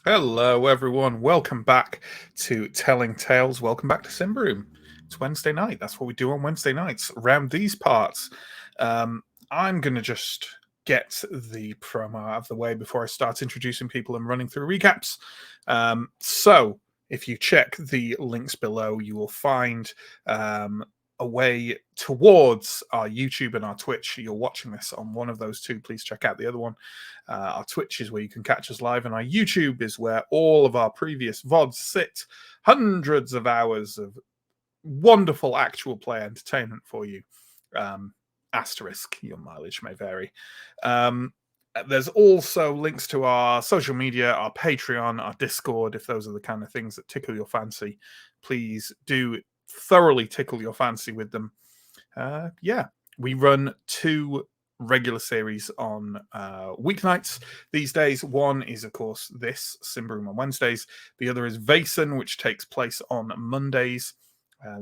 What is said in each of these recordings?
Hello, everyone. Welcome back to Telling Tales. Welcome back to Symbaroum. It's Wednesday night. That's what we do on Wednesday nights around these parts. I'm going to just get the promo out of the way before I start introducing people and running through recaps. So, if you check the links below, you will find a way towards our YouTube and our Twitch. You're watching this on one of those two. Please check out the other one. Our Twitch is where you can catch us live, and our YouTube is where all of our previous VODs sit. Hundreds of hours of wonderful actual play entertainment for you. Asterisk, your mileage may vary. There's also links to our social media, our Patreon, our Discord, if those are the kind of things that tickle your fancy. Please do thoroughly tickle your fancy with them. We run two regular series on weeknights these days. One is, of course, this Symbaroum on Wednesdays. The other is Vason, which takes place on Mondays.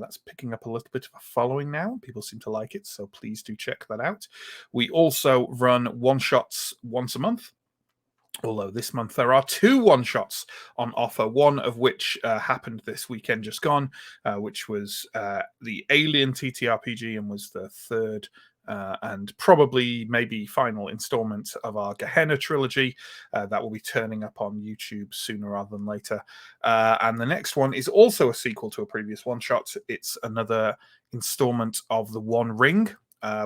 That's picking up a little bit of a following now. People seem to like it, so please do check that out. We also run one-shots once a month. Although this month there are two one-shots on offer, one of which happened this weekend just gone, which was the Alien TTRPG and was the third and probably maybe final installment of our Gehenna trilogy. That will be turning up on YouTube sooner rather than later. And the next one is also a sequel to a previous one-shot. It's another installment of The One Ring,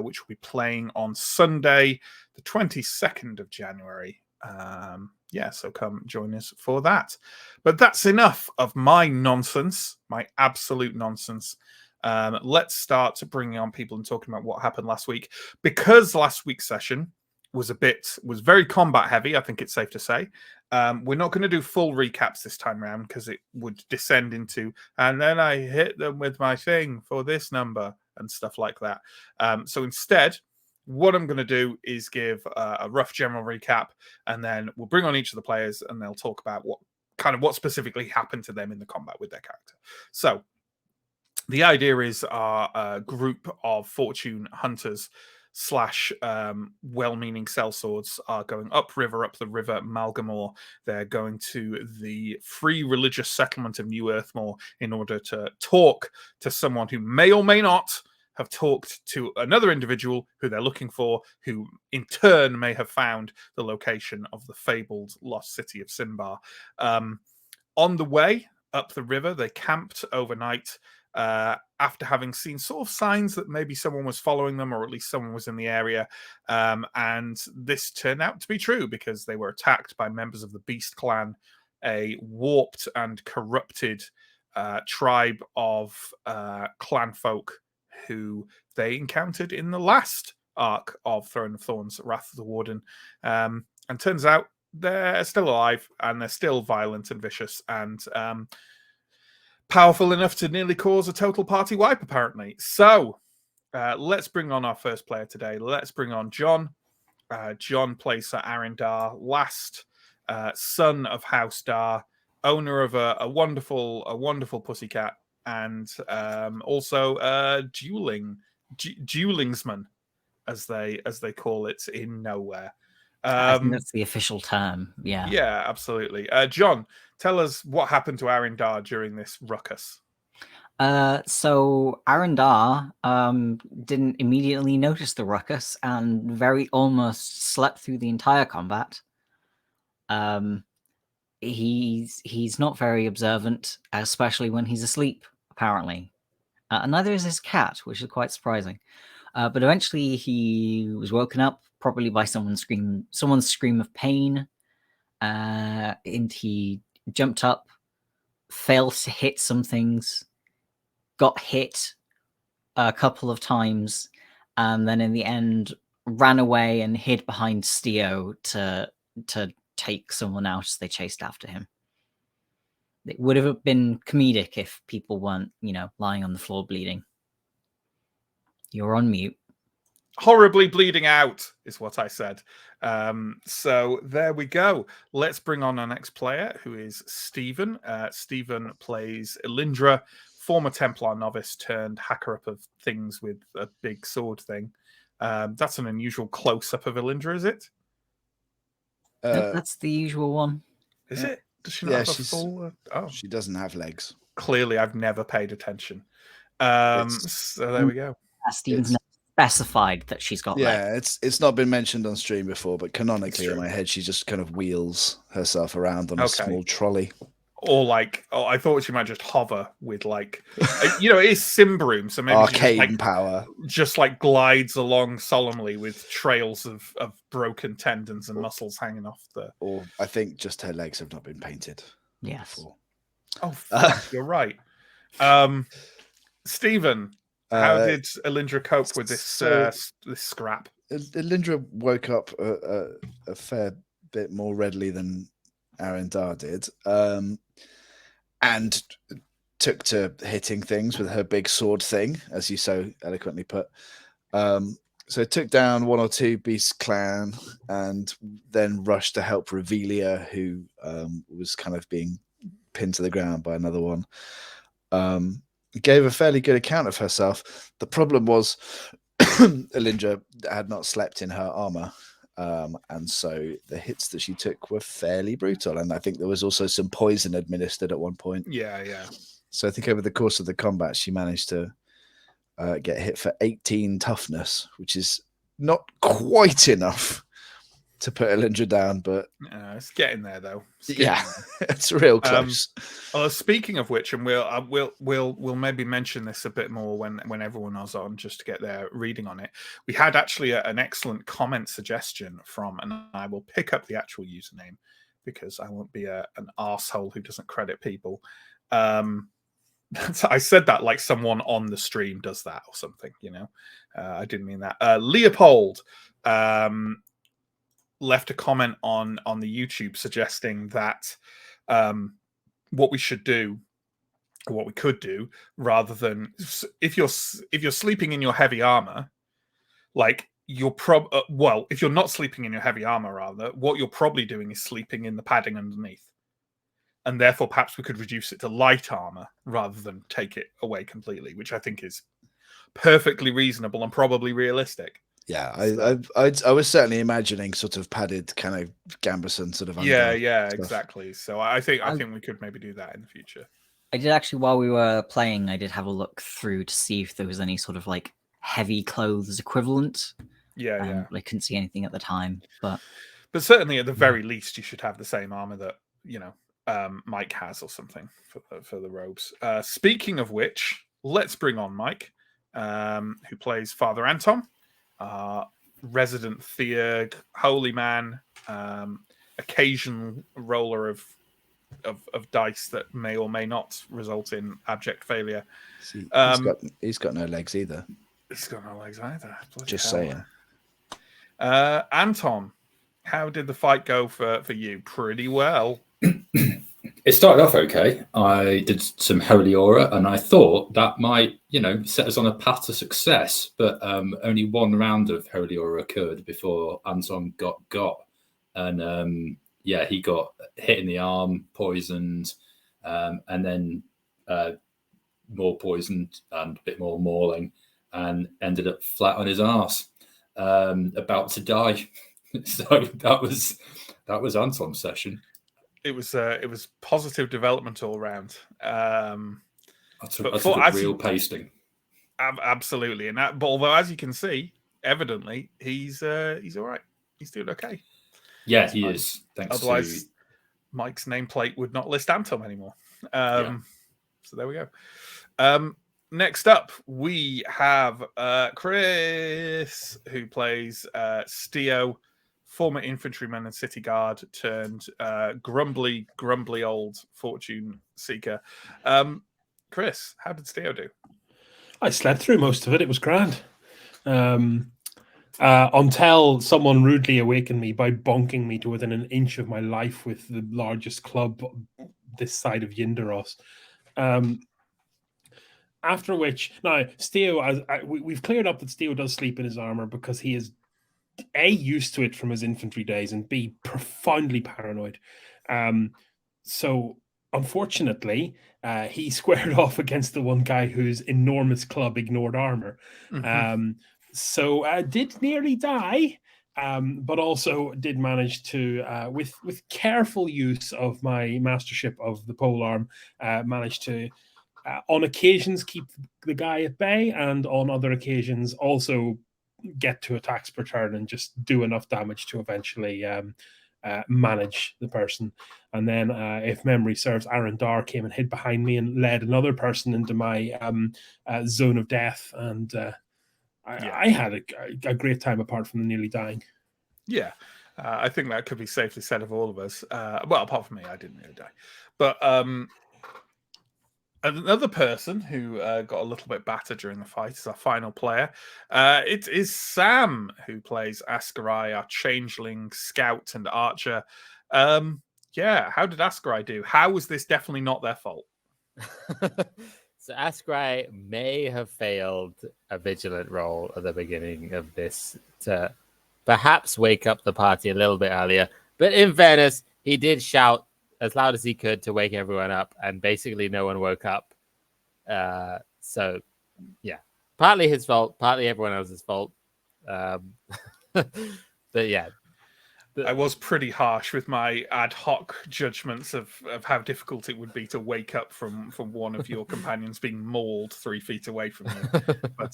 which will be playing on Sunday, the 22nd of January. So come join us for that. But that's enough of my nonsense, my absolute nonsense. Let's start bringing on people and talking about what happened last week. Because last week's session was very combat heavy, I think it's safe to say. We're not going to do full recaps this time around because it would descend into, and then I hit them with my thing for this number and stuff like that. So instead, what I'm going to do is give a rough general recap, and then we'll bring on each of the players and they'll talk about what specifically happened to them in the combat with their character. So the idea is our group of fortune hunters / well-meaning sellswords are going up the river Malgamore. They're going to the free religious settlement of New Earthmoor in order to talk to someone who may or may not have talked to another individual who they're looking for, who in turn may have found the location of the fabled lost city of Symbar. On the way up the river, they camped overnight after having seen sort of signs that maybe someone was following them, or at least someone was in the area. And this turned out to be true because they were attacked by members of the Beast Clan, a warped and corrupted tribe of clan folk who they encountered in the last arc of Throne of Thorns, Wrath of the Warden. And turns out they're still alive and they're still violent and vicious and powerful enough to nearly cause a total party wipe, apparently. So let's bring on our first player today. Let's bring on John. John plays Sir Arindar, last son of House Dar, owner of a wonderful pussycat, and also duelingsman, as they call it in Nowhere. I think that's the official term. Yeah. Yeah, absolutely. John, tell us what happened to Arindar during this ruckus. So Arendar didn't immediately notice the ruckus and very almost slept through the entire combat. He's not very observant, especially when he's asleep, apparently. And neither is his cat, which is quite surprising. But eventually he was woken up, probably by someone's scream of pain. And he jumped up, failed to hit some things, got hit a couple of times, and then in the end ran away and hid behind Steo to take someone out as they chased after him. It would have been comedic if people weren't, lying on the floor bleeding. You're on mute. Horribly bleeding out is what I said. So there we go. Let's bring on our next player, who is Stephen. Stephen plays Elindra, former Templar novice turned hacker up of things with a big sword thing. That's an unusual close-up of Elindra, is it? Nope, that's the usual one. Is it? Does she not have a full? She doesn't have legs. Clearly, I've never paid attention. So there we go. Stephen's never specified that she's got legs. It's not been mentioned on stream before, but canonically in my head, she just kind of wheels herself around on a small trolley. Or I thought she might just hover with it is Symbaroum, so maybe arcane power. Just glides along solemnly with trails of broken tendons and muscles hanging off the. Or I think just her legs have not been painted. Yes. Before. Oh, fuck, you're right. Stephen, how did Elindra cope with this this scrap? Elindra woke up a fair bit more readily than Arendar did, and took to hitting things with her big sword thing, as you so eloquently put. So took down one or two Beast Clan, and then rushed to help Revelia, who was kind of being pinned to the ground by another one. Gave a fairly good account of herself. The problem was Elindra had not slept in her armor. And so the hits that she took were fairly brutal. And I think there was also some poison administered at one point. Yeah. So I think over the course of the combat, she managed to get hit for 18 toughness, which is not quite enough to put Elindra down, but it's getting there though. It's real close. Speaking of which, and we'll maybe mention this a bit more when everyone is on, just to get their reading on it. We had actually an excellent comment suggestion from, and I will pick up the actual username because I won't be an arsehole who doesn't credit people. I said that like someone on the stream does that or something, I didn't mean that. Leopold left a comment on the YouTube suggesting that what we should do, or what we could do, rather than if you're sleeping in your heavy armor, if you're not sleeping in your heavy armor, rather, what you're probably doing is sleeping in the padding underneath, and therefore perhaps we could reduce it to light armor rather than take it away completely, which I think is perfectly reasonable and probably realistic. Yeah, I was certainly imagining sort of padded kind of gambeson sort of. Yeah, exactly. So I think we could maybe do that in the future. I did actually, while we were playing, I did have a look through to see if there was any sort of heavy clothes equivalent. Yeah. I couldn't see anything at the time, but certainly at the very least, you should have the same armor that Mike has or something for the robes. Speaking of which, let's bring on Mike, who plays Father Anton. Resident Theurg, holy man, occasional roller of dice that may or may not result in abject failure. See, he's got no legs either. He's got no legs either. Just saying. Anton, how did the fight go for you? Pretty well. It started off okay. I did some Holy Aura, and I thought that might, set us on a path to success. But only one round of Holy Aura occurred before Anton got. And he got hit in the arm, poisoned, and then more poisoned and a bit more mauling, and ended up flat on his arse, about to die. So that was Anton's session. It was positive development all around. That's a real pasting. Absolutely, but although as you can see, evidently he's all right. He's doing okay. Yeah, he is. Thanks. Otherwise, Mike's nameplate would not list Anton anymore. So there we go. Next up, we have Chris, who plays Steo, former infantryman and city guard turned grumbly old fortune seeker. Chris, how did Steo do? I slept through most of it. It was grand. Until someone rudely awakened me by bonking me to within an inch of my life with the largest club this side of Yindaros. After which, now, Steo, we've cleared up that Steo does sleep in his armor because he is A, used to it from his infantry days, and B, profoundly paranoid. So, unfortunately, he squared off against the one guy whose enormous club ignored armor. Mm-hmm. So, did nearly die, but also did manage to, with careful use of my mastership of the polearm, manage to, on occasions, keep the guy at bay, and on other occasions also get to attacks per turn and just do enough damage to eventually manage the person. And then, if memory serves, Aaron Dar came and hid behind me and led another person into my zone of death, and I had a great time apart from the nearly dying. Yeah, I think that could be safely said of all of us. Well, apart from me, I didn't really die. But another person who got a little bit battered during the fight is our final player. It is Sam, who plays Ascarai, our changeling, scout, and archer. Yeah, how did Ascarai do? How was this definitely not their fault? So Ascarai may have failed a vigilant roll at the beginning of this to perhaps wake up the party a little bit earlier. But in fairness, he did shout as loud as he could to wake everyone up, and basically no one woke up. So, yeah, partly his fault, partly everyone else's fault. But yeah. I was pretty harsh with my ad hoc judgments of how difficult it would be to wake up from one of your companions being mauled 3 feet away from you. But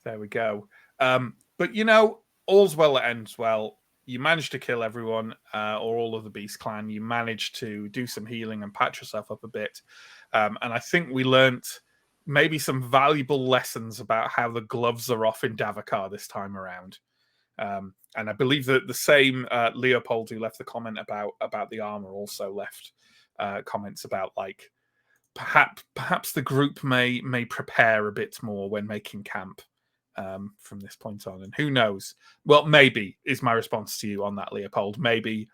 there we go. But, you know, all's well that ends well. You managed to kill everyone, or all of the Beast Clan. You managed to do some healing and patch yourself up a bit. And I think we learnt maybe some valuable lessons about how the gloves are off in Davokar this time around. And I believe that the same Leopold who left the comment about the armor also left comments about, like, perhaps the group may prepare a bit more when making camp from this point on. And who knows? Well, maybe is my response to you on that, Leopold. Maybe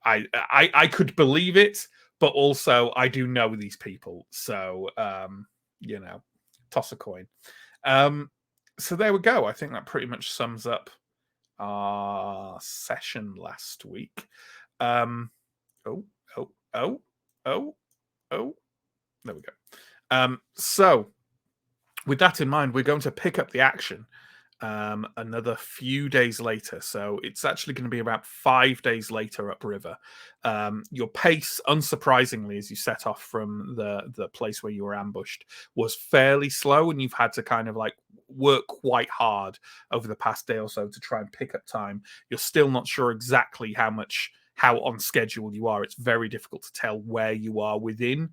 I could believe it, but also I do know these people, so you know, toss a coin. So there we go. I think that pretty much sums up our session last week. There we go. So with that in mind, we're going to pick up the action another few days later. So it's actually going to be about 5 days later upriver. Your pace, unsurprisingly, as you set off from the place where you were ambushed, was fairly slow, and you've had to kind of like work quite hard over the past day or so to try and pick up time. You're still not sure exactly how on schedule you are. It's very difficult to tell where you are within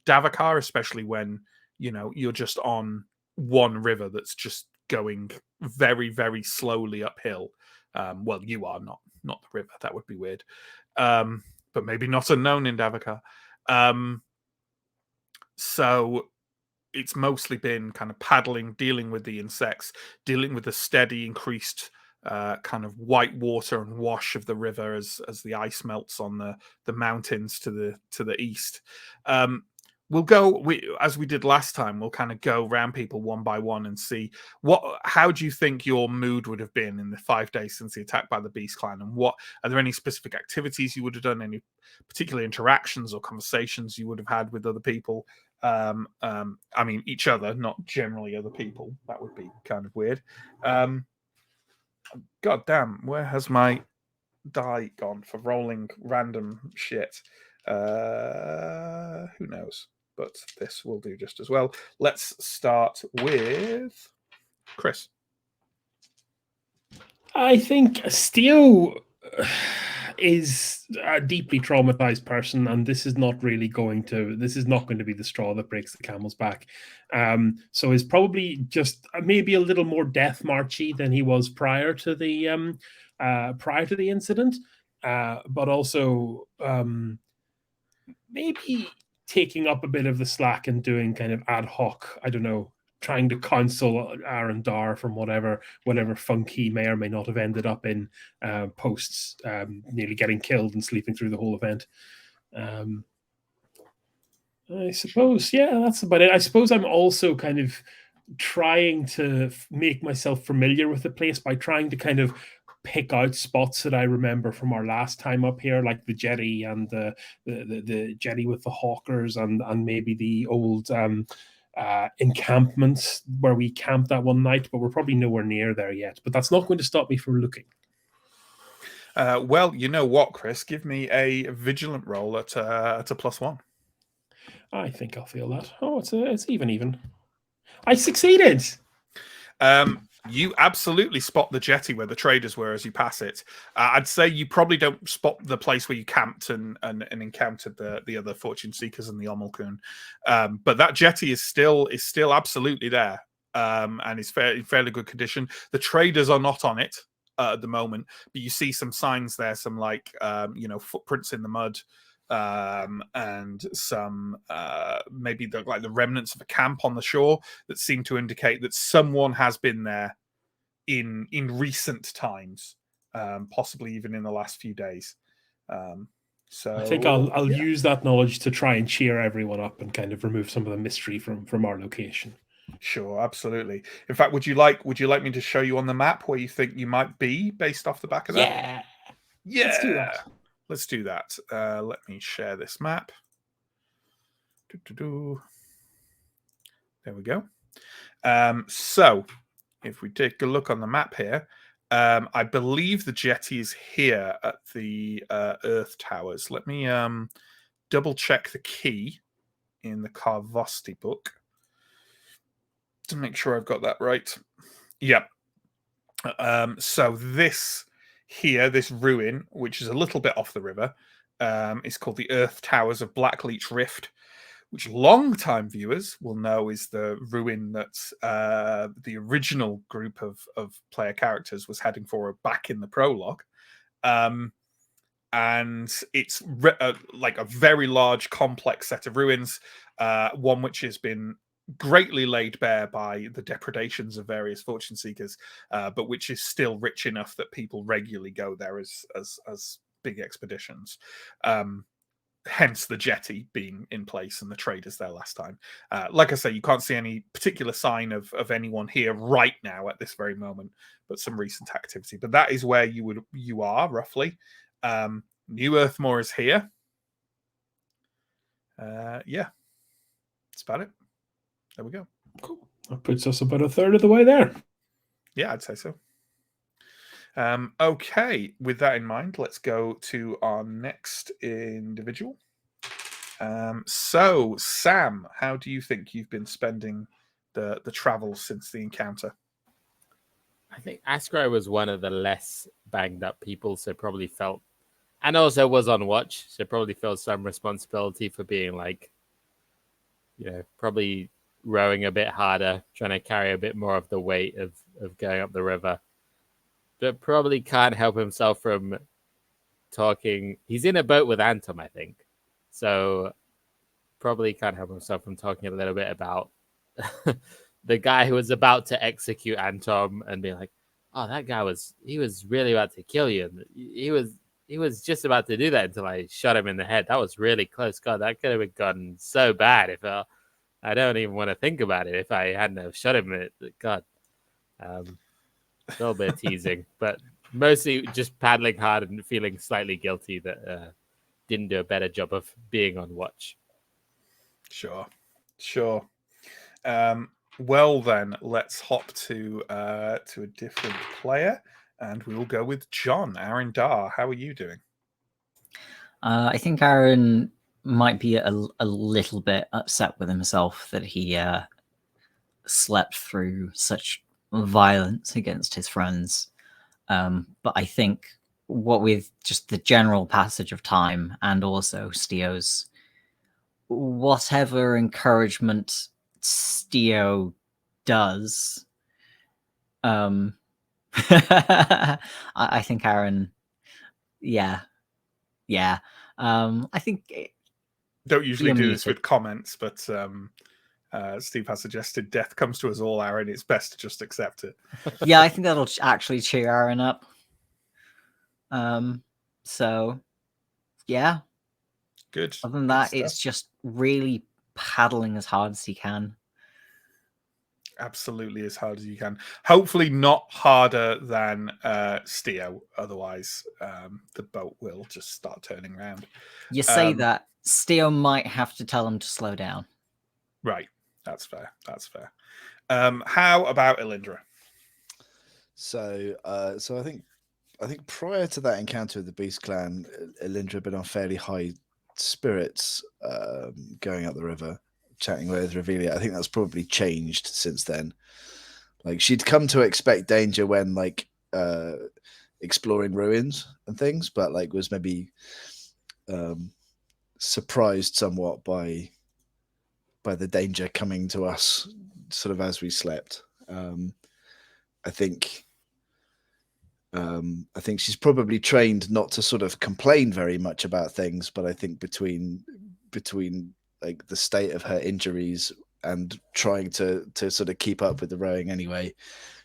Davokar, especially when, you know, you're just on one river that's just going very, very slowly uphill. Well, you are not the river. That would be weird. But maybe not unknown in Davokar. So it's mostly been kind of paddling, dealing with the insects, dealing with the steady increased kind of white water and wash of the river as the ice melts on the mountains to the east. We'll go, as we did last time, we'll kind of go around people one by one and see how do you think your mood would have been in the 5 days since the attack by the Beast Clan, and are there any specific activities you would have done, any particular interactions or conversations you would have had with other people? I mean, each other, not generally other people. That would be kind of weird. God damn, where has my die gone for rolling random shit? Who knows? But this will do just as well. Let's start with Chris. I think Steel is a deeply traumatized person, and this is not going to be the straw that breaks the camel's back. So he's probably just maybe a little more death marchy than he was prior to the incident, but also maybe taking up a bit of the slack and doing kind of ad hoc, I don't know, trying to counsel Aaron Dar from whatever funk he may or may not have ended up in posts nearly getting killed and sleeping through the whole event. I suppose, yeah, that's about it. I suppose I'm also kind of trying to make myself familiar with the place by trying to kind of pick out spots that I remember from our last time up here, like the jetty and the jetty with the hawkers and maybe the old encampments where we camped that one night, but we're probably nowhere near there yet. But that's not going to stop me from looking. Well, you know what, Chris? Give me a vigilant roll at a +1. I think I'll feel that. Oh, it's even. I succeeded. You absolutely spot the jetty where the traders were as you pass it. I'd say you probably don't spot the place where you camped and encountered the other fortune seekers and the Omulkun. But that jetty is still absolutely there, and is in fairly good condition. The traders are not on it at the moment, but you see some signs there, some footprints in the mud. And some maybe the remnants of a camp on the shore that seem to indicate that someone has been there in recent times, possibly even in the last few days. So I think I'll use that knowledge to try and cheer everyone up and kind of remove some of the mystery from our location. Sure, absolutely. In fact, would you like me to show you on the map where you think you might be based off the back of that? Yeah. Let's do that. Let's do that. Let me share this map. There we go. So, if we take a look on the map here, I believe the jetty is here at the Earth Towers. Let me double check the key in the Carvosti book to make sure I've got that right. Yep. So this ruin, which is a little bit off the river, is called the Earth Towers of Blackleach Rift, which long-time viewers will know is the ruin that the original group of player characters was heading for back in the prologue. And it's like a very large, complex set of ruins, one which has been greatly laid bare by the depredations of various fortune seekers, but which is still rich enough that people regularly go there as big expeditions. Hence the jetty being in place and the traders there last time. Like I say, you can't see any particular sign of anyone here right now at this very moment, but some recent activity. But that is where you are roughly. New Earthmoor is here. Yeah, that's about it. There we go. Cool. That puts us about a third of the way there. Yeah, I'd say so. Okay, with that in mind, let's go to our next individual. So, Sam, how do you think you've been spending the travel since the encounter? I think Ascro was one of the less banged up people, so probably felt, and also was on watch, so probably felt some responsibility for being probably rowing a bit harder, trying to carry a bit more of the weight of going up the river. But probably can't help himself from talking. He's in a boat with Antom, I think. So probably can't help himself from talking a little bit about the guy who was about to execute Antom and being like, oh, that guy was really about to kill you. And he was just about to do that until I shot him in the head. That was really close. God, that could have gotten so bad if I don't even want to think about it if I hadn't have shot him. God. A little bit of teasing, but mostly just paddling hard and feeling slightly guilty that didn't do a better job of being on watch. Sure. Well, then let's hop to a different player, and we will go with John. Aaron Dar, how are you doing? I think Aaron might be a little bit upset with himself that he slept through such violence against his friends. But I think what with just the general passage of time and also Steo's whatever encouragement Steo does, I think Aaron, yeah. I think don't usually do this with comments, but Steve has suggested death comes to us all, Aaron. It's best to just accept it. Yeah, I think that'll actually cheer Aaron up. So, yeah. Good. Other than that, it's just really paddling as hard as he can. Absolutely as hard as you can. Hopefully not harder than Steo. Otherwise, the boat will just start turning around. You say that. Steo might have to tell him to slow down. Right. That's fair. How about Elindra? So I think I think prior to that encounter with the Beast Clan, Elindra had been on fairly high spirits, going up the river, chatting with Revelia. I think that's probably changed since then. Like she'd come to expect danger when like exploring ruins and things, but like was maybe surprised somewhat by the danger coming to us sort of as we slept. I think she's probably trained not to sort of complain very much about things, but I think between like the state of her injuries and trying to sort of keep up with the rowing anyway,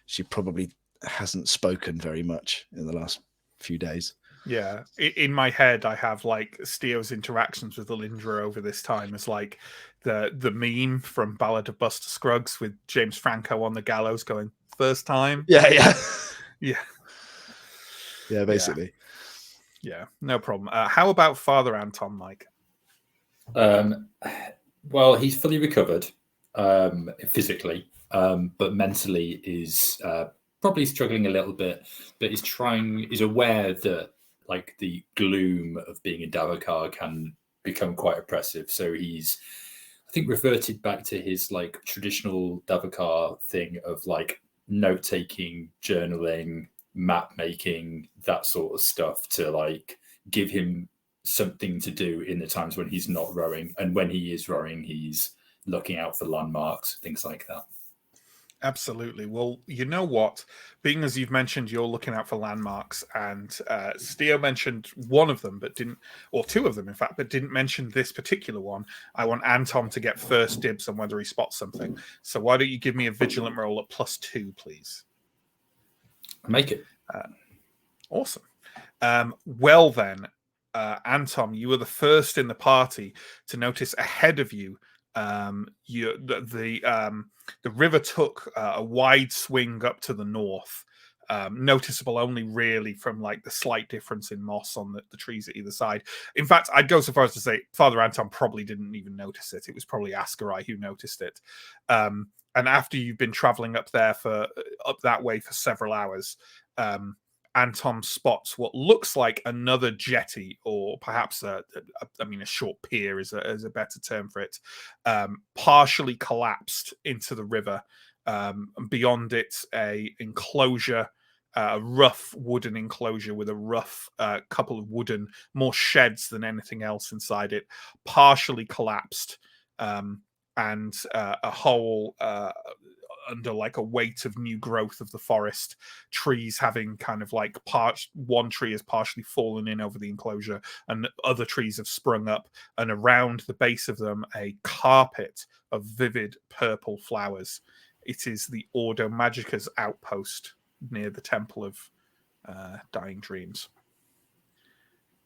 she probably hasn't spoken very much in the last few days. Yeah, in my head, I have like Steo's interactions with Elindra over this time as like the meme from Ballad of Buster Scruggs with James Franco on the gallows going, first time. Yeah, basically. Yeah, no problem. How about Father Anton, Mike? Well, he's fully recovered physically, but mentally is probably struggling a little bit. But is aware that like the gloom of being in Davokar can become quite oppressive. So he's, I think, reverted back to his like traditional Davokar thing of like note taking, journaling, map making, that sort of stuff to like give him something to do in the times when he's not rowing, and when he is rowing, he's looking out for landmarks, things like that. Absolutely. Well, you know what? Being as you've mentioned, you're looking out for landmarks, and Steo mentioned one of them, but didn't, or two of them, in fact, but didn't mention this particular one. I want Anton to get first dibs on whether he spots something. So why don't you give me a vigilant roll at +2, please? Make it. Awesome. Well then, Anton, you were the first in the party to notice ahead of you. The river took a wide swing up to the north, noticeable only really from like the slight difference in moss on the trees at either side. In fact, I'd go so far as to say Father Anton probably didn't even notice it. It was probably Ascarai who noticed it. And after you've been traveling up that way for several hours, Anton spots what looks like another jetty, or perhaps a short pier is a better term for it, partially collapsed into the river. Beyond it, a enclosure, a rough wooden enclosure with a rough couple of wooden, more sheds than anything else inside it, partially collapsed, and a whole under like a weight of new growth of the forest, trees having kind of like one tree has partially fallen in over the enclosure and other trees have sprung up, and around the base of them a carpet of vivid purple flowers. It is the Ordo Magica's outpost near the Temple of Dying Dreams,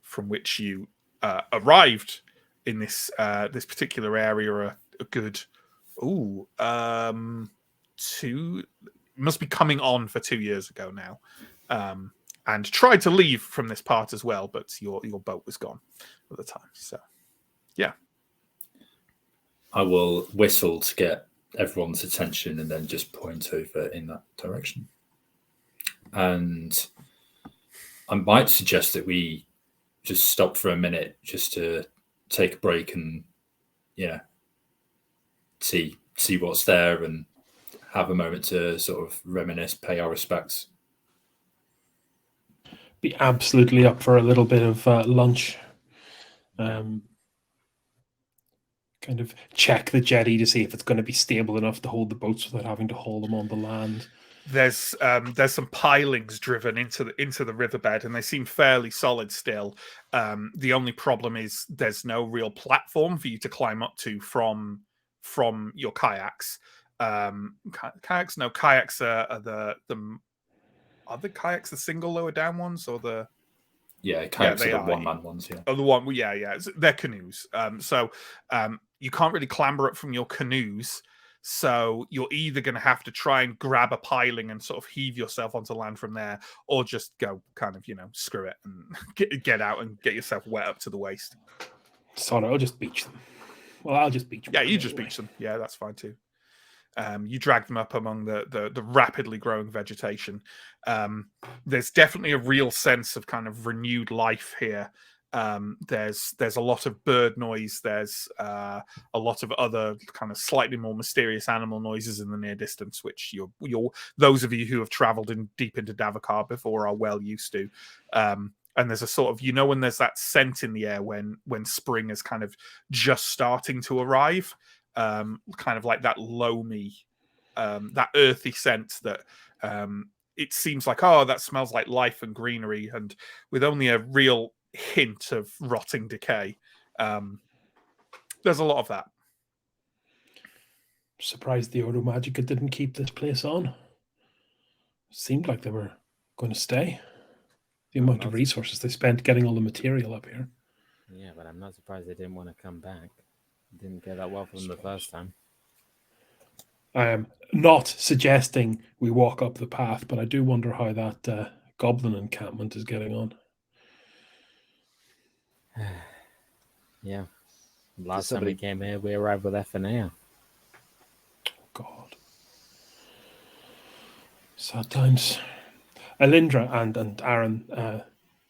from which you arrived in this particular area a good must be coming on for 2 years ago now, and tried to leave from this part as well, but your boat was gone at the time. So yeah, I will whistle to get everyone's attention and then just point over in that direction. And I might suggest that we just stop for a minute just to take a break and see what's there and have a moment to sort of reminisce, pay our respects. Be absolutely up for a little bit of lunch. Kind of check the jetty to see if it's going to be stable enough to hold the boats without having to haul them on the land. There's some pilings driven into the riverbed, and they seem fairly solid still. The only problem is there's no real platform for you to climb up to from your kayaks. Kayaks are the kayaks the single lower down ones, or the kayaks are the one-man ones. Oh, the one, they're canoes. So you can't really clamber up from your canoes, so you're either going to have to try and grab a piling and sort of heave yourself onto land from there, or just go kind of screw it and get out and get yourself wet up to the waist. Sorry, I'll just beach them. Well, I'll just beach them. Yeah, you just beach them. Yeah, that's fine too. You drag them up among the rapidly growing vegetation. There's definitely a real sense of kind of renewed life here. There's a lot of bird noise. There's a lot of other kind of slightly more mysterious animal noises in the near distance, which you're those of you who have travelled deep into Davokar before are well used to. And there's a sort of, when there's that scent in the air when spring is kind of just starting to arrive, kind of like that loamy, that earthy scent that it seems like, oh, that smells like life and greenery, and with only a real hint of rotting decay. There's a lot of that. Surprised the Ordo Magica didn't keep this place on. Seemed like they were going to stay. The amount of resources they spent getting all the material up here. Yeah, but I'm not surprised they didn't want to come back. Didn't go that well from the first time. I am not suggesting we walk up the path, but I do wonder how that goblin encampment is getting on. Yeah. Last time we came here, we arrived with FNA. God. Sad times. Alindra and Aaron,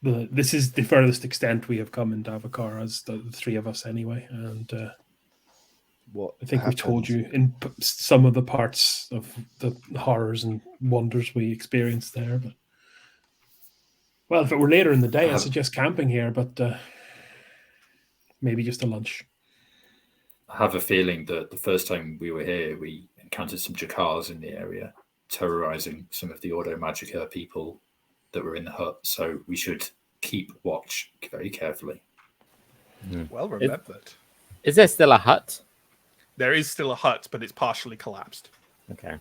this is the furthest extent we have come in Davokar as the three of us anyway. And what I think we told you in some of the parts of the horrors and wonders we experienced there. But well, if it were later in the day, I suggest camping here, but maybe just a lunch. I have a feeling that the first time we were here, we encountered some Jakars in the area, terrorizing some of the Ordo Magica people that were in the hut. So we should keep watch very carefully. Well remembered. Is there still a hut? There is still a hut, but it's partially collapsed. Okay.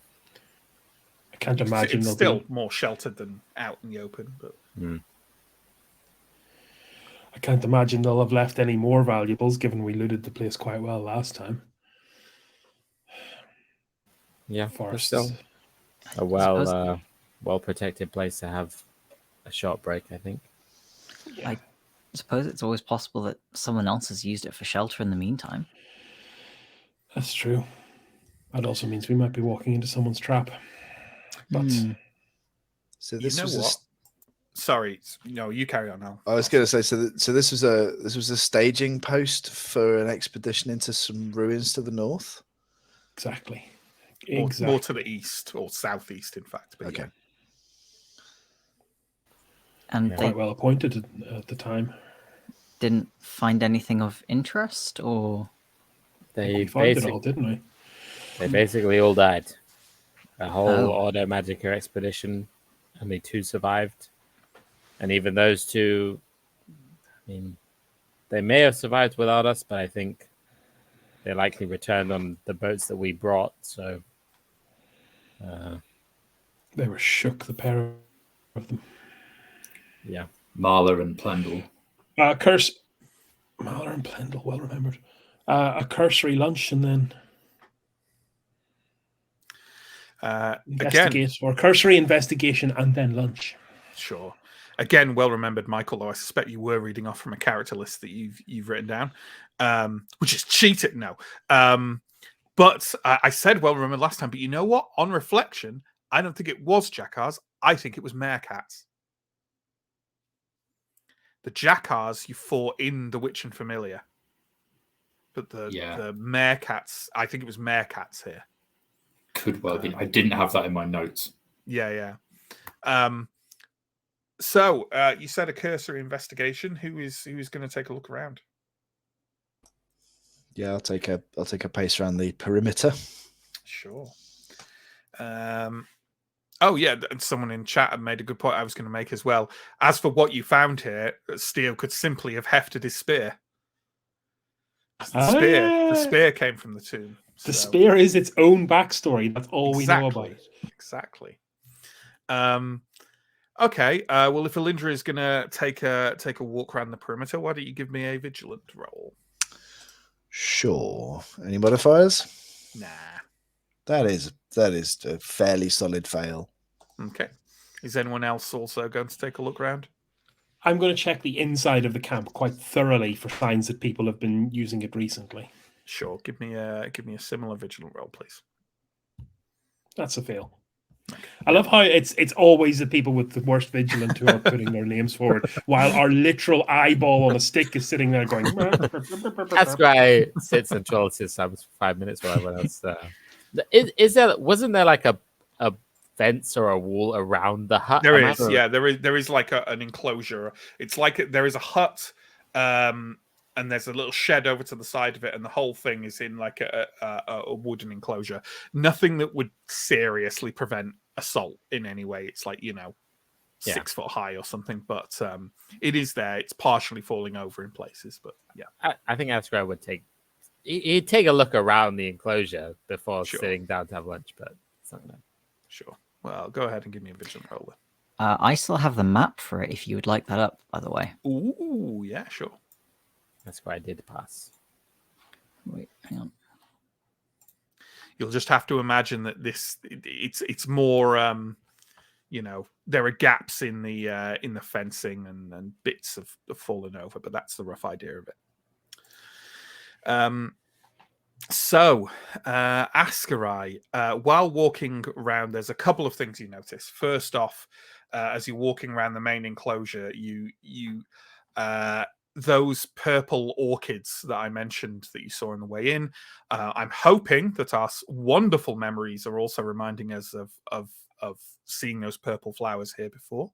I can't imagine it's still more sheltered than out in the open. But I can't imagine they'll have left any more valuables, given we looted the place quite well last time. Yeah, Forests. Still a well protected place to have a short break, I think. I suppose it's always possible that someone else has used it for shelter in the meantime. That's true. That also means we might be walking into someone's trap. But so this was what? Sorry, no, you carry on now. I was going to say, so this was a staging post for an expedition into some ruins to the north. Exactly. More to the east or southeast, in fact. But okay. Yeah. And quite well appointed at the time. Didn't find anything of interest, or they found it all, didn't we? They basically all died. A whole Ordo Magica expedition, only 2 survived. And even those 2, I mean, they may have survived without us, but I think they likely returned on the boats that we brought. So they were shook, the pair of them. Yeah. Marla and Plendel. Marla and Plendel, well remembered. A cursory lunch and then cursory investigation and then lunch. Sure. Again, well remembered, Michael. Though I suspect you were reading off from a character list that you've written down, which is cheating. No, but I said well remembered last time. But you know what? On reflection, I don't think it was Jakars. I think it was Meerkats. The Jakars you fought in The Witch and Familiar, but the Meerkats. I think it was Meerkats here. Could well be. I didn't have that in my notes. Yeah. So you said a cursory investigation. Who is going to take a look around? Yeah, I'll take a pace around the perimeter. Sure. Oh yeah, and someone in chat had made a good point I was going to make as well. As for what you found here, Steele could simply have hefted his spear. The spear came from the tomb. The spear is its own backstory. That's all we know about it. Exactly. Okay. Well, if Alindra is going to take a walk around the perimeter, why don't you give me a vigilant roll? Sure. Any modifiers? Nah. That is a fairly solid fail. Okay. Is anyone else also going to take a look around? I'm going to check the inside of the camp quite thoroughly for signs that people have been using it recently. Sure. Give me a similar vigilant roll, please. That's a fail. I love how it's always the people with the worst vigilant who are putting their names forward, while our literal eyeball on a stick is sitting there going. That's great. Sits and trolls his subs for 5 minutes while everyone else. Wasn't there like a fence or a wall around the hut? There is, yeah. There is like an enclosure. It's like there is a hut, and there's a little shed over to the side of it, and the whole thing is in like a wooden enclosure. Nothing that would seriously prevent assault in any way. It's like 6 foot high or something, but it is there. It's partially falling over in places, but yeah. I think Asgard would he'd take a look around the enclosure before Sure. sitting down to have lunch, but something. Sure. Well, go ahead and give me a vigilant roll. I still have the map for it if you would like that up, by the way. Ooh, yeah, sure. That's why I did pass. Wait, hang on. You'll just have to imagine that it's more there are gaps in the fencing and bits have fallen over, but that's the rough idea of it. So Ascarai, while walking around, there's a couple of things you notice. First off, as you're walking around the main enclosure, you those purple orchids that I mentioned that you saw on the way in. I'm hoping that our wonderful memories are also reminding us of seeing those purple flowers here before.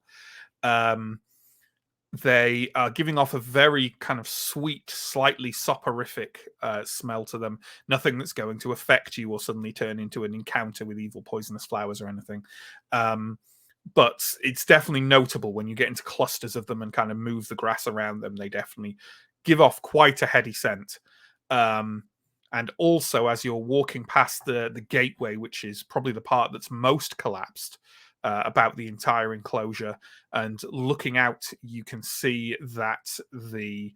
They are giving off a very kind of sweet, slightly soporific smell to them. Nothing that's going to affect you or suddenly turn into an encounter with evil poisonous flowers or anything. But it's definitely notable when you get into clusters of them and kind of move the grass around them. They definitely give off quite a heady scent. And also, as you're walking past the gateway, which is probably the part that's most collapsed about the entire enclosure, and looking out, you can see that the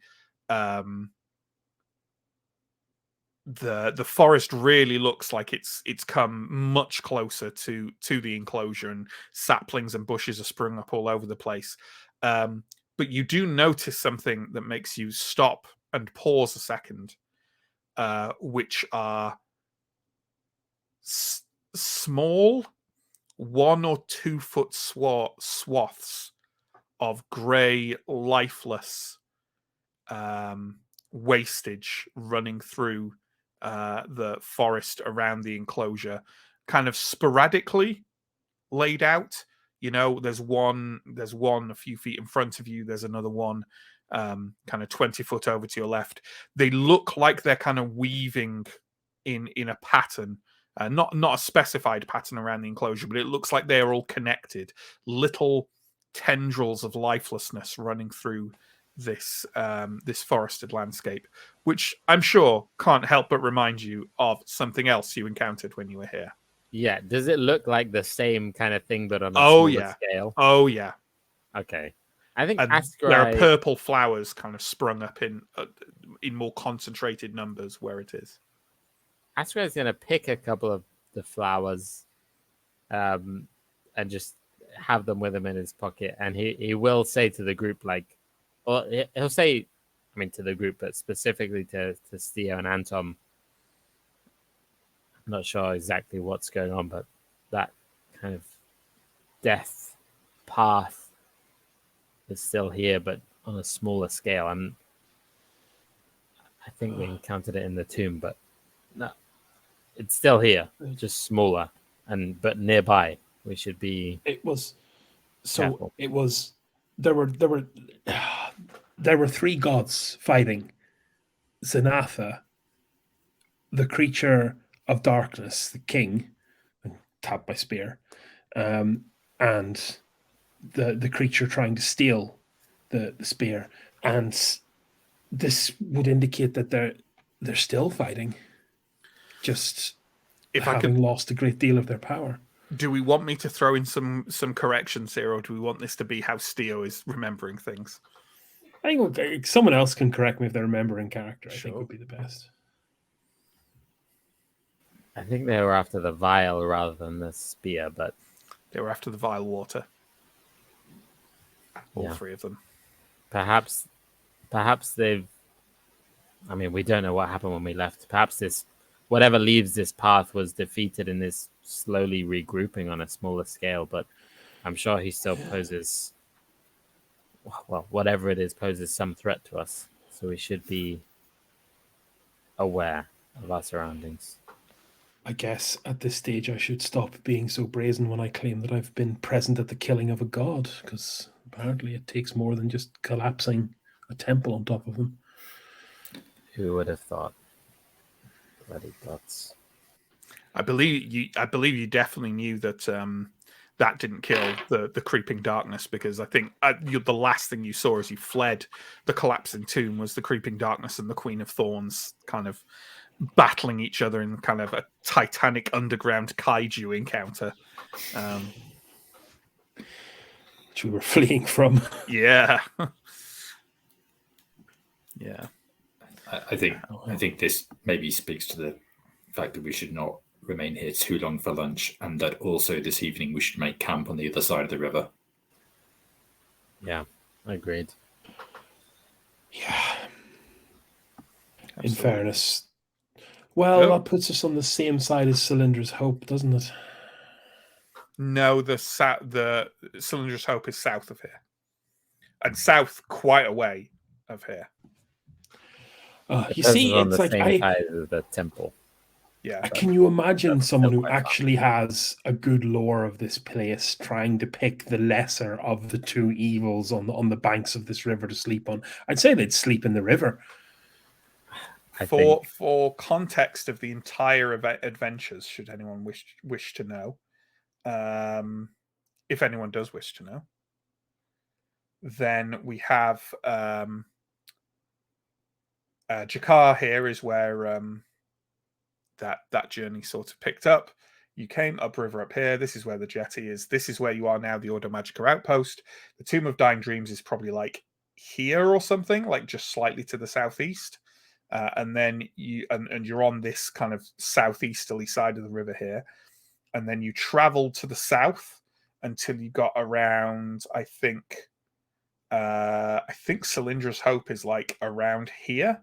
forest really looks like it's come much closer to the enclosure, and saplings and bushes are sprung up all over the place. But you do notice something that makes you stop and pause a second, which are small 1 or 2 foot swaths of grey, lifeless wastage running through the forest around the enclosure, kind of sporadically laid out. There's one a few feet in front of you. There's another one kind of 20 foot over to your left. They look like they're kind of weaving in a pattern. Not a specified pattern around the enclosure, but it looks like they are all connected. Little tendrils of lifelessness running through this forested landscape, which I'm sure can't help but remind you of something else you encountered when you were here. Yeah. Does it look like the same kind of thing, but on a smaller scale? Oh, yeah. Okay. I think there are purple flowers kind of sprung up in more concentrated numbers where it is. Asgrai is going to pick a couple of the flowers and just have them with him in his pocket. And he will say to the group, he'll say, to the group, but specifically to Theo and Anton. I'm not sure exactly what's going on, but that kind of death path is still here, but on a smaller scale. I think we encountered it in the tomb, but no, it's still here, just smaller, but nearby. We should be. It was careful. It was. There were 3 gods fighting. Zenatha, the creature of darkness, the king, tapped by spear, and the creature trying to steal the spear, and this would indicate that they're still fighting, just having lost a great deal of their power. Do we want me to throw in some corrections here, or do we want this to be how Steo is remembering things? I think someone else can correct me if they're remembering character. I think would be the best. I think they were after the vial rather than the spear, but they were after the vial water. All 3 of them. Perhaps they've. We don't know what happened when we left. Perhaps whatever leaves this path was defeated in this slowly regrouping on a smaller scale, but I'm sure he still poses, well, whatever it is, poses some threat to us. So we should be aware of our surroundings. I guess at this stage I should stop being so brazen when I claim that I've been present at the killing of a god, because apparently it takes more than just collapsing a temple on top of them. Who would have thought? Bloody gods. I believe you definitely knew that that didn't kill the creeping darkness, because I think the last thing you saw as you fled the collapsing tomb was the creeping darkness and the Queen of Thorns kind of battling each other in kind of a titanic underground kaiju encounter. Which we were fleeing from. Yeah. Yeah. I think this maybe speaks to the fact that we should not remain here too long for lunch, and that also this evening we should make camp on the other side of the river. Yeah, agreed. Yeah. Absolutely. In fairness, well, that puts us on the same side as Cylinder's Hope, doesn't it? No, the Cylinder's Hope is south of here, and south quite a way of here. You see, on it's the like same side of the temple. Yeah. Can you imagine someone who quite far. actually has a good lore of this place trying to pick the lesser of the two evils on the banks of this river to sleep on? I'd say they'd sleep in the river. For context of the entire adventures, should anyone wish to know, if anyone does wish to know, then we have Jakar here is where that journey sort of picked up. You came upriver up here. This is where the jetty is. This is where you are now, the Ordo Magica outpost. The Tomb of Dying Dreams is probably like here or something, like just slightly to the southeast. And then you're on this kind of southeasterly side of the river here. And then you travel to the south until you got around, I think Cylinder's Hope is like around here.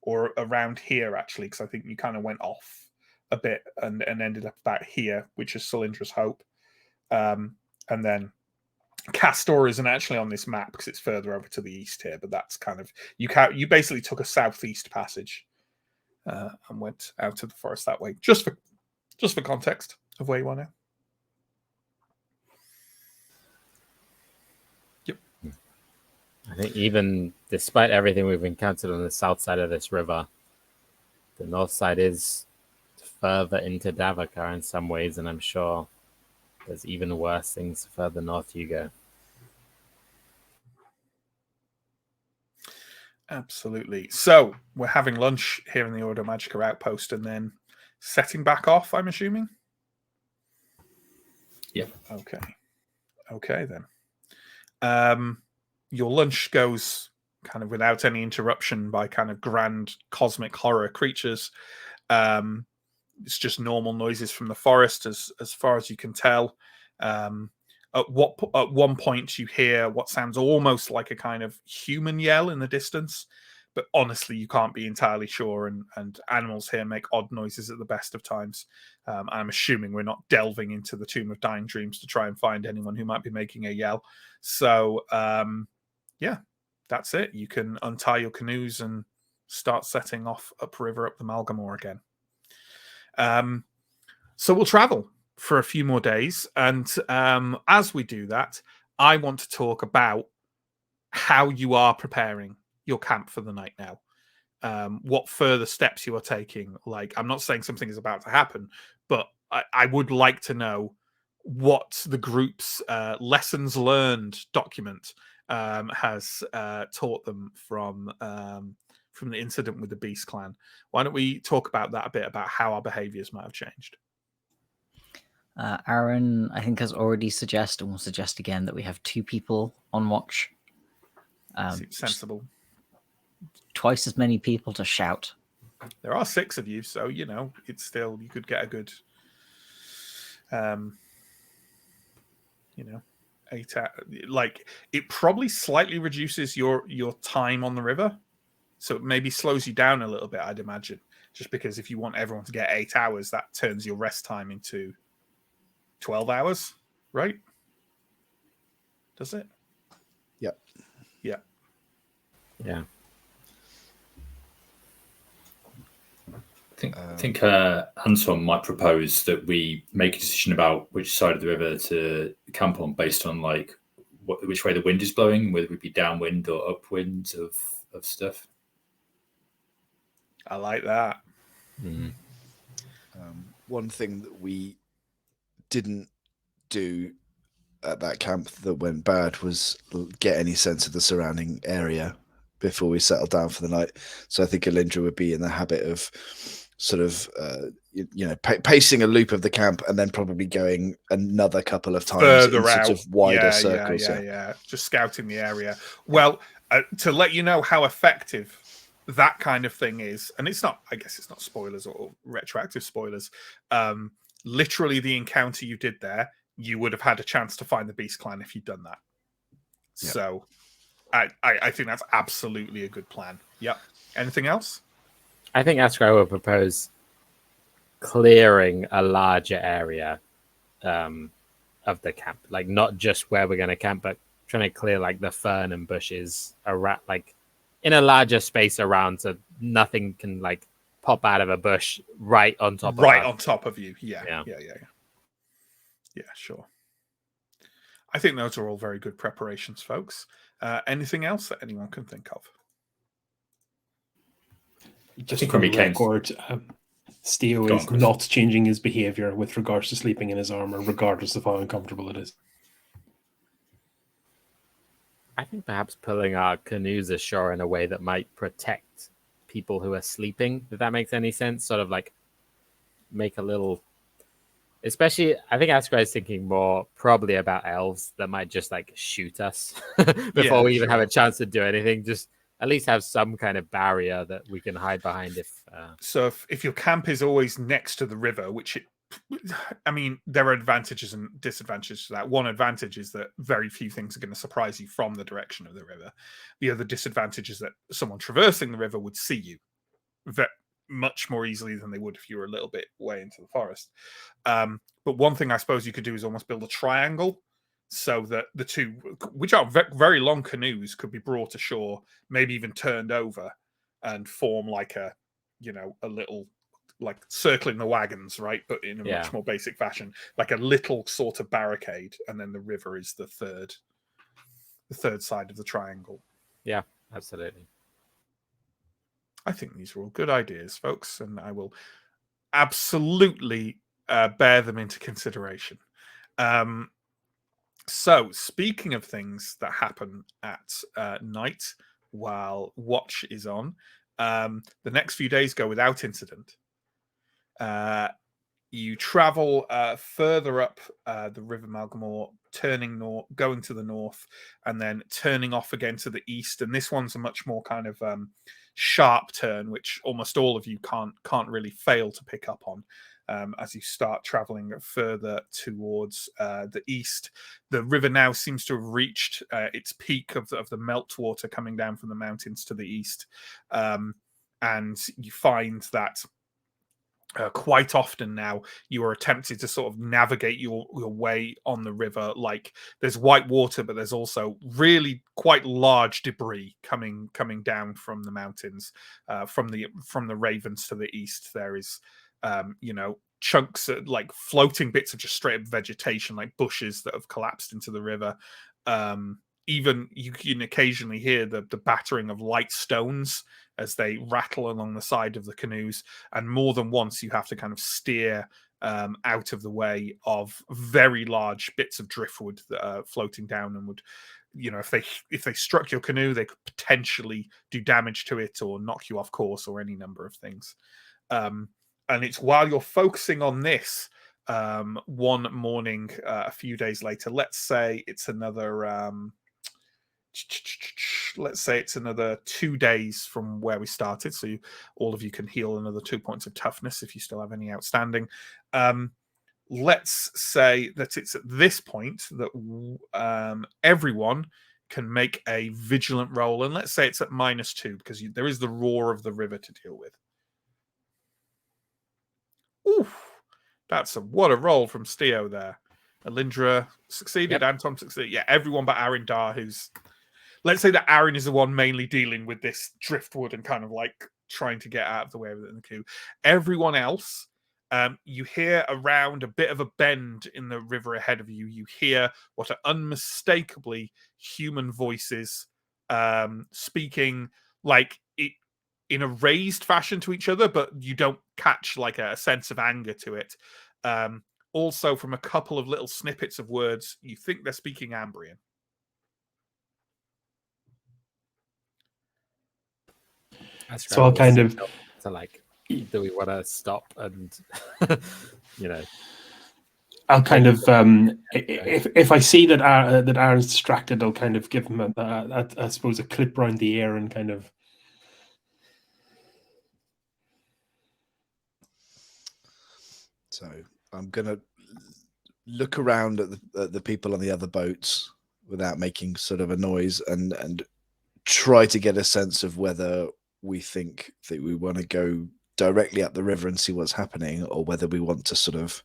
Or around here, actually, because I think you kind of went off a bit and ended up about here, which is Cylinder's Hope. And then Castor isn't actually on this map because it's further over to the east here, but that's kind of you basically took a southeast passage and went out of the forest that way, just for context of where you are now. Yep. I think even despite everything we've encountered on the south side of this river, the north side is further into Davakar in some ways, and I'm sure there's even worse things the further north you go. Absolutely. So we're having lunch here in the Ordo Magica outpost and then setting back off, I'm assuming? Yep. Okay then. Your lunch goes kind of without any interruption by kind of grand cosmic horror creatures. It's just normal noises from the forest as far as you can tell. At one point you hear what sounds almost like a kind of human yell in the distance, but honestly you can't be entirely sure, and animals here make odd noises at the best of times. I'm assuming we're not delving into the Tomb of Dying Dreams to try and find anyone who might be making a yell. So yeah, that's it. You can untie your canoes and start setting off upriver up the Malgamore again. So we'll travel for a few more days, and as we do that, I want to talk about how you are preparing your camp for the night now. What further steps you are taking. Like, I'm not saying something is about to happen, but I would like to know what the group's lessons learned document has taught them from the incident with the Beast Clan. Why don't we talk about that a bit, about how our behaviors might have changed? Aaron, I think, has already suggested, and will suggest again, that we have 2 people on watch. Seems sensible. Twice as many people to shout. There are 6 of you, so it's still, you could get a good 8 out. Like, it probably slightly reduces your time on the river, so it maybe slows you down a little bit, I'd imagine, just because if you want everyone to get 8 hours, that turns your rest time into 12 hours, right? Does it? Yep. Yeah. Yeah. I think Anton might propose that we make a decision about which side of the river to camp on based on like which way the wind is blowing, whether it be downwind or upwind of stuff. I like that. Mm. One thing that we didn't do at that camp that went bad was get any sense of the surrounding area before we settled down for the night. So I think Alindra would be in the habit of sort of, pacing a loop of the camp and then probably going another couple of times Further in sort out. of wider circles. Yeah. Just scouting the area. Well, to let you know how effective that kind of thing is, and it's not, I guess it's not spoilers or retroactive spoilers. Literally the encounter you did there, you would have had a chance to find the Beast Clan if you'd done that. Yep. So I think that's absolutely a good plan. Yep. Anything else? I think Askra will propose clearing a larger area of the camp, like not just where we're going to camp, but trying to clear like the fern and bushes around, like in a larger space around, so nothing can like pop out of a bush right on top of you. Yeah, sure. I think those are all very good preparations, folks. Anything else that anyone can think of? Just for the record, Steo is not changing his behavior with regards to sleeping in his armor, regardless of how uncomfortable it is. I think perhaps pulling our canoes ashore in a way that might protect people who are sleeping, if that makes any sense. Sort of like make a little... Especially, I think Askra is thinking more probably about elves that might just like shoot us before we even have a chance to do anything. Just at least have some kind of barrier that we can hide behind. So if your camp is always next to the river, I mean, there are advantages and disadvantages to that. One advantage is that very few things are going to surprise you from the direction of the river. The other disadvantage is that someone traversing the river would see you much more easily than they would if you were a little bit way into the forest. But one thing I suppose you could do is almost build a triangle so that the two, which are very long canoes, could be brought ashore, maybe even turned over and form like a little, like circling the wagons, right? But in a much more basic fashion, like a little sort of barricade, and then the river is the third side of the triangle. Yeah, absolutely. I think these are all good ideas, folks, and I will absolutely bear them into consideration. So, speaking of things that happen at night while watch is on, the next few days go without incident. You travel further up the River Malgamore, going to the north, and then turning off again to the east. And this one's a much more kind of sharp turn, which almost all of you can't really fail to pick up on. As you start traveling further towards the east, the river now seems to have reached its peak of the meltwater coming down from the mountains to the east, and you find that quite often now you are attempting to sort of navigate your way on the river. Like there's white water, but there's also really quite large debris coming down from the mountains, from the Ravens to the east. There is chunks of, like floating bits of just straight up vegetation, like bushes that have collapsed into the river. Even you can occasionally hear the battering of light stones as they rattle along the side of the canoes, and more than once you have to kind of steer out of the way of very large bits of driftwood that are floating down and would, if they struck your canoe, they could potentially do damage to it or knock you off course or any number of things. And it's while you're focusing on this, one morning, a few days later, let's say it's another 2 days from where we started, so all of you can heal another 2 points of toughness if you still have any outstanding. Let's say that it's at this point that everyone can make a vigilant roll, and let's say it's at -2 because there is the roar of the river to deal with. Oof. What a roll from Steo there. Alindra succeeded, Anton succeeded. Yeah, everyone but Arindar, who's... Let's say that Aaron is the one mainly dealing with this driftwood and kind of like trying to get out of the way of it in the queue. Everyone else, you hear around a bit of a bend in the river ahead of you. You hear what are unmistakably human voices speaking like in a raised fashion to each other, but you don't catch like a sense of anger to it. Also, from a couple of little snippets of words, you think they're speaking Ambrian. So I'll kind of like, do we want to stop and I'll kind of if I see that that Aaron's distracted, I'll kind of give him I suppose a clip round the ear and kind of. So I'm gonna look around at the people on the other boats without making sort of a noise and try to get a sense of whether we think that we want to go directly up the river and see what's happening, or whether we want to sort of,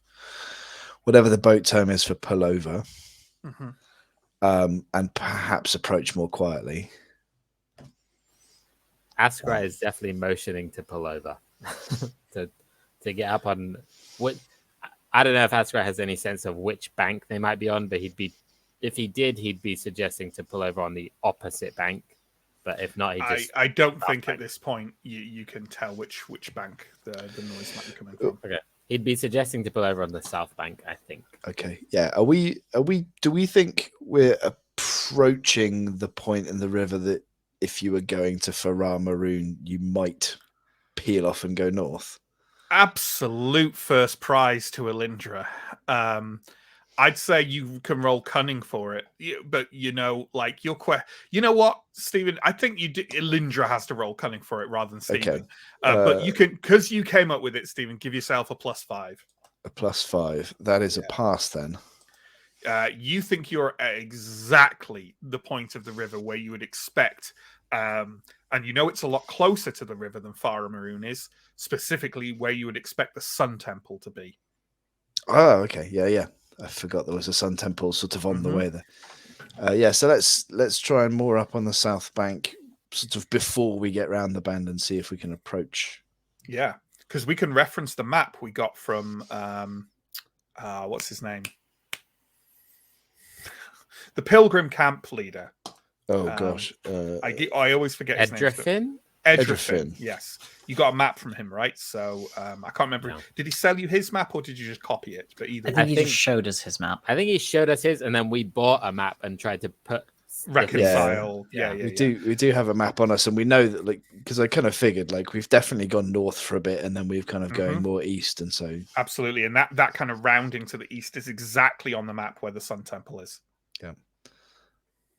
whatever the boat term is for pull over, and perhaps approach more quietly. Askra is definitely motioning to pull over, to get up on what. I don't know if Askra has any sense of which bank they might be on, but he'd be suggesting to pull over on the opposite bank. But if not, I don't think at this point you can tell which bank the noise might be coming from. Okay. He'd be suggesting to pull over on the south bank, I think. Okay. Yeah. Do we think we're approaching the point in the river that if you were going to Fria Maroon, you might peel off and go north? Absolute first prize to Alindra. I'd say you can roll cunning for it, but you know what, Stephen? I think Alindra has to roll cunning for it rather than Stephen. Okay. But you can, because you came up with it, Stephen. Give yourself a +5. A +5. That is a pass then. You think you're at exactly the point of the river where you would expect, and you know it's a lot closer to the river than Fria Maroon is, specifically where you would expect the Sun Temple to be. Oh, okay. Yeah. I forgot there was a Sun Temple sort of on the way there. So let's try and moor up on the south bank, sort of before we get round the bend, and see if we can approach. Yeah, because we can reference the map we got from what's his name? The Pilgrim Camp leader. Oh gosh, I always forget his name. Edrefin. Yes, you got a map from him, right? So I can't remember. No. Did he sell you his map, or did you just copy it? But either I think he just showed us his map. I think he showed us his, and then we bought a map and tried to reconcile. We do have a map on us, and we know that, like, because I kind of figured like we've definitely gone north for a bit, and then we've kind of going more east, and so absolutely, and that kind of rounding to the east is exactly on the map where the Sun Temple is. Yeah.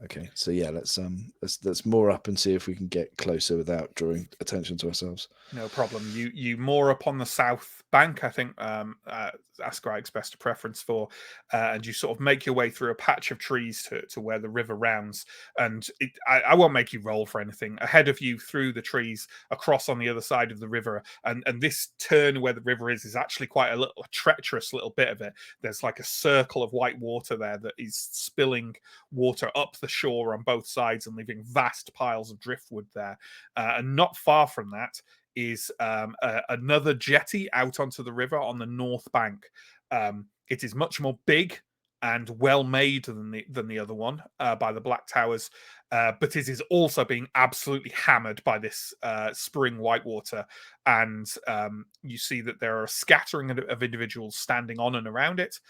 Okay, so yeah, let's moor up and see if we can get closer without drawing attention to ourselves. No problem. You moor up on the south bank. I think Askra expressed a preference for, and you sort of make your way through a patch of trees to where the river rounds. And I won't make you roll for anything. Ahead of you, through the trees, across on the other side of the river, and this turn where the river is actually quite a treacherous little bit of it. There's like a circle of white water there that is spilling water up the shore on both sides and leaving vast piles of driftwood there. And not far from that is another jetty out onto the river on the north bank. It is much more big and well made than the other one by the Black Towers, but it is also being absolutely hammered by this spring whitewater. And you see that there are a scattering of individuals standing on and around it.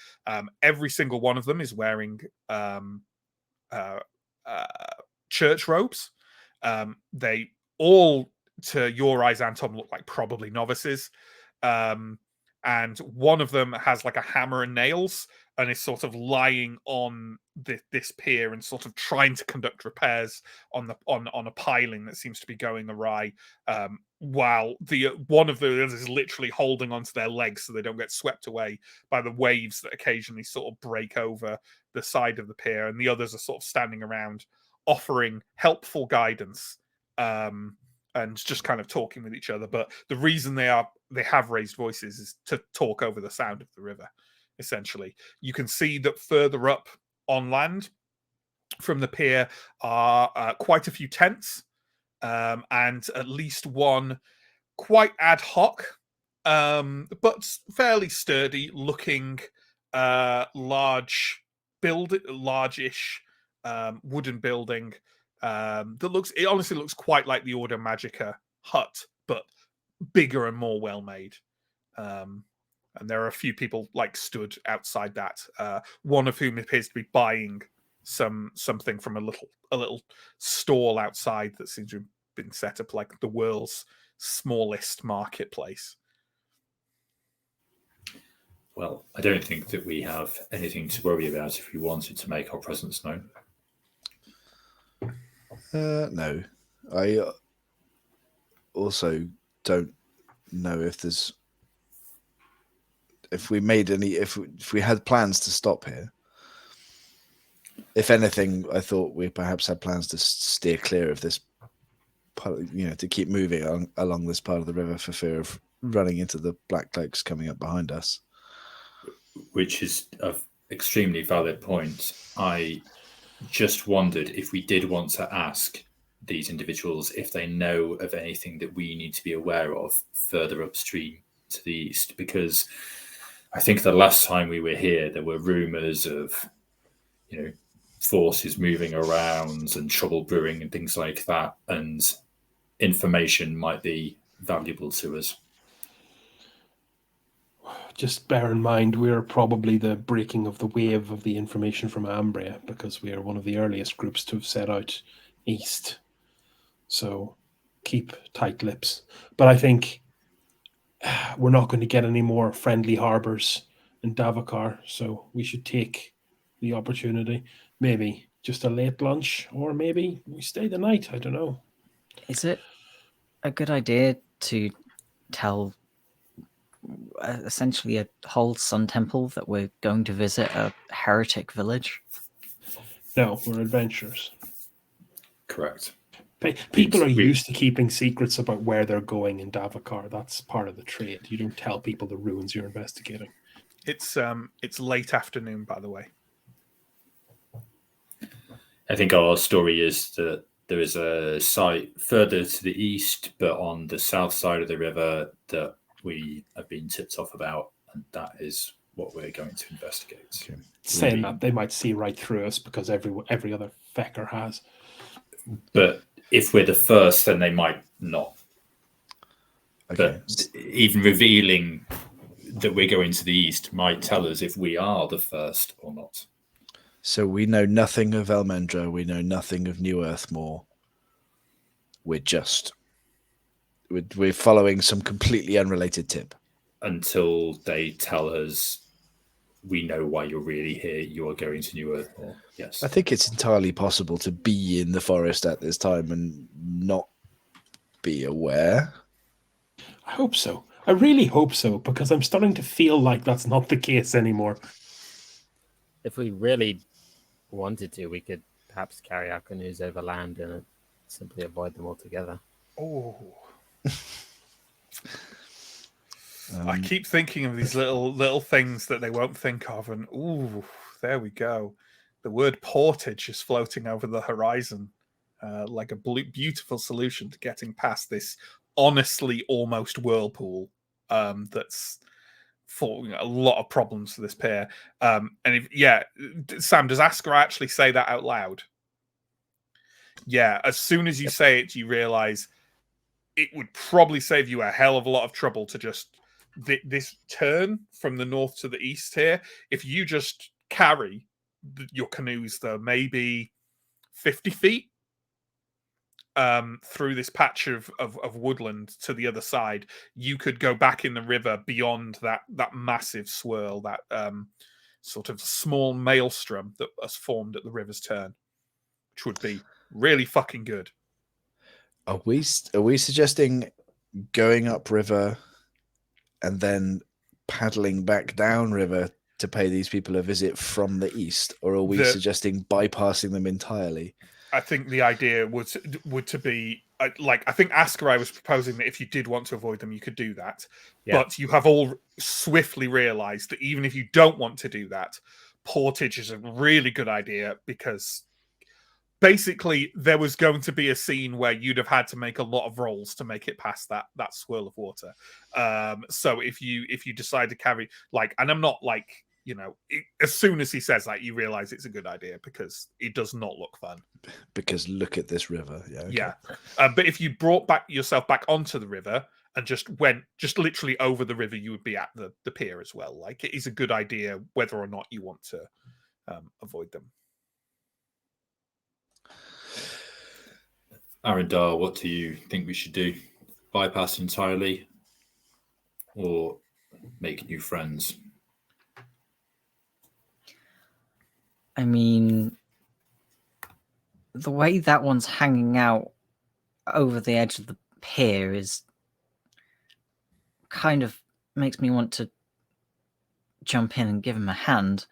Every single one of them is wearing church robes. They all, to your eyes, Anton, look like probably novices. And one of them has like a hammer and nails and is sort of lying on this pier and sort of trying to conduct repairs on a piling that seems to be going awry, while one of the others is literally holding onto their legs so they don't get swept away by the waves that occasionally sort of break over the side of the pier, and the others are sort of standing around offering helpful guidance and just kind of talking with each other. But the reason they have raised voices is to talk over the sound of the river. Essentially, you can see that further up on land from the pier are quite a few tents, and at least one quite ad hoc, but fairly sturdy looking large-ish wooden building that honestly looks quite like the Order Magica hut, but bigger and more well made. And there are a few people like stood outside that, one of whom appears to be buying something from a little stall outside that seems to have been set up like the world's smallest marketplace. Well, I don't think that we have anything to worry about if we wanted to make our presence known. No, I also don't know if we had plans to stop here. If anything, I thought we perhaps had plans to steer clear of this part, to keep moving along this part of the river for fear of running into the Black Cloaks coming up behind us. Which is an extremely valid point. I just wondered if we did want to ask these individuals if they know of anything that we need to be aware of further upstream to the east, because I think the last time we were here, there were rumors of, forces moving around and trouble brewing and things like that, and information might be valuable to us. Just bear in mind, we're probably the breaking of the wave of the information from Ambria, because we are one of the earliest groups to have set out east. So keep tight lips. But I think we're not going to get any more friendly harbors in Davokar, so we should take the opportunity. Maybe just a late lunch, or maybe we stay the night. I don't know. Is it a good idea to tell essentially a whole sun temple that we're going to visit a heretic village? No, we're adventurers. Correct. People are used to keeping secrets about where they're going in Davokar. That's part of the trade. You don't tell people the ruins you're investigating. It's late afternoon, by the way. I think our story is that there is a site further to the east, but on the south side of the river that we have been tipped off about, and that is what we're going to investigate. Okay. Saying that, they might see right through us because every other fecker has. But if we're the first, then they might not. Okay. But even revealing that we're going to the east might tell us if we are the first or not. So we know nothing of Elmendra. We know nothing of New Earthmoor. We're following some completely unrelated tip. Until they tell us, we know why you're really here. You are going to New Earthmoor. Yes. I think it's entirely possible to be in the forest at this time and not be aware. I hope so. I really hope so, because I'm starting to feel like that's not the case anymore. If we really wanted to, we could perhaps carry our canoes over land and simply avoid them altogether. Oh. I keep thinking of these little things that they won't think of, and there we go. The word portage is floating over the horizon, like a beautiful solution to getting past this honestly almost whirlpool that's for a lot of problems for this pair. And Sam, does Askar actually say that out loud? Yeah, as soon as you say it, you realize it would probably save you a hell of a lot of trouble to just this turn from the north to the east here. If you just carry your canoes, though, maybe 50 feet through this patch of woodland to the other side, you could go back in the river beyond that massive swirl, that sort of small maelstrom that has formed at the river's turn, which would be really fucking good. Are we suggesting going upriver and then paddling back downriver to pay these people a visit from the east, or are we suggesting bypassing them entirely? I think the idea would to be like, I think Askarai was proposing that if you did want to avoid them, you could do that. Yeah. But you have all swiftly realised that even if you don't want to do that, portage is a really good idea, because basically there was going to be a scene where you'd have had to make a lot of rolls to make it past that swirl of water. So if you decide to carry, like, and I'm not like, as soon as he says that, you realize it's a good idea, because it does not look fun. Because look at this river. Yeah. Okay. Yeah. But if you brought yourself back onto the river and just went literally over the river, you would be at the pier as well. Like, it is a good idea whether or not you want to avoid them. Arendar, what do you think we should do? Bypass entirely, or make new friends? I mean, the way that one's hanging out over the edge of the pier is kind of makes me want to jump in and give him a hand.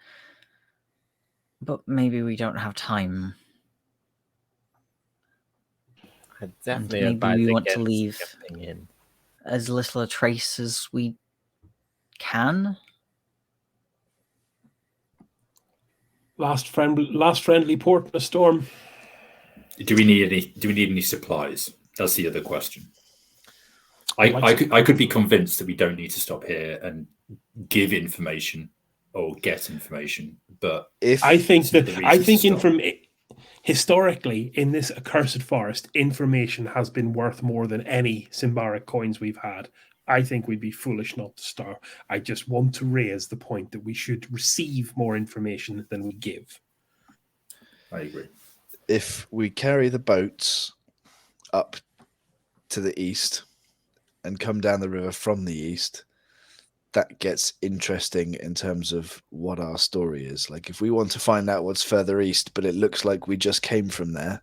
But maybe we don't have time. I definitely maybe advise we want to against leave jumping in. as little a trace as we can. Last friendly port in a storm. Do we need any supplies? That's the other question. I could be convinced that we don't need to stop here and give information or get information, but historically, in this accursed forest, information has been worth more than any Symbaric coins we've had. I think we'd be foolish not to start. I just want to raise the point that we should receive more information than we give. I agree. If we carry the boats up to the east and come down the river from the east, that gets interesting in terms of what our story is. Like, if we want to find out what's further east, but it looks like we just came from there,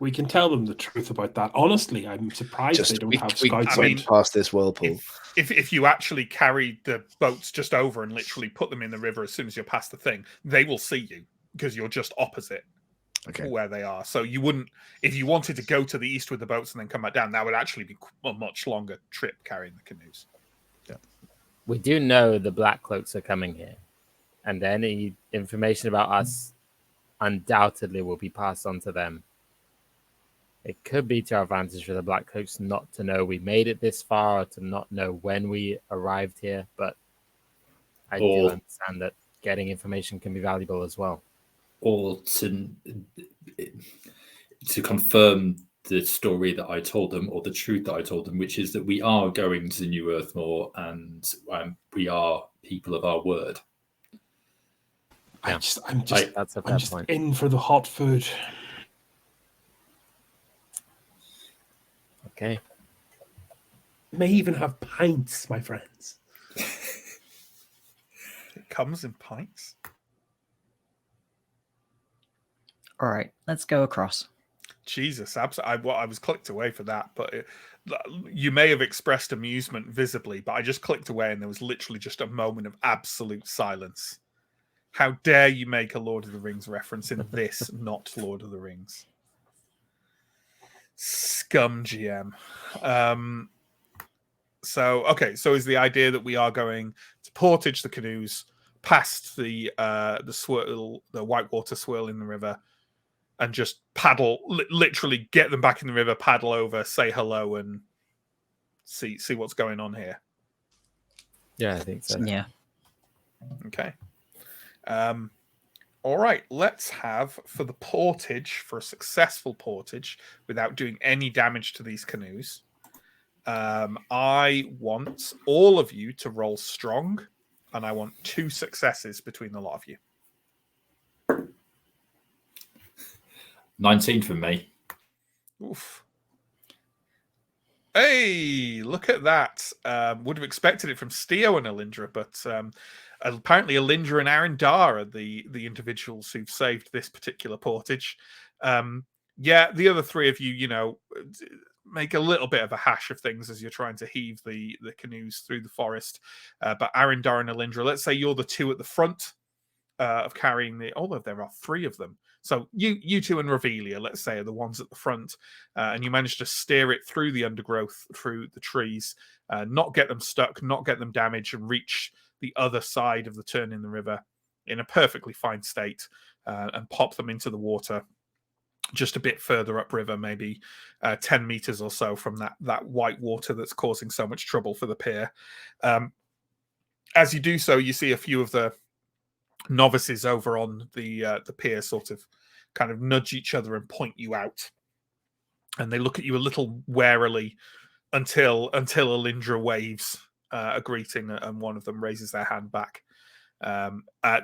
we can tell them the truth about that. Honestly, I'm surprised they don't have scouts. Past this whirlpool. If you actually carry the boats just over and literally put them in the river as soon as you're past the thing, they will see you, because you're just opposite where they are. So you wouldn't, if you wanted to go to the east with the boats and then come back down, that would actually be a much longer trip carrying the canoes. Yeah. We do know the Black Cloaks are coming here, and any information about us undoubtedly will be passed on to them. It could be to our advantage for the Black Cloaks not to know we made it this far, or to not know when we arrived here, but I do understand that getting information can be valuable as well. Or to confirm the story that I told them, or the truth that I told them, which is that we are going to New Earthmoor, and we are people of our word. I'm just point. In for the hot food. Okay. May even have pints, my friends. It comes in pints. All right, let's go across. Jesus, absolutely. I was clicked away for that, but you may have expressed amusement visibly, but I just clicked away and there was literally just a moment of absolute silence. How dare you make a Lord of the Rings reference in this, not Lord of the Rings? Scum GM. So is the idea that we are going to portage the canoes past the swirl, the whitewater swirl in the river, and just paddle, literally get them back in the river, paddle over, say hello, and see what's going on here? Yeah, I think so. Yeah. Okay. All right, let's have, for the portage, for a successful portage, without doing any damage to these canoes, I want all of you to roll strong, and I want 2 successes between the lot of you. 19 for me. Oof. Hey, look at that. Would have expected it from Steo and Alindra, but apparently Alindra and Arendar are the individuals who've saved this particular portage. Yeah, the other 3 of you, make a little bit of a hash of things as you're trying to heave the canoes through the forest. But Arendar and Alindra, let's say you're the 2 at the front. of carrying the. Although there are 3 of them, so you two and Revelia, let's say, are the ones at the front, and you manage to steer it through the undergrowth, through the trees, not get them stuck, not get them damaged, and reach the other side of the turn in the river in a perfectly fine state, and pop them into the water just a bit further upriver, maybe 10 meters or so from that white water that's causing so much trouble for the pier. As you do so, you see a few of the novices over on the pier sort of kind of nudge each other and point you out, and they look at you a little warily until Alindra waves a greeting, and one of them raises their hand back.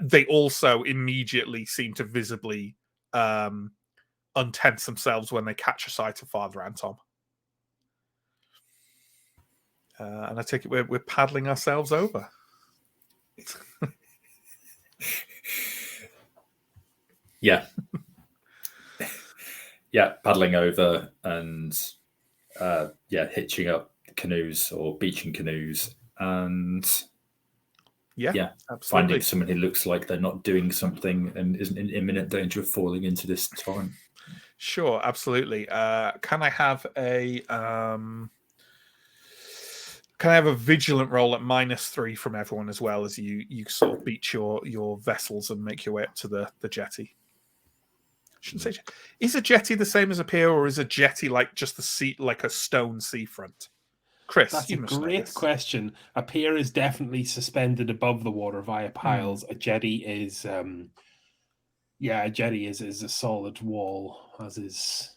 They also immediately seem to visibly untense themselves when they catch a sight of Father Anton. And I take it we're paddling ourselves over. Yeah. Yeah, paddling over and hitching up canoes or beaching canoes, and absolutely. finding someone who looks like they're not doing something and isn't in imminent danger of falling into this torrent. Sure, absolutely. Can I have a vigilant roll at -3 from everyone, as well as you sort of beach your vessels and make your way up to the jetty? I shouldn't say. Is a jetty the same as a pier, or is a jetty like just the sea, like a stone seafront? Chris, That's you a must know great this. question. A pier is definitely suspended above the water via piles. A jetty is, a jetty is a solid wall. As is,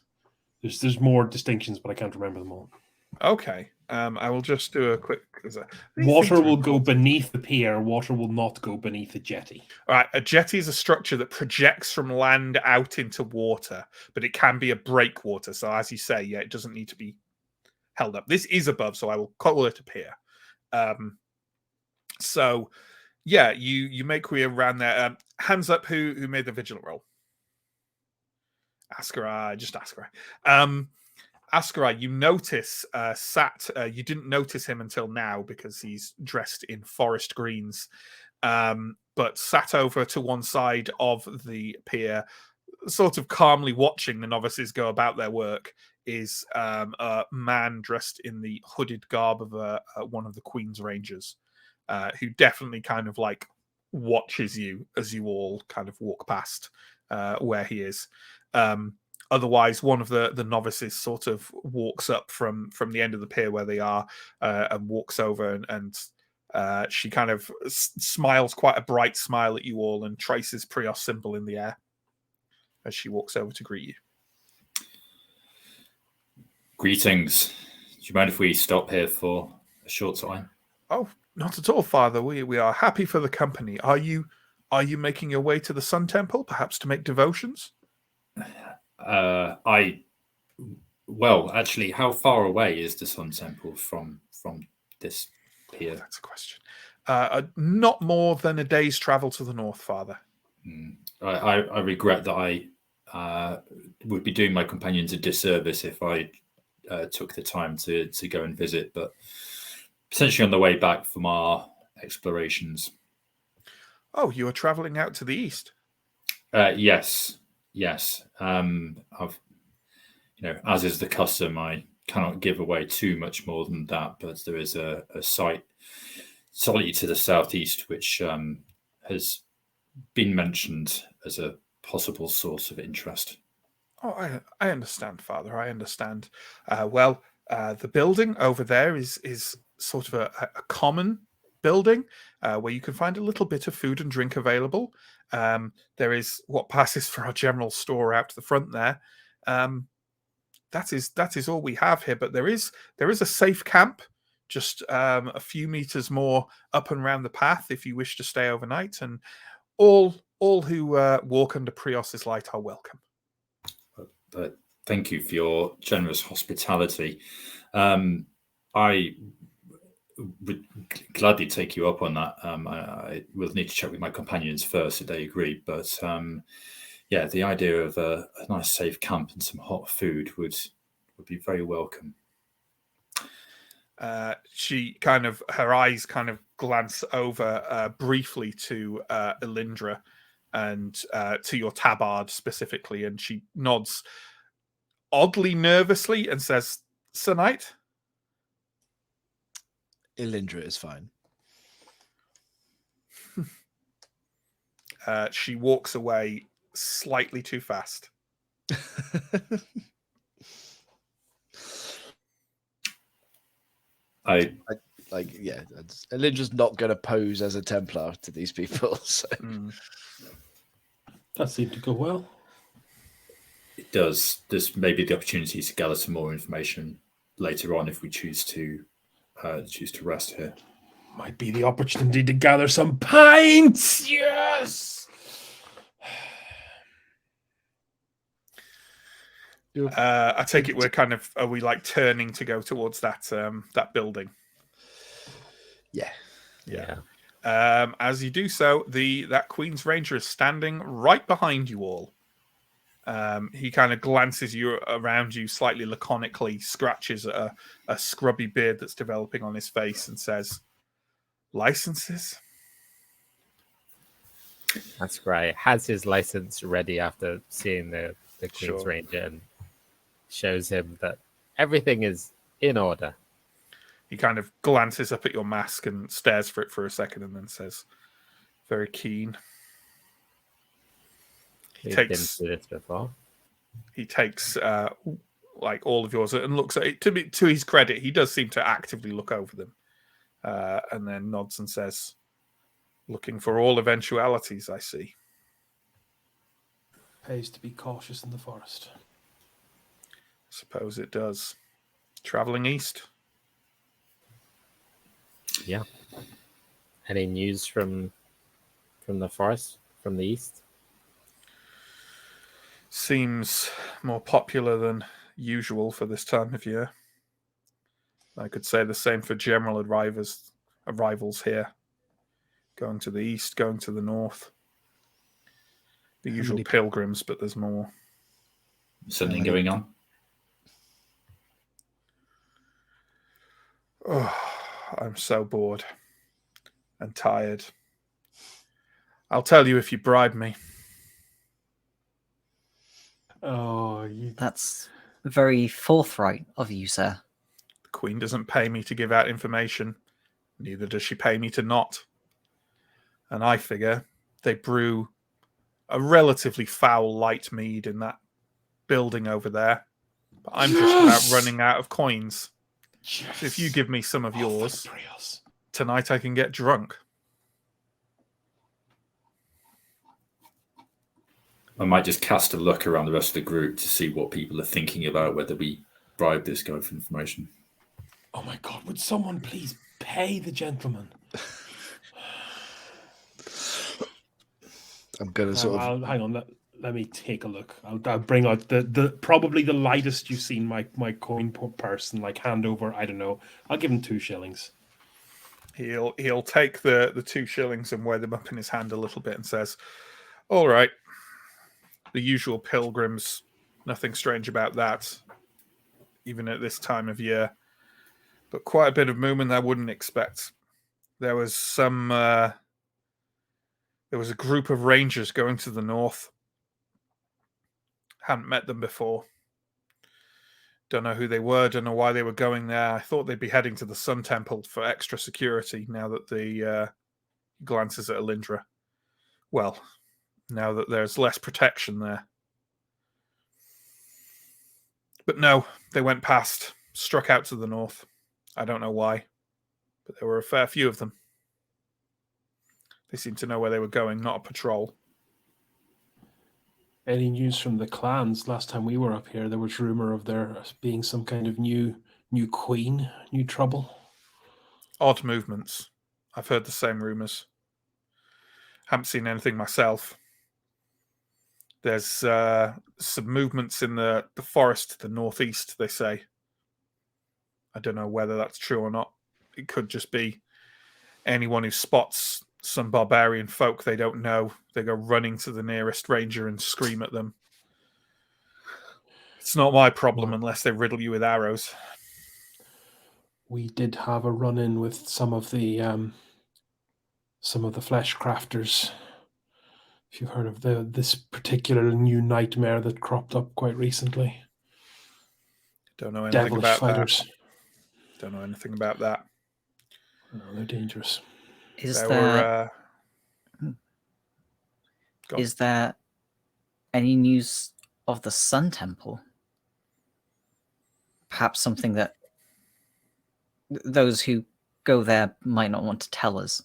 there's more distinctions, but I can't remember them all. Okay, I will just do a quick. Water will go beneath the pier. Water will not go beneath a jetty. All right, a jetty is a structure that projects from land out into water, but it can be a breakwater. So, as you say, it doesn't need to be held up. This is above, so I will call it a pier. You make way around there. Hands up, who made the vigilant roll? Askarai, just Askarai. Askarai, you notice Sat. You didn't notice him until now because he's dressed in forest greens. But sat over to one side of the pier, sort of calmly watching the novices go about their work, is a man dressed in the hooded garb of one of the Queen's Rangers, who definitely kind of like watches you as you all kind of walk past where he is. Otherwise, one of the novices sort of walks up from the end of the pier where they are and walks over, and she kind of smiles quite a bright smile at you all and traces Prios symbol in the air as she walks over to greet you. Greetings. Do you mind if we stop here for a short time? Oh, not at all, Father. We are happy for the company. Are you making your way to the Sun Temple, perhaps to make devotions? Actually, how far away is the Sun Temple from this pier? That's a question. Not more than a day's travel to the north, Father. I regret that I would be doing my companions a disservice if I took the time to go and visit, but potentially on the way back from our explorations. Oh, you are traveling out to the east? Yes. I've, as is the custom, I cannot give away too much more than that, but there is a site slightly to the southeast which has been mentioned as a possible source of interest. Oh, I understand, Father. I understand. The building over there is sort of a common building where you can find a little bit of food and drink available. There is what passes for our general store out to the front there. That is all we have here. But there is a safe camp just a few meters more up and around the path if you wish to stay overnight. And all who walk under Prios's light are welcome. But thank you for your generous hospitality. I would gladly take you up on that. I will need to check with my companions first if they agree. But the idea of a nice safe camp and some hot food would be very welcome. She kind of, her eyes kind of glance over briefly to Alindra, and to your tabard specifically, and she nods oddly nervously and says, "Sir Knight?" Elindra is fine. She walks away slightly too fast. Elindra's not going to pose as a Templar to these people. So. That seemed to go well. It does. There's maybe the opportunity to gather some more information later on if we choose to rest here. Might be the opportunity to gather some pints. Yes. I take it are we like turning to go towards that building? Yeah. As you do so, that Queen's Ranger is standing right behind you all. He kind of glances around you slightly laconically, scratches at a scrubby beard that's developing on his face, and says, "Licenses?" That's great. Has his license ready after seeing the Queen's Ranger, and shows him that everything is in order. He kind of glances up at your mask and stares for it for a second, and then says, "Very keen." We've been through this before. He takes like all of yours and looks at it. To his credit, he does seem to actively look over them, and then nods and says, "Looking for all eventualities, I see." Pays to be cautious in the forest. Suppose it does. Traveling east. Yeah. Any news from the forest, from the east? Seems more popular than usual for this time of year. I could say the same for general arrivals here. Going to the east, going to the north. The usual pilgrims, but there's more. Something going on? Oh, I'm so bored and tired. I'll tell you if you bribe me. Oh, That's very forthright of you, sir. The Queen doesn't pay me to give out information. Neither does she pay me to not. And I figure they brew a relatively foul light mead in that building over there. But I'm just about running out of coins. So if you give me some of yours, tonight I can get drunk. I might just cast a look around the rest of the group to see what people are thinking about whether we bribe this guy for information. Oh my God, would someone please pay the gentleman? I'm going to hang on, let me take a look. I'll bring out the probably the lightest you've seen my coin purse and like hand over. I don't know. I'll give him 2 shillings. He'll take the 2 shillings and weigh them up in his hand a little bit and says, "All right. The usual pilgrims, nothing strange about that, even at this time of year. But quite a bit of movement I wouldn't expect. There was there was a group of rangers going to the north. Hadn't met them before. Don't know who they were, don't know why they were going there. I thought they'd be heading to the Sun Temple for extra security now that the glances at Elindra. Well, now that there's less protection there. But no, they went past, struck out to the north. I don't know why, but there were a fair few of them. They seemed to know where they were going, not a patrol." Any news from the clans? Last time we were up here, there was rumor of there being some kind of new queen, new trouble. Odd movements. I've heard the same rumors. Haven't seen anything myself. There's some movements in the forest to the northeast, they say. I don't know whether that's true or not. It could just be anyone who spots some barbarian folk they don't know. They go running to the nearest ranger and scream at them. It's not my problem unless they riddle you with arrows. We did have a run-in with some of the flesh crafters If you've heard of this particular new nightmare that cropped up quite recently. Don't know anything Devilish about fighters. that. Don't know anything about that. Oh, they're dangerous. Is There there were, go on. is there any news of the Sun Temple? Perhaps something that those who go there might not want to tell us.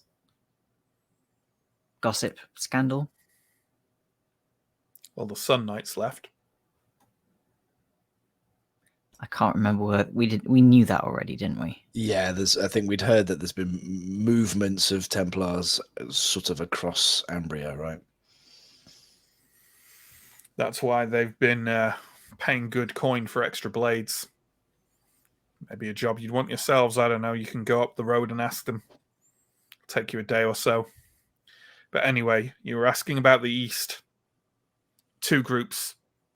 Gossip, scandal. Well, the Sun Knights left. I can't remember what we did. We knew that already, didn't we? Yeah, I think we'd heard that there's been movements of Templars sort of across Ambria, right? That's why they've been paying good coin for extra blades. Maybe a job you'd want yourselves. I don't know. You can go up the road and ask them. Take you a day or so. But anyway, you were asking about the East. 2 groups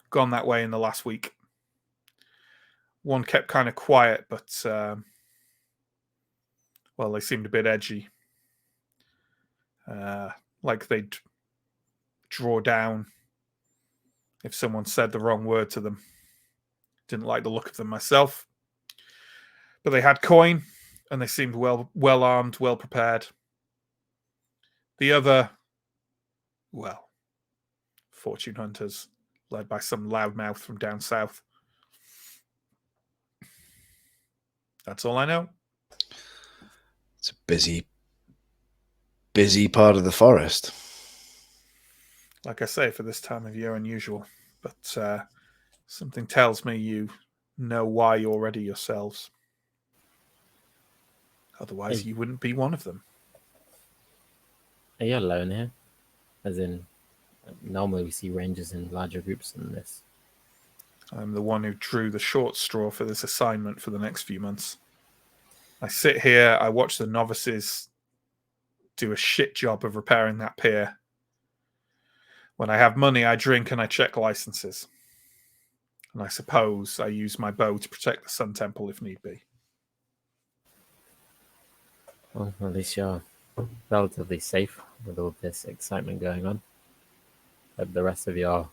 gone that way in the last week. One kept kind of quiet, but well, they seemed a bit edgy. Like they'd draw down if someone said the wrong word to them. Didn't like the look of them myself. But they had coin, and they seemed well armed, well prepared. The other, well, fortune hunters, led by some loudmouth from down south. That's all I know. It's a busy part of the forest. Like I say, for this time of year, unusual. But something tells me you know why you're ready yourselves. Otherwise, you wouldn't be one of them. Are you alone here? As in, normally we see rangers in larger groups than this. I'm the one who drew the short straw for this assignment for the next few months. I sit here, I watch the novices do a shit job of repairing that pier. When I have money, I drink and I check licenses. And I suppose I use my bow to protect the Sun Temple if need be. Well, at least you're relatively safe with all this excitement going on. But the rest of your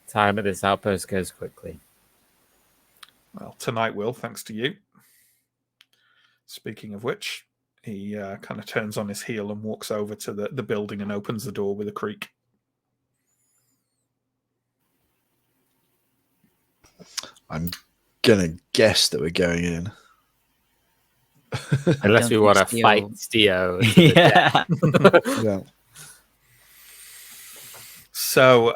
time at this outpost goes quickly. Well, tonight will, thanks to you. Speaking of which, he kind of turns on his heel and walks over to the building and opens the door with a creak. I'm gonna guess that we're going in. Unless we don't want to think fight Steel- Stio. Yeah. Yeah. So,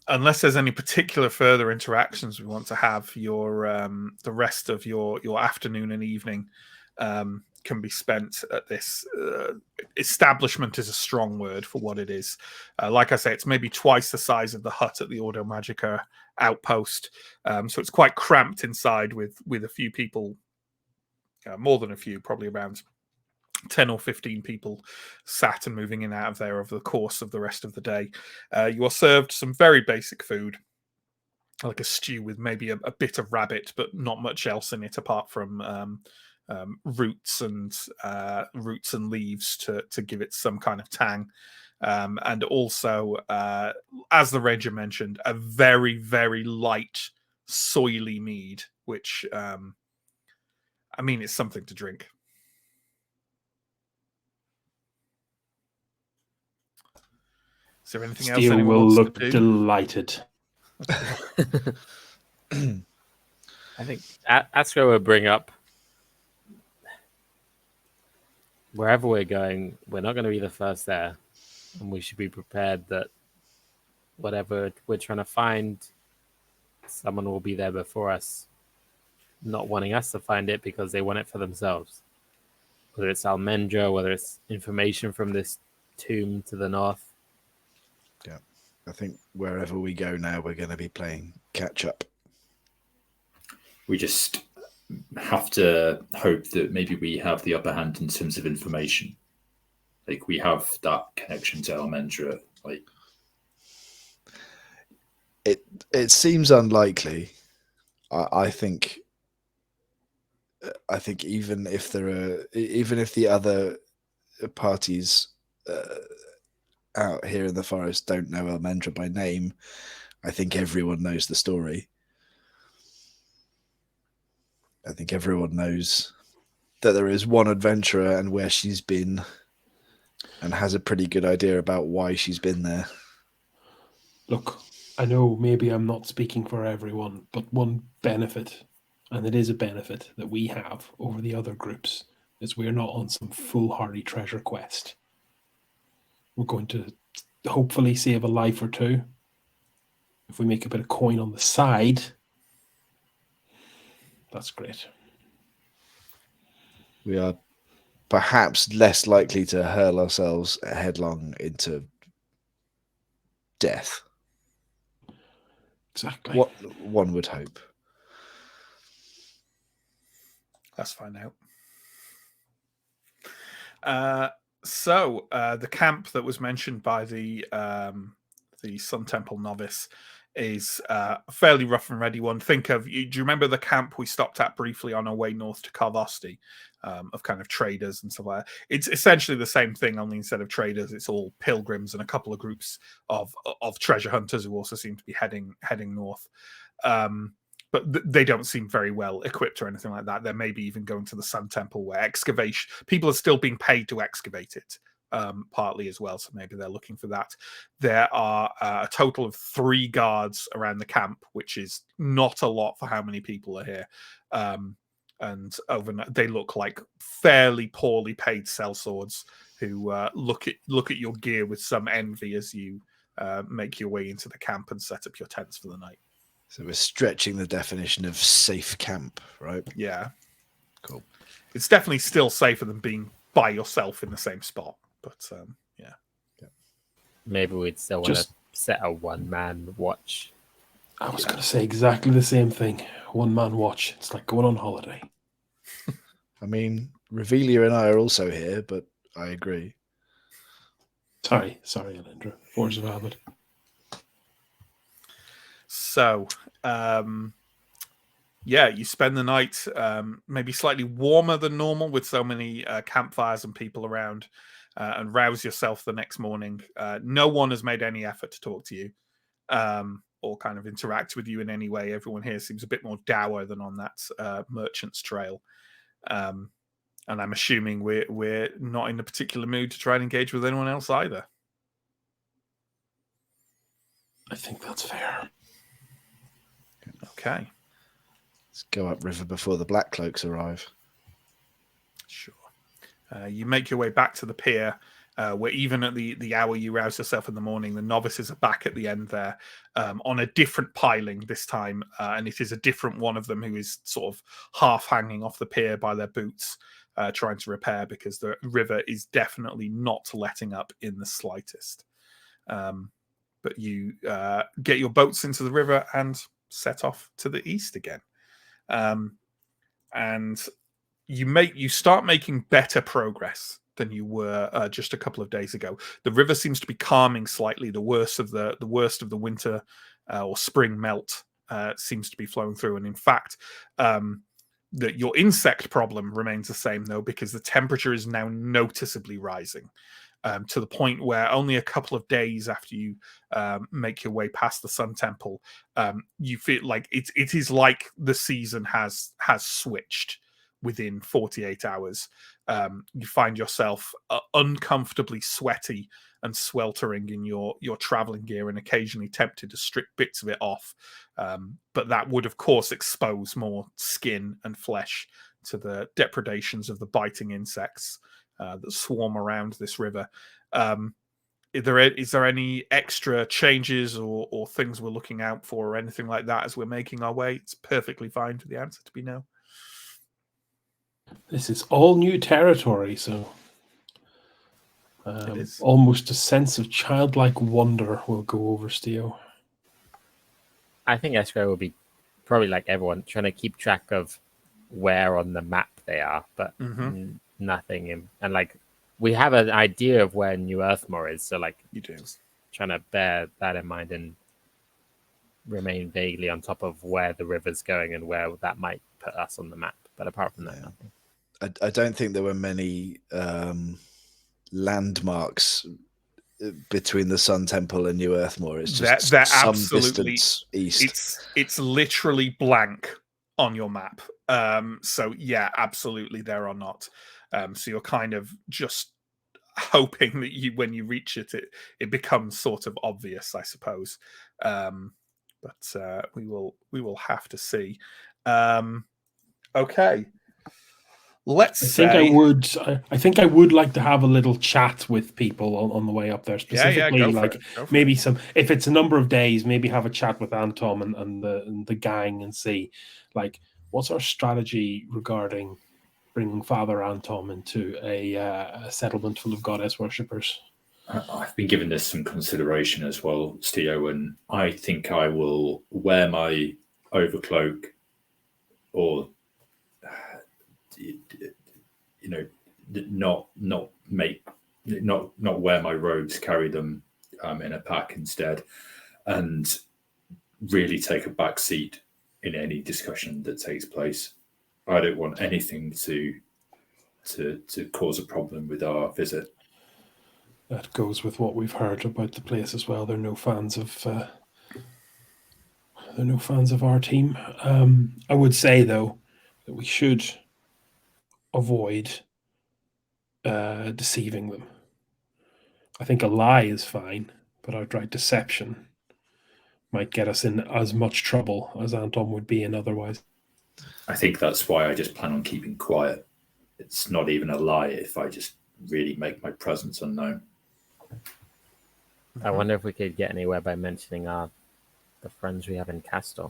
unless there's any particular further interactions we want to have, your the rest of your afternoon and evening can be spent at this establishment. Is a strong word for what it is. Like I say, it's maybe twice the size of the hut at the Ordo Magica outpost, so it's quite cramped inside with a few people, more than a few, probably around 10 or 15 people sat and moving in and out of there over the course of the rest of the day. You are served some very basic food, like a stew with maybe a bit of rabbit, but not much else in it apart from roots and leaves to give it some kind of tang. And also, as the ranger mentioned, a very, very light, soily mead, which, I mean, it's something to drink. Is there anything else Steel anyone will wants look to do? delighted. I think Astro will bring up wherever we're going, we're not going to be the first there. And we should be prepared that whatever we're trying to find, someone will be there before us, not wanting us to find it because they want it for themselves. Whether it's Almendra, whether it's information from this tomb to the north. Yeah. I think wherever we go now, we're going to be playing catch up. We just have to hope that maybe we have the upper hand in terms of information. Like, we have that connection to Almendra. Like, it seems unlikely. I think even if the other parties out here in the forest don't know Elmendra by name, I think everyone knows the story. I think everyone knows that there is one adventurer and where she's been, and has a pretty good idea about why she's been there. Look, I know maybe I'm not speaking for everyone, but one benefit, and it is a benefit that we have over the other groups, is we're not on some foolhardy treasure quest. We're going to hopefully save a life or two. If we make a bit of coin on the side, that's great. We are perhaps less likely to hurl ourselves headlong into death. Exactly. What one would hope. Let's find out. So the camp that was mentioned by the Sun Temple novice is a fairly rough and ready one. Think of, do you remember the camp we stopped at briefly on our way north to Karvosti, of kind of traders and stuff like that? It's essentially the same thing, only instead of traders, it's all pilgrims and a couple of groups of treasure hunters who also seem to be heading north. But they don't seem very well equipped or anything like that. They're maybe even going to the Sun Temple where excavation, people are still being paid to excavate it, partly as well. So maybe they're looking for that. There are a total of 3 guards around the camp, which is not a lot for how many people are here. And overnight, they look like fairly poorly paid sellswords who look at your gear with some envy as you make your way into the camp and set up your tents for the night. So we're stretching the definition of safe camp, right? Yeah. Cool. It's definitely still safer than being by yourself in the same spot. But yeah. Maybe we'd still want to set a one-man watch. I was going to say exactly the same thing. One-man watch. It's like going on holiday. I mean, Revelia and I are also here, but I agree. Sorry, Elendra. Force of habit. So, yeah, you spend the night maybe slightly warmer than normal with so many campfires and people around, and rouse yourself the next morning. No one has made any effort to talk to you or kind of interact with you in any way. Everyone here seems a bit more dour than on that merchant's trail. And I'm assuming we're not in a particular mood to try and engage with anyone else either. I think that's fair. Okay. Let's go upriver before the Black Cloaks arrive. Sure. You make your way back to the pier, where even at the hour you rouse yourself in the morning, the novices are back at the end there, on a different piling this time, and it is a different one of them who is sort of half hanging off the pier by their boots, trying to repair, because the river is definitely not letting up in the slightest. But you get your boats into the river and set off to the east again. And you start making better progress than you were just a couple of days ago. The river seems to be calming slightly. The worst of the winter or spring melt seems to be flowing through. And in fact, that your insect problem remains the same, though, because the temperature is now noticeably rising. To the point where only a couple of days after you make your way past the Sun Temple, you feel like it is like the season has switched within 48 hours. You find yourself uncomfortably sweaty and sweltering in your traveling gear, and occasionally tempted to strip bits of it off. But that would, of course, expose more skin and flesh to the depredations of the biting insects that swarm around this river. Is there any extra changes or things we're looking out for or anything like that as we're making our way? It's perfectly fine for the answer to be no. This is all new territory, so almost a sense of childlike wonder will go over Steo. I think Escrow will be probably like everyone trying to keep track of where on the map they are, but nothing in, and like we have an idea of where New Earthmoor is, so like you do just trying to bear that in mind and remain vaguely on top of where the river's going and where that might put us on the map. But apart from that, nothing. I don't think there were many landmarks between the Sun Temple and New Earthmoor. It's They're just some absolutely- distance east. It's literally blank on your map. So yeah, absolutely there are not. So you're kind of just hoping that when you reach it, it becomes sort of obvious, I suppose. But we will have to see. Okay. Let's I say think I would like to have a little chat with people on the way up there. Specifically, go for like it, go for maybe it. if it's a number of days, maybe have a chat with Antom and the gang and see like what's our strategy regarding bringing Father Antom into a settlement full of goddess worshippers. I've been given this some consideration as well, Stio, and I think I will wear my overcloak, or not wear my robes, carry them in a pack instead, and really take a back seat in any discussion that takes place. I don't want anything to cause a problem with our visit. That goes with what we've heard about the place as well. They're no fans of our team. I would say though that we should avoid deceiving them. I think a lie is fine, but outright deception might get us in as much trouble as Anton would be in otherwise. I think that's why I just plan on keeping quiet. It's not even a lie if I just really make my presence unknown. I wonder if we could get anywhere by mentioning the friends we have in Castor.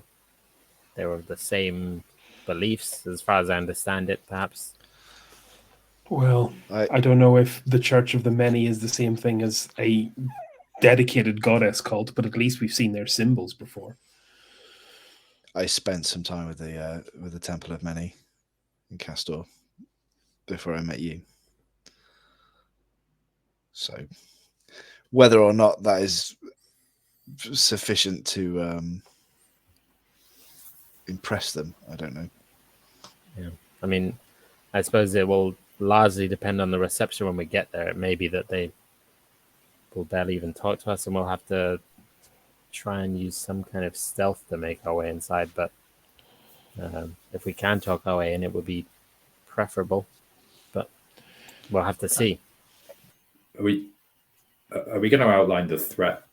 They were of the same beliefs, as far as I understand it, perhaps. Well, I don't know if the Church of the Many is the same thing as a dedicated goddess cult, but at least we've seen their symbols before. I spent some time with the Temple of Many in Castor before I met you. So whether or not that is sufficient to impress them, I don't know. Yeah, I mean, I suppose it will largely depend on the reception when we get there. It may be that they will barely even talk to us, and we'll have to try and use some kind of stealth to make our way inside. But if we can talk our way in, it would be preferable. But we'll have to see. Are we going to outline the threat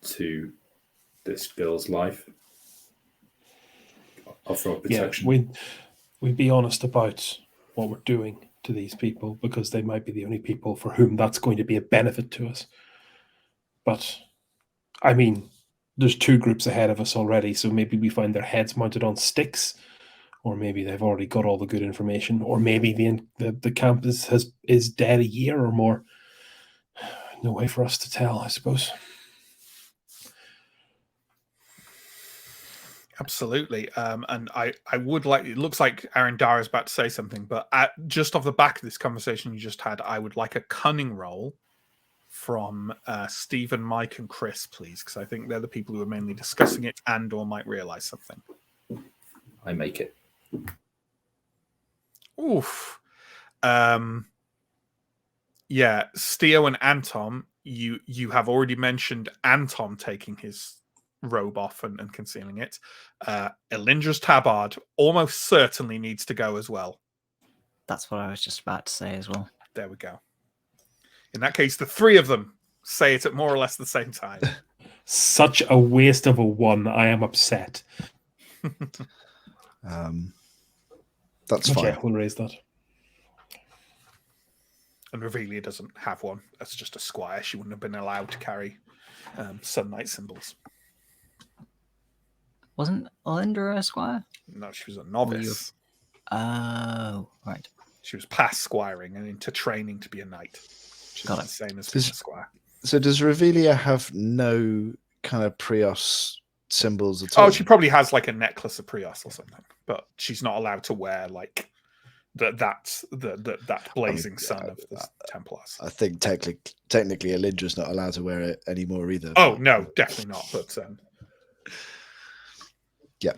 to this girl's life? Offer protection. Yeah, we'd be honest about what we're doing to these people, because they might be the only people for whom that's going to be a benefit to us. But I mean, there's two groups ahead of us already, so maybe we find their heads mounted on sticks, or maybe they've already got all the good information, or maybe the camp is dead a year or more. No way for us to tell, I suppose. Absolutely. And I would like, it looks like Aaron Dara is about to say something, but just off the back of this conversation you just had, I would like a cunning roll from Stephen, Mike, and Chris, please, because I think they're the people who are mainly discussing it and or might realize something. I make it. Oof. Yeah, Steo and Anton, you have already mentioned Anton taking his robe off and concealing it. Elindra's tabard almost certainly needs to go as well. That's what I was just about to say as well. There we go. In that case, the three of them say it at more or less the same time. Such a waste of a one. I am upset. That's fine. Okay, we'll raise that. And Revelia doesn't have one. That's just a squire. She wouldn't have been allowed to carry Sun Knight symbols. Wasn't Elindra a squire? No, she was a novice. Oh, right. She was past squiring and into training to be a knight. Which is Got it. the same as being a squire. So does Revelia have no kind of Prios symbols at all? Oh, she probably has like a necklace of Prios or something, but she's not allowed to wear like that blazing sun of the Templars. I think technically Elindra's not allowed to wear it anymore either. Oh no, definitely not. But yeah.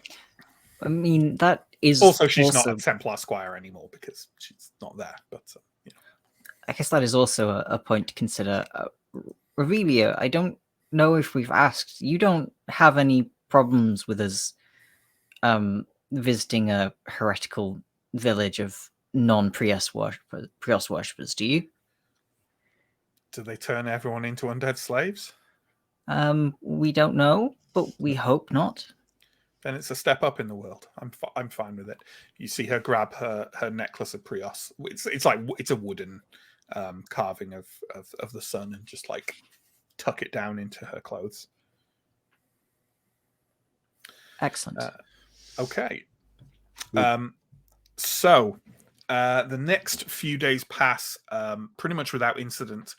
I mean, that is also she's not a Templar squire anymore because she's not there. But I guess that is also a point to consider. Revelia, I don't know if we've asked. You don't have any problems with us visiting a heretical village of non-Prius worshippers, do you? Do they turn everyone into undead slaves? We don't know, but we hope not. Then it's a step up in the world. I'm fine with it. You see her grab her necklace of Prios. It's a wooden carving of the sun, and just like tuck it down into her clothes. Excellent. Okay. So the next few days pass pretty much without incident.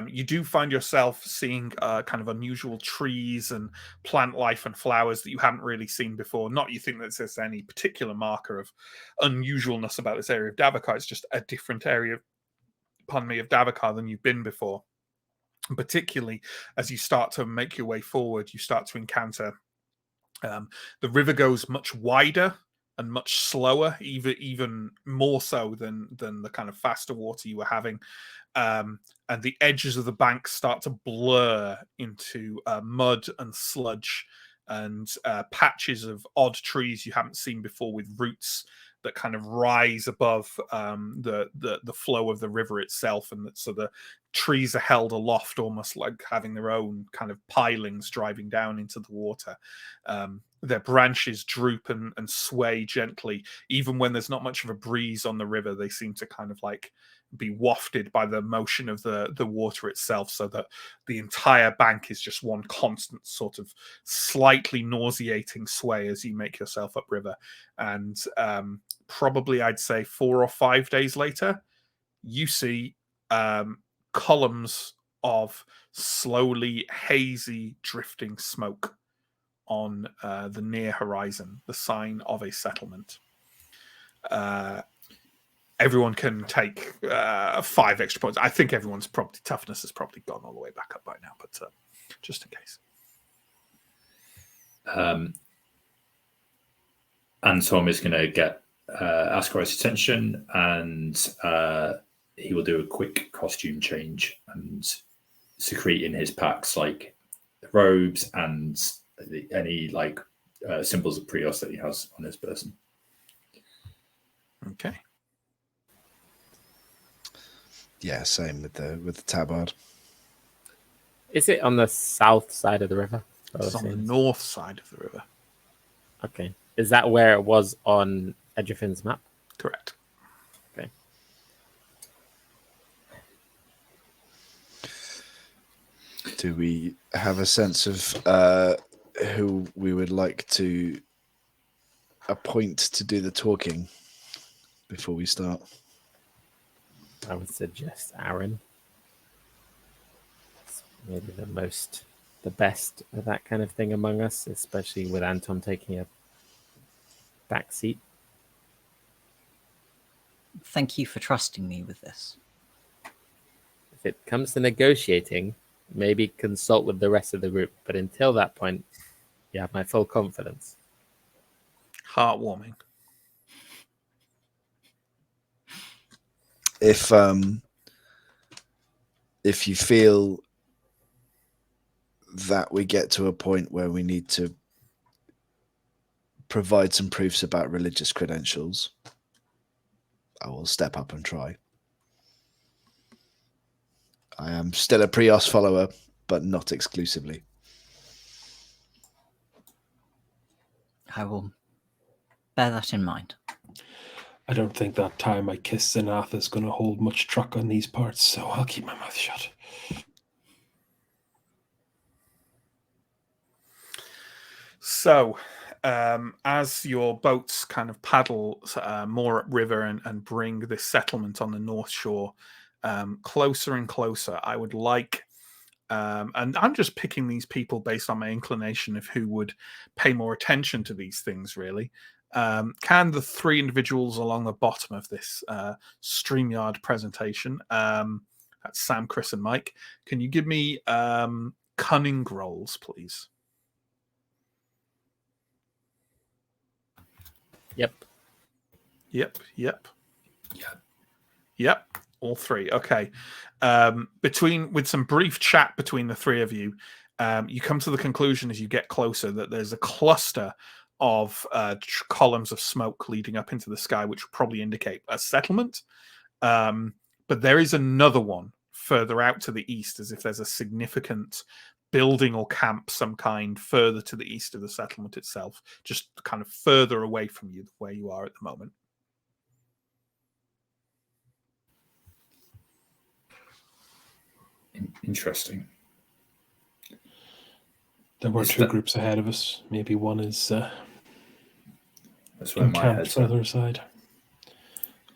You do find yourself seeing kind of unusual trees and plant life and flowers that you hadn't really seen before. Not you think that there's any particular marker of unusualness about this area of Davokar. It's just a different area, of Davokar than you've been before. And particularly as you start to make your way forward, you start to encounter the river goes much wider and much slower, even more so than the kind of faster water you were having. And the edges of the bank start to blur into mud and sludge and patches of odd trees you haven't seen before, with roots that kind of rise above the flow of the river itself, and so the trees are held aloft, almost like having their own kind of pilings driving down into the water. Their branches droop and sway gently, even when there's not much of a breeze on the river. They seem to kind of like be wafted by the motion of the water itself, so that the entire bank is just one constant sort of slightly nauseating sway as you make yourself upriver. And probably I'd say 4 or 5 days later, you see columns of slowly hazy drifting smoke on the near horizon, the sign of a settlement. Everyone can take 5 extra points. I think everyone's probably toughness has probably gone all the way back up by now, but just in case. And Tom is going to get Askarai's attention, and he will do a quick costume change and secrete in his packs like robes and any like symbols of Prios that he has on his person. Okay. Yeah, same with the tabard. Is it on the south side of the river? It's on the north side of the river. Okay. Is that where it was on Edgerfin's map? Correct. Okay. Do we have a sense of who we would like to appoint to do the talking before we start? I would suggest Aaron. It's maybe the best of that kind of thing among us, especially with Anton taking a back seat. Thank you for trusting me with this. If it comes to negotiating, maybe consult with the rest of the group. But until that point, you have my full confidence. Heartwarming. If you feel that we get to a point where we need to provide some proofs about religious credentials, I will step up and try. I am still a Prios follower, but not exclusively. I will bear that in mind. I don't think that time I kissed Zanath is going to hold much truck on these parts, so I'll keep my mouth shut. So, as your boats kind of paddle more upriver and bring this settlement on the north shore closer and closer, I would like, and I'm just picking these people based on my inclination of who would pay more attention to these things, really. Can the 3 individuals along the bottom of this StreamYard presentation, that's Sam, Chris, and Mike, can you give me cunning rolls, please? Yep. Yep. Yeah. Yep. All three. Okay. With some brief chat between the three of you, you come to the conclusion as you get closer that there's a cluster of columns of smoke leading up into the sky, which would probably indicate a settlement. But there is another one further out to the east, as if there's a significant building or camp some kind further to the east of the settlement itself, just kind of further away from you where you are at the moment. Interesting. There were two groups ahead of us. Maybe one is That's where my encamped head's further aside.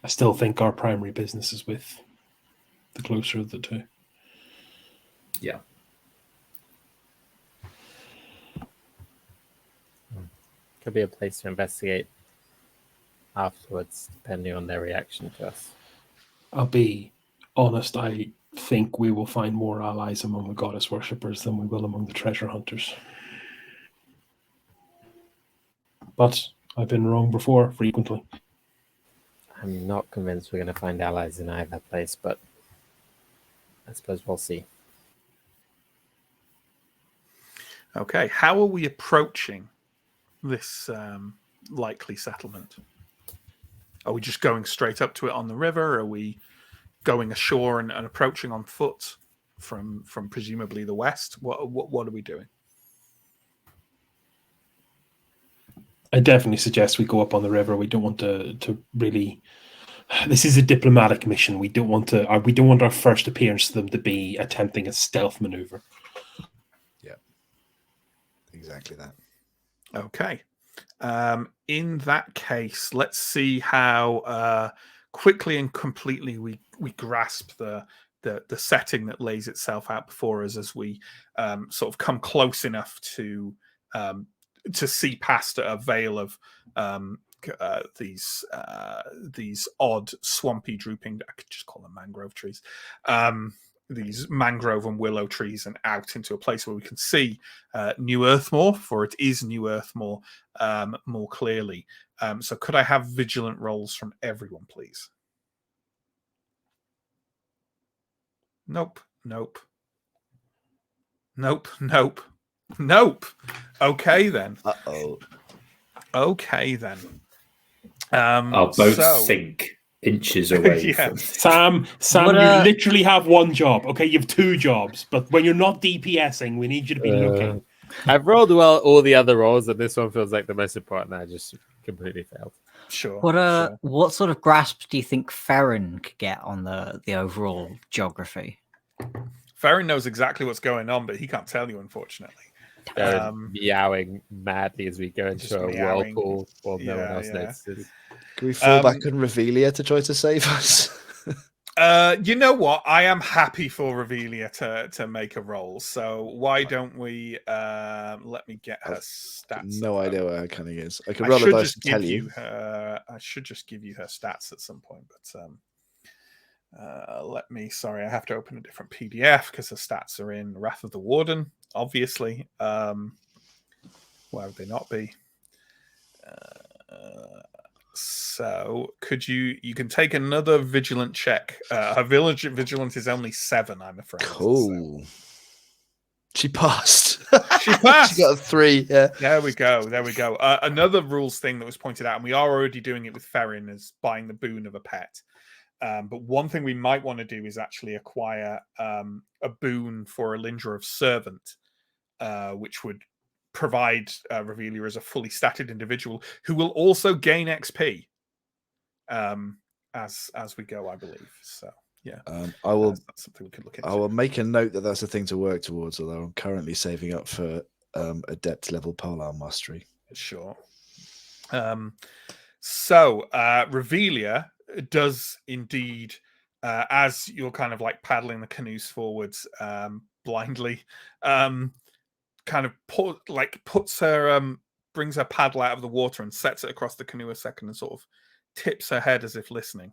I still think our primary business is with the closer of the two. Yeah. Could be a place to investigate afterwards, depending on their reaction to us. I'll be honest, I think we will find more allies among the goddess worshippers than we will among the treasure hunters. But I've been wrong before, frequently. I'm not convinced we're going to find allies in either place, but I suppose we'll see. Okay, how are we approaching this likely settlement? Are we just going straight up to it on the river? Are we going ashore and approaching on foot from presumably the west? What are we doing? I definitely suggest we go up on the river. We don't want to really. This is a diplomatic mission. We don't want to. We don't want our first appearance to them to be attempting a stealth maneuver. Yeah, exactly that. Okay. In that case, let's see how quickly and completely we grasp the setting that lays itself out before us as we sort of come close enough to see past a veil of these odd swampy drooping, I could just call them mangrove trees, these mangrove and willow trees, and out into a place where we can see New Earthmoor, for it is New Earthmoor, more clearly. So could I have vigilant rolls from everyone, please? Nope. Okay then. Okay then. I'll both sink inches away from Sam, you literally have one job. Okay, you have two jobs, but when you're not DPSing, we need you to be looking. I've rolled well all the other rolls, and this one feels like the most important. I just completely failed. Sure. What sort of grasp do you think Farron could get on the overall geography? Farron knows exactly what's going on, but he can't tell you, unfortunately. Meowing madly as we go into a whirlpool while no one else notices. Can we fall back on Revelia to try to save us? You know what? I am happy for Revelia to make a roll. So why don't we let me get her stats? No idea what her cunning is. I can roll a dice and tell you. I should just give you her stats at some point, but let me. Sorry, I have to open a different PDF because the stats are in Wrath of the Warden. Obviously, why would they not be? So could you can take another vigilant check. Her vigilance is only 7, I'm afraid. Cool. So. She passed. She passed. She got a 3. Yeah. There we go. Another rules thing that was pointed out, and we are already doing it with Farron, is buying the boon of a pet. But one thing we might want to do is actually acquire a boon for a Lindra of Servant, which would provide Revelia as a fully statted individual who will also gain XP as we go, I believe. So yeah, I will. That's something we could look into. I will make a note that that's a thing to work towards. Although I'm currently saving up for adept level polearm mastery. Sure. So Revelia does indeed, as you're kind of like paddling the canoes forwards blindly, kind of puts her brings her paddle out of the water and sets it across the canoe a second and sort of tips her head as if listening.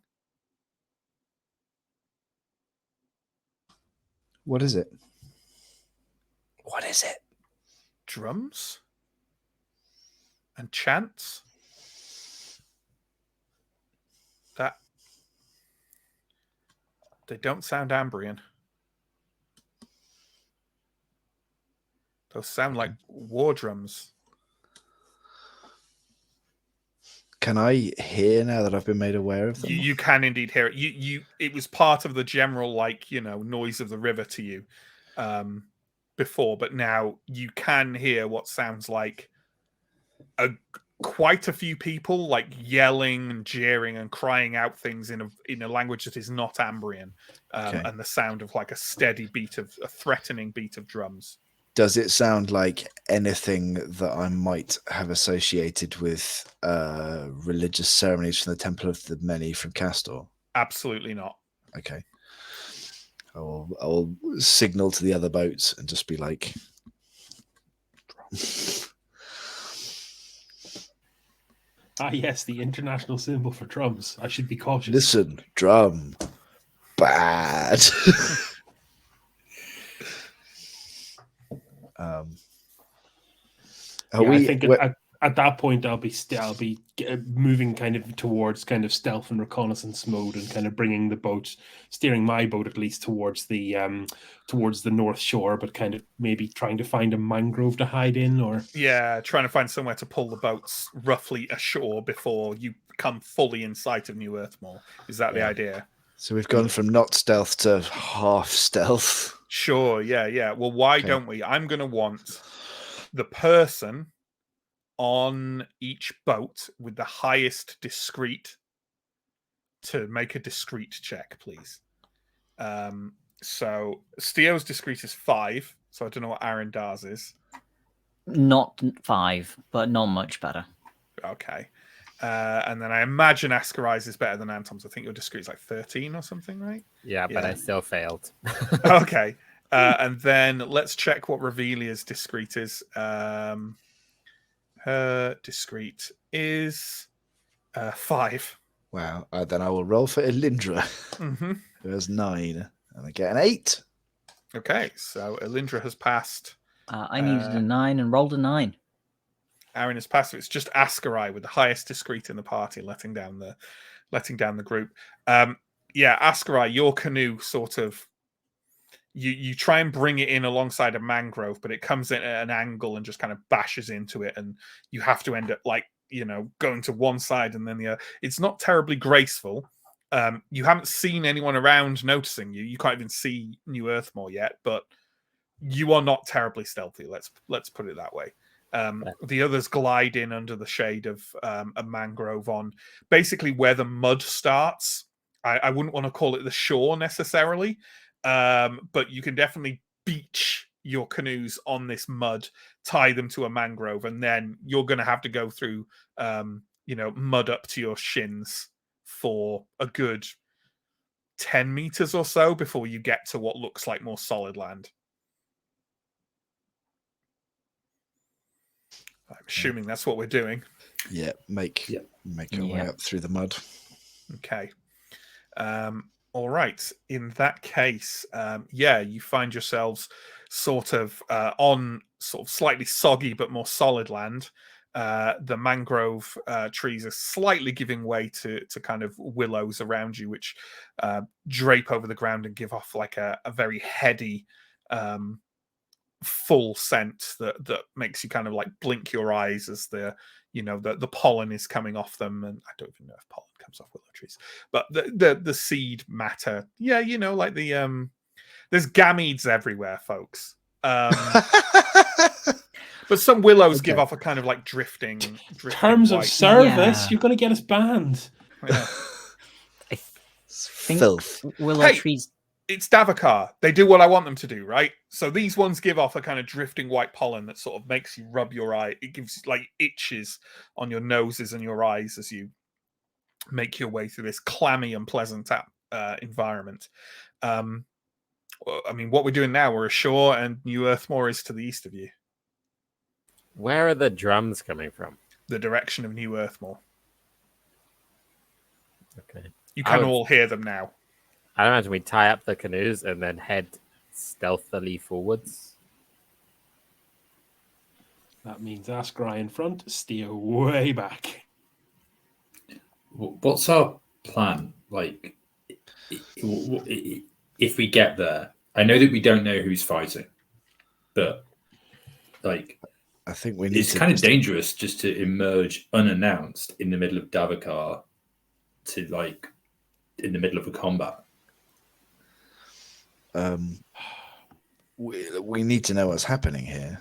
What is it? What is it? Drums and chants. They don't sound Ambrian. Those sound like war drums. Can I hear now that I've been made aware of them? You can indeed hear it. It was part of the general, like, noise of the river to you before, but now you can hear what sounds like quite a few people like yelling and jeering and crying out things in a language that is not Ambrian, and the sound of like a threatening beat of drums. Does it sound like anything that I might have associated with religious ceremonies from the Temple of the Many from Castor? Absolutely not. Okay. I will signal to the other boats and just be like... Yes, the international symbol for drums. I should be cautious. Listen, drum. Bad. I think at that point I'll be moving kind of towards kind of stealth and reconnaissance mode, and kind of bringing the boat, steering my boat at least towards the North Shore, but kind of maybe trying to find a mangrove to hide in, or trying to find somewhere to pull the boats roughly ashore before you come fully in sight of New Earthmoor. Is that the idea? So we've gone from not stealth to half stealth. Sure, yeah. Well, why don't we? I'm going to want the person on each boat with the highest discreet to make a discreet check, please. So Steo's discreet is 5, so I don't know what Aaron Dar's is. Not 5, but not much better. Okay. And then I imagine Askarai's is better than Antom's. I think your discreet is like 13 or something, right? Yeah, but I still failed. Okay. And then let's check what Revelia's discreet is. Her discreet is 5. Wow. Then I will roll for Elindra, who has 9. And I get an 8. Okay, so Elindra has passed. I needed a 9 and rolled a 9. Aaron has passed. So it's just Askarai with the highest discreet in the party, letting down the group. Askarai, your canoe sort of you try and bring it in alongside a mangrove, but it comes in at an angle and just kind of bashes into it, and you have to end up going to one side and then the other. It's not terribly graceful. You haven't seen anyone around noticing you. You can't even see New Earthmoor yet, but you are not terribly stealthy. Let's put it that way. The others glide in under the shade of a mangrove on basically where the mud starts. I wouldn't want to call it the shore necessarily, but you can definitely beach your canoes on this mud, tie them to a mangrove, and then you're going to have to go through, mud up to your shins for a good 10 meters or so before you get to what looks like more solid land. I'm assuming that's what we're doing. Yeah, make our way up through the mud. Okay. All right. In that case, you find yourselves sort of on sort of slightly soggy but more solid land. The mangrove trees are slightly giving way to kind of willows around you, which drape over the ground and give off like a very heady, full scent that makes you kind of like blink your eyes as the pollen is coming off them. And I don't even know if pollen comes off willow trees, but the seed matter, like the there's gametes everywhere, folks. But some willows give off a kind of like drifting terms of service. You're going to get us banned. I think Filth. willow trees. It's Davokar. They do what I want them to do, right? So these ones give off a kind of drifting white pollen that sort of makes you rub your eye. It gives like itches on your noses and your eyes as you make your way through this clammy, unpleasant environment. What we're doing now, we're ashore, and New Earthmoor is to the east of you. Where are the drums coming from? The direction of New Earthmoor. Okay. You can all hear them now. I imagine we tie up the canoes and then head stealthily forwards. That means Askarai in front, steer way back. What's our plan? Like, if we get there, I know that we don't know who's fighting, but like, I think we need it's to kind of dangerous just to emerge unannounced in the middle of Davokar to like in the middle of a combat. We need to know what's happening here.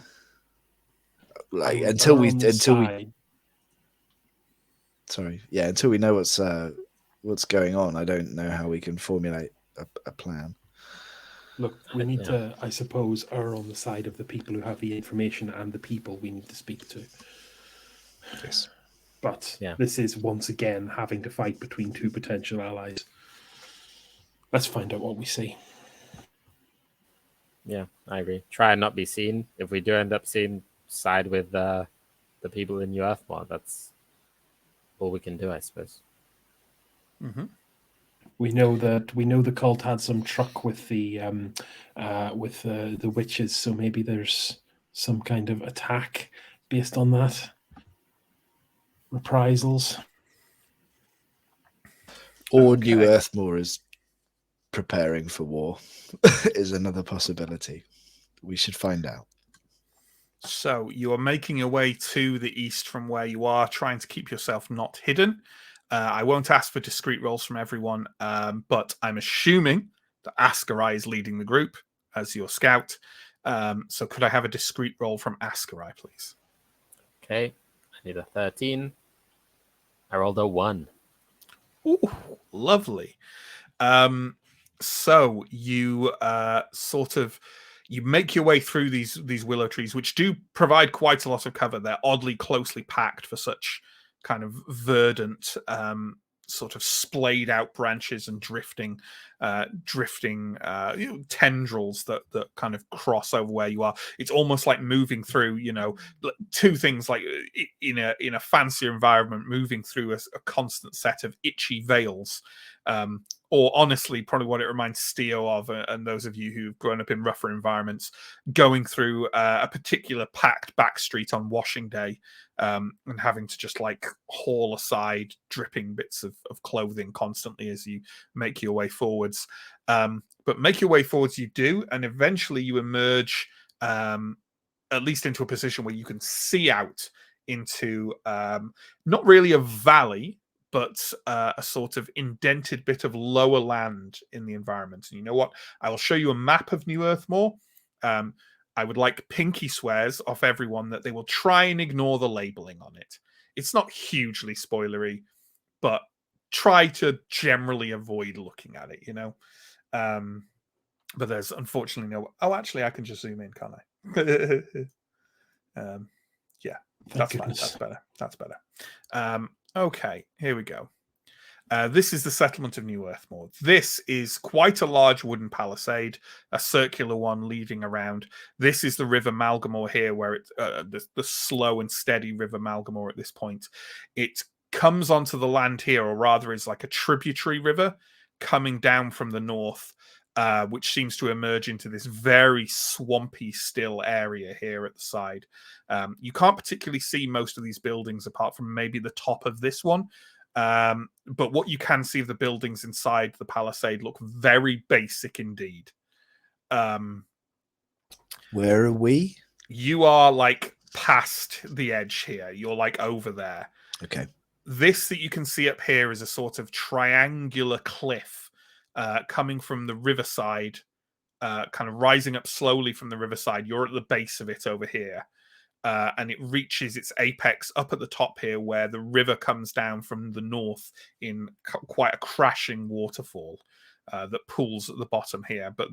Like I'm until we know what's going on, I don't know how we can formulate a plan. Look, we need to, I suppose, err on the side of the people who have the information and the people we need to speak to. Yes. But this is once again having to fight between two potential allies. Let's find out what we see. Yeah, I agree. Try and not be seen. If we do end up seen, side with the people in New Earthmoor. That's all we can do, I suppose. Mm-hmm. We know the cult had some truck with the witches, so maybe there's some kind of attack based on that. Reprisals. Or New Earthmoor is preparing for war is another possibility. We should find out. So you are making your way to the east from where you are, trying to keep yourself not hidden. I won't ask for discrete rolls from everyone, but I'm assuming that Askarai is leading the group as your scout. So could I have a discrete roll from Askarai, please? Okay, I need a 13. I rolled a 1. Ooh, lovely. So you you make your way through these willow trees, which do provide quite a lot of cover. They're oddly closely packed for such kind of verdant, sort of splayed out branches and drifting tendrils that kind of cross over where you are. It's almost like moving through, two things like in a fancier environment, moving through a constant set of itchy veils. Or honestly, probably what it reminds Steo of, and those of you who've grown up in rougher environments, going through a particular packed back street on washing day, and having to just like haul aside dripping bits of clothing constantly as you make your way forwards. But make your way forwards you do, and eventually you emerge at least into a position where you can see out into not really a valley, but a sort of indented bit of lower land in the environment. And you know what? I will show you a map of New Earthmoor. I would like pinky swears off everyone that they will try and ignore the labeling on it. It's not hugely spoilery, but try to generally avoid looking at it, But there's unfortunately no... Oh, actually, I can just zoom in, can't I? Yeah, that's fine. That's better. Okay, here we go. This is the settlement of New Earthmoor. This is quite a large wooden palisade, a circular one leading around. This is the River Malgamore here, where it's the slow and steady River Malgamore at this point. It comes onto the land here, or rather is like a tributary river coming down from the north, which seems to emerge into this very swampy, still area here at the side. You can't particularly see most of these buildings apart from maybe the top of this one. But what you can see of the buildings inside the palisade look very basic indeed. Where are we? You are like past the edge here. You're like over there. Okay. This that you can see up here is a sort of triangular cliff coming from the riverside, kind of rising up slowly from the riverside. You're at the base of it over here. And it reaches its apex up at the top here, where the river comes down from the north in quite a crashing waterfall that pools at the bottom here. But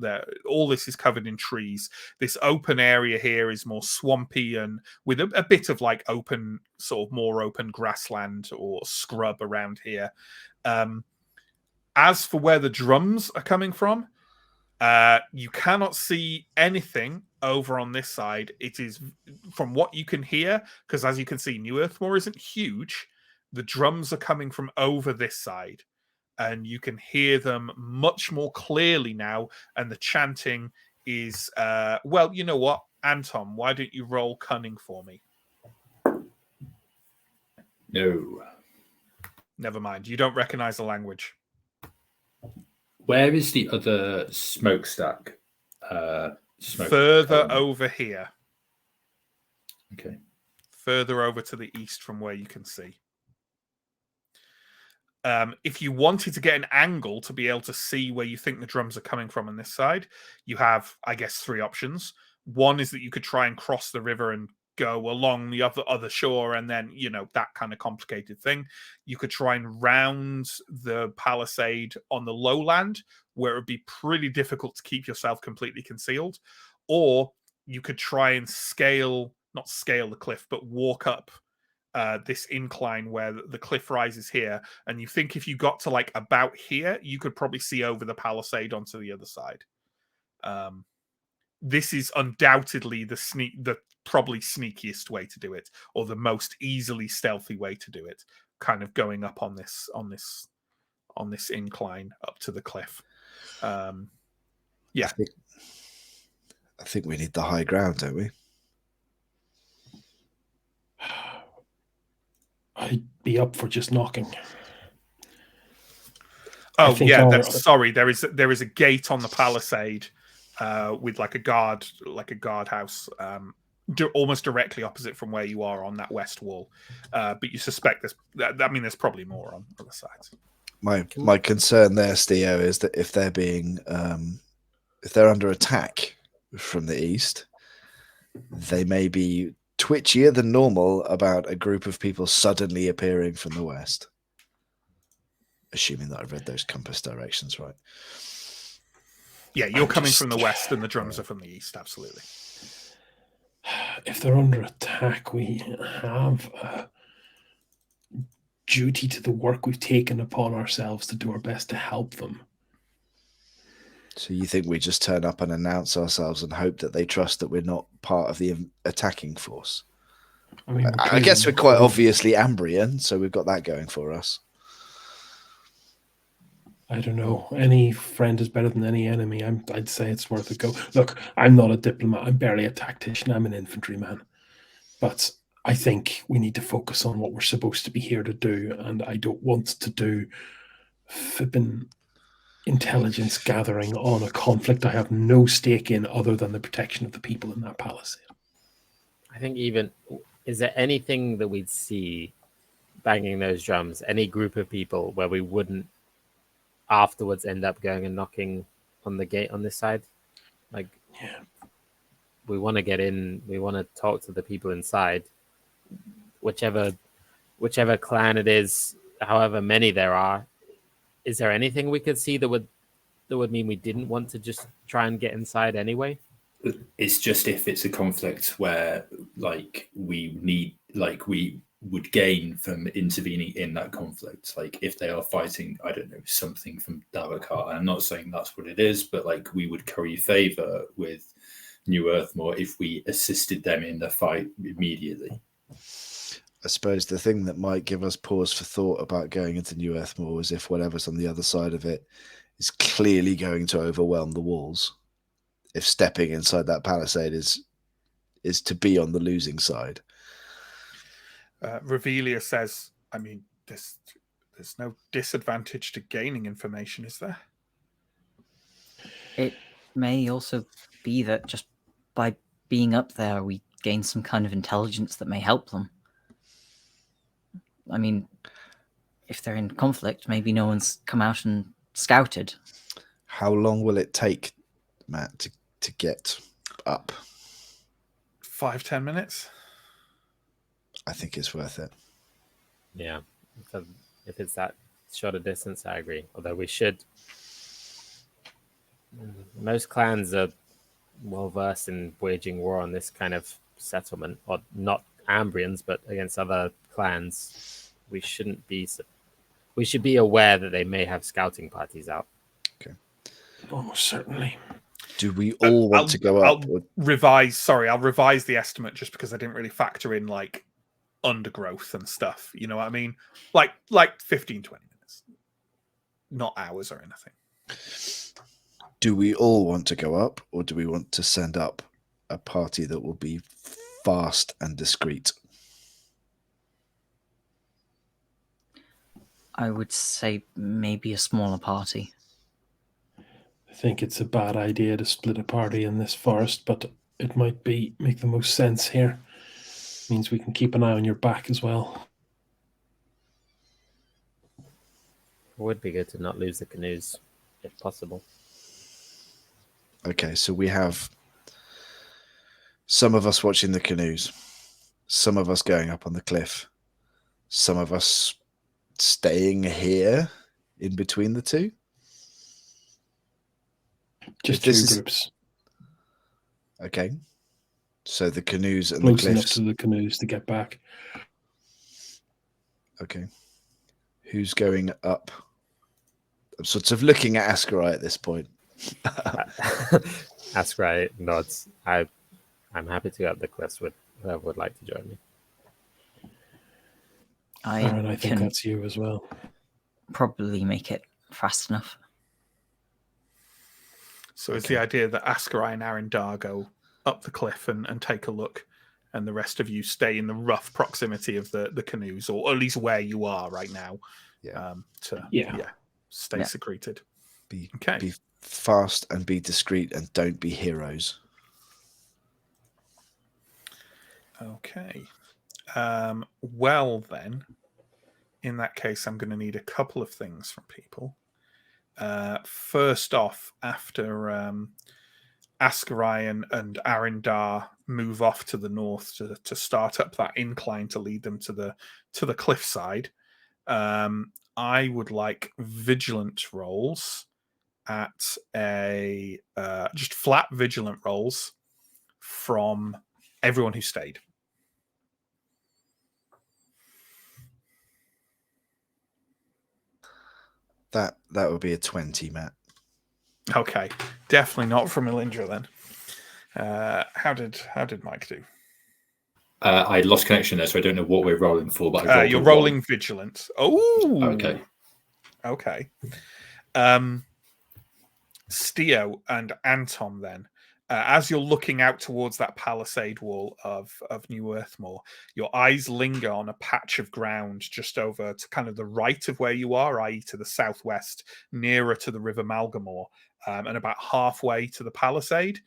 all this is covered in trees. This open area here is more swampy and with a bit of like open, sort of more open grassland or scrub around here. As for where the drums are coming from, you cannot see anything over on this side. It is, from what you can hear, because as you can see, New Earthmoor isn't huge. The drums are coming from over this side, and you can hear them much more clearly now. And the chanting is, well, you know what, Anton, why don't you roll cunning for me? No. Never mind. You don't recognize the language. Where is the other smokestack? Further over here. Okay. Further over to the east from where you can see. If you wanted to get an angle to be able to see where you think the drums are coming from on this side, you have, I guess, 3 options. One is that you could try and cross the river and go along the other shore, and then, that kind of complicated thing. You could try and round the palisade on the lowland, where it would be pretty difficult to keep yourself completely concealed. Or you could try and not scale the cliff, but walk up this incline where the cliff rises here, and you think if you got to like about here, you could probably see over the palisade onto the other side. This is undoubtedly the probably sneakiest way to do it, or the most easily stealthy way to do it. Kind of going up on this incline up to the cliff. Yeah, I think we need the high ground, don't we? I'd be up for just knocking. Oh yeah, sorry. There is a gate on the palisade with like a guardhouse, almost directly opposite from where you are on that west wall. But you suspect there's probably more on other sides. My concern there, Steo, is that if they're under attack from the east, they may be twitchier than normal about a group of people suddenly appearing from the west. Assuming that I've read those compass directions right. Yeah, you're coming from the west and the drums are from the east, absolutely. If they're under attack, we have a duty to the work we've taken upon ourselves to do our best to help them. So you think we just turn up and announce ourselves and hope that they trust that we're not part of the attacking force? I guess we're quite obviously Ambrian, so we've got that going for us. I don't know. Any friend is better than any enemy. I'd say it's worth a go. Look, I'm not a diplomat. I'm barely a tactician. I'm an infantryman. But I think we need to focus on what we're supposed to be here to do, and I don't want to do flipping intelligence gathering on a conflict I have no stake in other than the protection of the people in that palisade. I think is there anything that we'd see banging those drums, any group of people where we wouldn't afterwards end up going and knocking on the gate on this side? Like, yeah, we want to get in, we want to talk to the people inside, whichever clan it is, however many there are. Is there anything we could see that would mean we didn't want to just try and get inside anyway? It's just if it's a conflict where we would gain from intervening in that conflict. Like if they are fighting, I don't know, something from Davakar. I'm not saying that's what it is, but like we would curry favor with New Earthmoor if we assisted them in the fight immediately. I suppose the thing that might give us pause for thought about going into New Earthmoor is if whatever's on the other side of it is clearly going to overwhelm the walls. If stepping inside that palisade is to be on the losing side. Revelia says, I mean, there's no disadvantage to gaining information, is there? It may also be that just by being up there, we gain some kind of intelligence that may help them. I mean, if they're in conflict, maybe no one's come out and scouted. How long will it take, Matt, to get up? 5-10 minutes. I think it's worth it. Yeah, if it's that short a distance, I agree. Although we should. Most clans are well versed in waging war on this kind of settlement, or not Ambrians, but against other clans. We shouldn't be. We should be aware that they may have scouting parties out. Okay. Oh, certainly. Do we all want to go up? I'll revise the estimate just because I didn't really factor in like undergrowth and stuff. You know what I mean? Like 15-20 minutes, not hours or anything. Do we all want to go up, or do we want to send up a party that will be fast and discreet? I would say maybe a smaller party. I think it's a bad idea to split a party in this forest, but it might make the most sense here. Means we can keep an eye on your back as well. It would be good to not lose the canoes, if possible. Okay, so we have some of us watching the canoes, some of us going up on the cliff, some of us staying here in between the two. Just This two is- groups. Okay, so the canoes and Close the enough cliffs. to the canoes to get back. Okay, who's going up? I'm sort of looking at Ascarai at this point. Ascarai nods. I'm happy to go up the cliffs with whoever would like to join me. Aaron, I think can that's you as well. probably make it fast enough. So it's the idea that Ascarai and Arendar go up the cliff and take a look, and the rest of you stay in the rough proximity of the canoes, or at least where you are right now. Yeah. Stay Yeah. secreted. Be fast and be discreet and don't be heroes. Okay. Well then, in that case, I'm going to need a couple of things from people. First off, after Ascarai and Arendar move off to the north to start up that incline to lead them to the cliffside, I would like vigilant rolls at a just flat vigilant rolls from everyone who stayed. That would be a 20, Matt. Okay, definitely not from Elindra then. How did Mike do? I lost connection there, so I don't know what we're rolling for. But I rolled you're a rolling 1. vigilance. Oh, Okay. Steo and Anton then. As you're looking out towards that palisade wall of New Earthmoor, your eyes linger on a patch of ground just over to kind of the right of where you are, i.e. to the southwest, nearer to the River Malgamore, and about halfway to the palisade.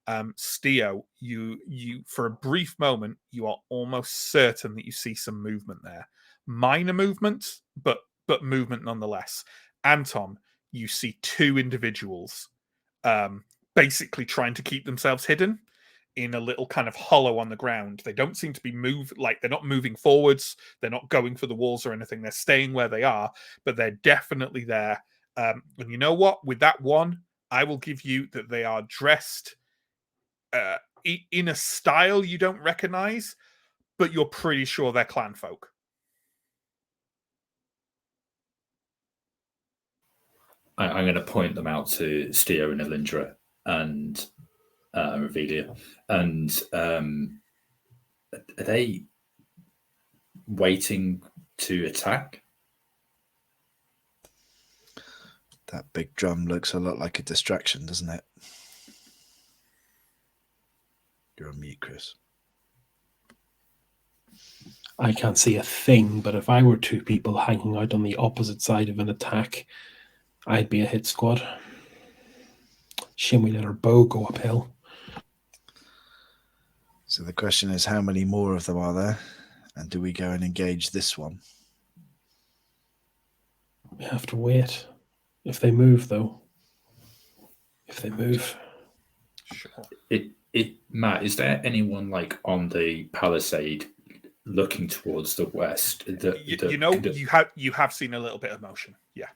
Steo, you for a brief moment, you are almost certain that you see some movement there. Minor movement, but movement nonetheless. Anton, you see two individuals basically trying to keep themselves hidden in a little kind of hollow on the ground. They don't seem to be they're not moving forwards. They're not going for the walls or anything. They're staying where they are, but they're definitely there. And you know what? With that one, I will give you that they are dressed in a style you don't recognize, but you're pretty sure they're clan folk. I'm going to point them out to Steo and Elindra and Revelia. And are they waiting to attack? That big drum looks a lot like a distraction, doesn't it? You're on mute, Chris. I can't see a thing, but if I were two people hanging out on the opposite side of an attack, I'd be a hit squad. Shame we let our bow go uphill. So the question is, how many more of them are there? And do we go and engage this one? We have to wait. If they move, though. If they move. Sure. Matt, is there anyone like on the palisade looking towards the west? You have seen a little bit of motion. Yeah.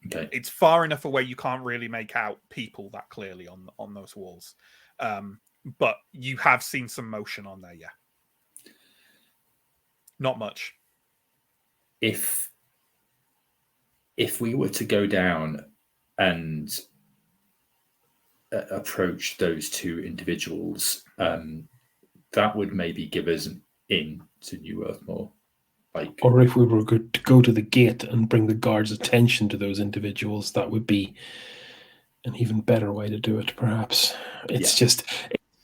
Okay. It's far enough away you can't really make out people that clearly on those walls. But you have seen some motion on there, yeah. Not much. If we were to go down and approach those two individuals, that would maybe give us an in to New Earthmoor. Or if we were to go to the gate and bring the guards' attention to those individuals, that would be an even better way to do it, perhaps. It's just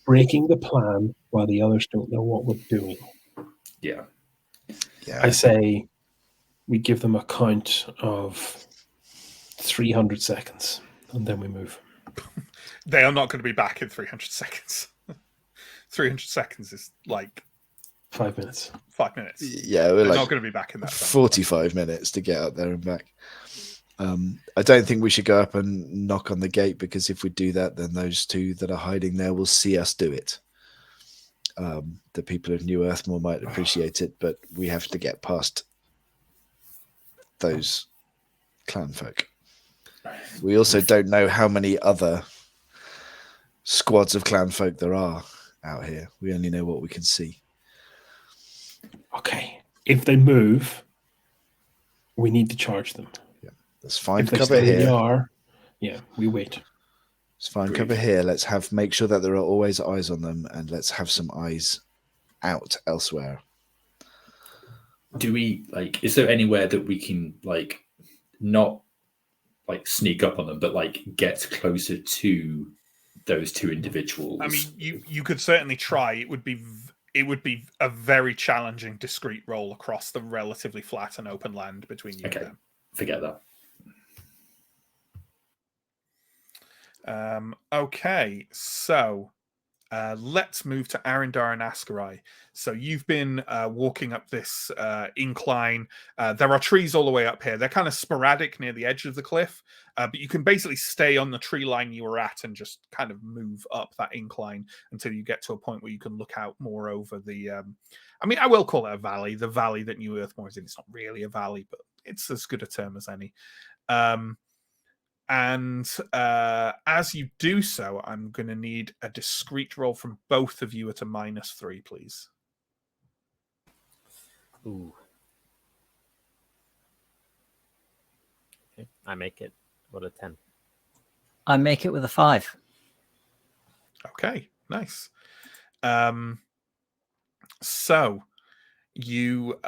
breaking the plan while the others don't know what we're doing. Yeah. I say we give them a count of 300 seconds and then we move. They are not going to be back in 300 seconds. 300 seconds is like 5 minutes. 5 minutes. Yeah, we're They're like not going to be back in that time. 45 minutes to get up there and back. I don't think we should go up and knock on the gate, because if we do that, then those two that are hiding there will see us do it. The people of New Earthmoor might appreciate it, but we have to get past those clan folk. We also don't know how many other squads of clan folk there are out here. We only know what we can see. Okay. If they move, we need to charge them. Let's find If they cover stay where they here. are, yeah, we wait. Let's find Agreed. cover here. Let's make sure that there are always eyes on them, and let's have some eyes out elsewhere. Do we like? Is there anywhere that we can like not like sneak up on them, but like get closer to those two individuals? I mean, you could certainly try. It would be a very challenging discrete roll across the relatively flat and open land between you Okay. and them. Forget that. Okay, so let's move to Arindar and Askarai. So you've been walking up this incline. There are trees all the way up here. They're kind of sporadic near the edge of the cliff, but you can basically stay on the tree line you were at and just kind of move up that incline until you get to a point where you can look out more over the... I mean, I will call it a valley. The valley that New Earthmoor is in. It's not really a valley, but it's as good a term as any. And as you do so, I'm going to need a discrete roll from both of you at a -3, please. Ooh. Okay. I make it. What a 10. I make it with a 5. Okay, nice. So you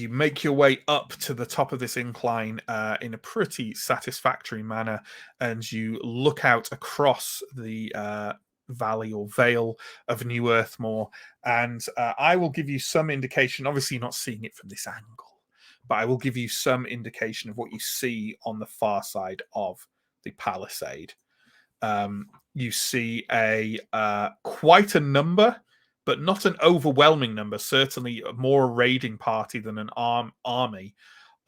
make your way up to the top of this incline in a pretty satisfactory manner, and you look out across the valley or vale of New Earthmoor, and I will give you some indication. Obviously, you're not seeing it from this angle, but I will give you some indication of what you see on the far side of the palisade. You see quite a number, but not an overwhelming number, certainly more a raiding party than an army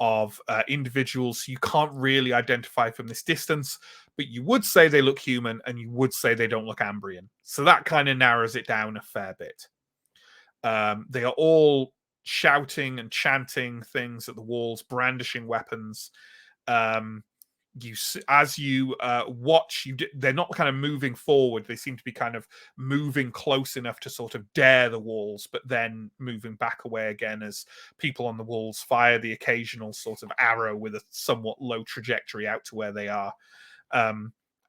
of individuals you can't really identify from this distance, but you would say they look human, and you would say they don't look Ambrian. So that kind of narrows it down a fair bit. They are all shouting and chanting things at the walls, brandishing weapons. As you watch, they're not kind of moving forward. They seem to be kind of moving close enough to sort of dare the walls, but then moving back away again as people on the walls fire the occasional sort of arrow with a somewhat low trajectory out to where they are.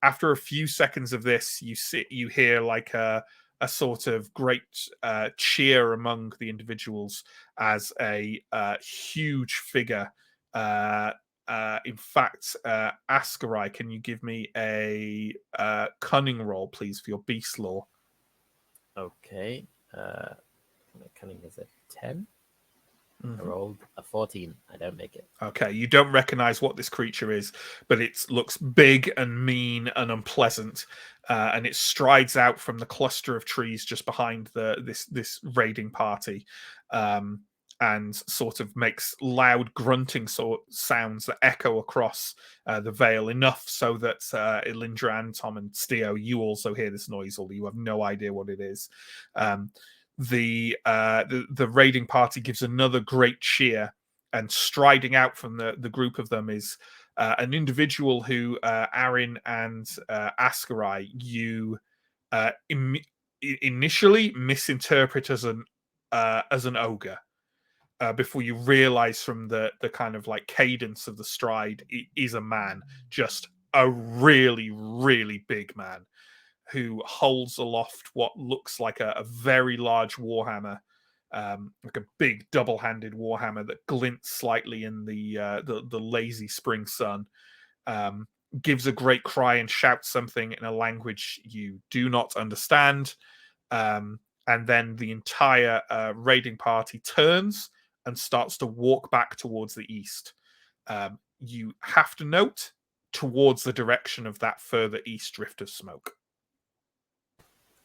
After a few seconds of this, you hear like a sort of great cheer among the individuals as a huge figure. In fact, Askarai, can you give me a cunning roll, please, for your beast law? Okay. My cunning is a 10. Mm-hmm. I rolled a 14. I don't make it. Okay, you don't recognize what this creature is, but it looks big and mean and unpleasant, and it strides out from the cluster of trees just behind this raiding party. And sort of makes loud grunting sounds that echo across the vale, enough so that Elindra and Tom and Steo, you also hear this noise, although you have no idea what it is. The raiding party gives another great cheer, and striding out from the group of them is an individual who Arin and Askarai, you initially misinterpret as an ogre. Before you realize from the kind of like cadence of the stride, it is a man, just a really, really big man who holds aloft what looks like a very large warhammer, like a big double-handed warhammer that glints slightly in the lazy spring sun. Gives a great cry and shouts something in a language you do not understand. And then the entire raiding party turns and starts to walk back towards the east. You have to note, towards the direction of that further east drift of smoke.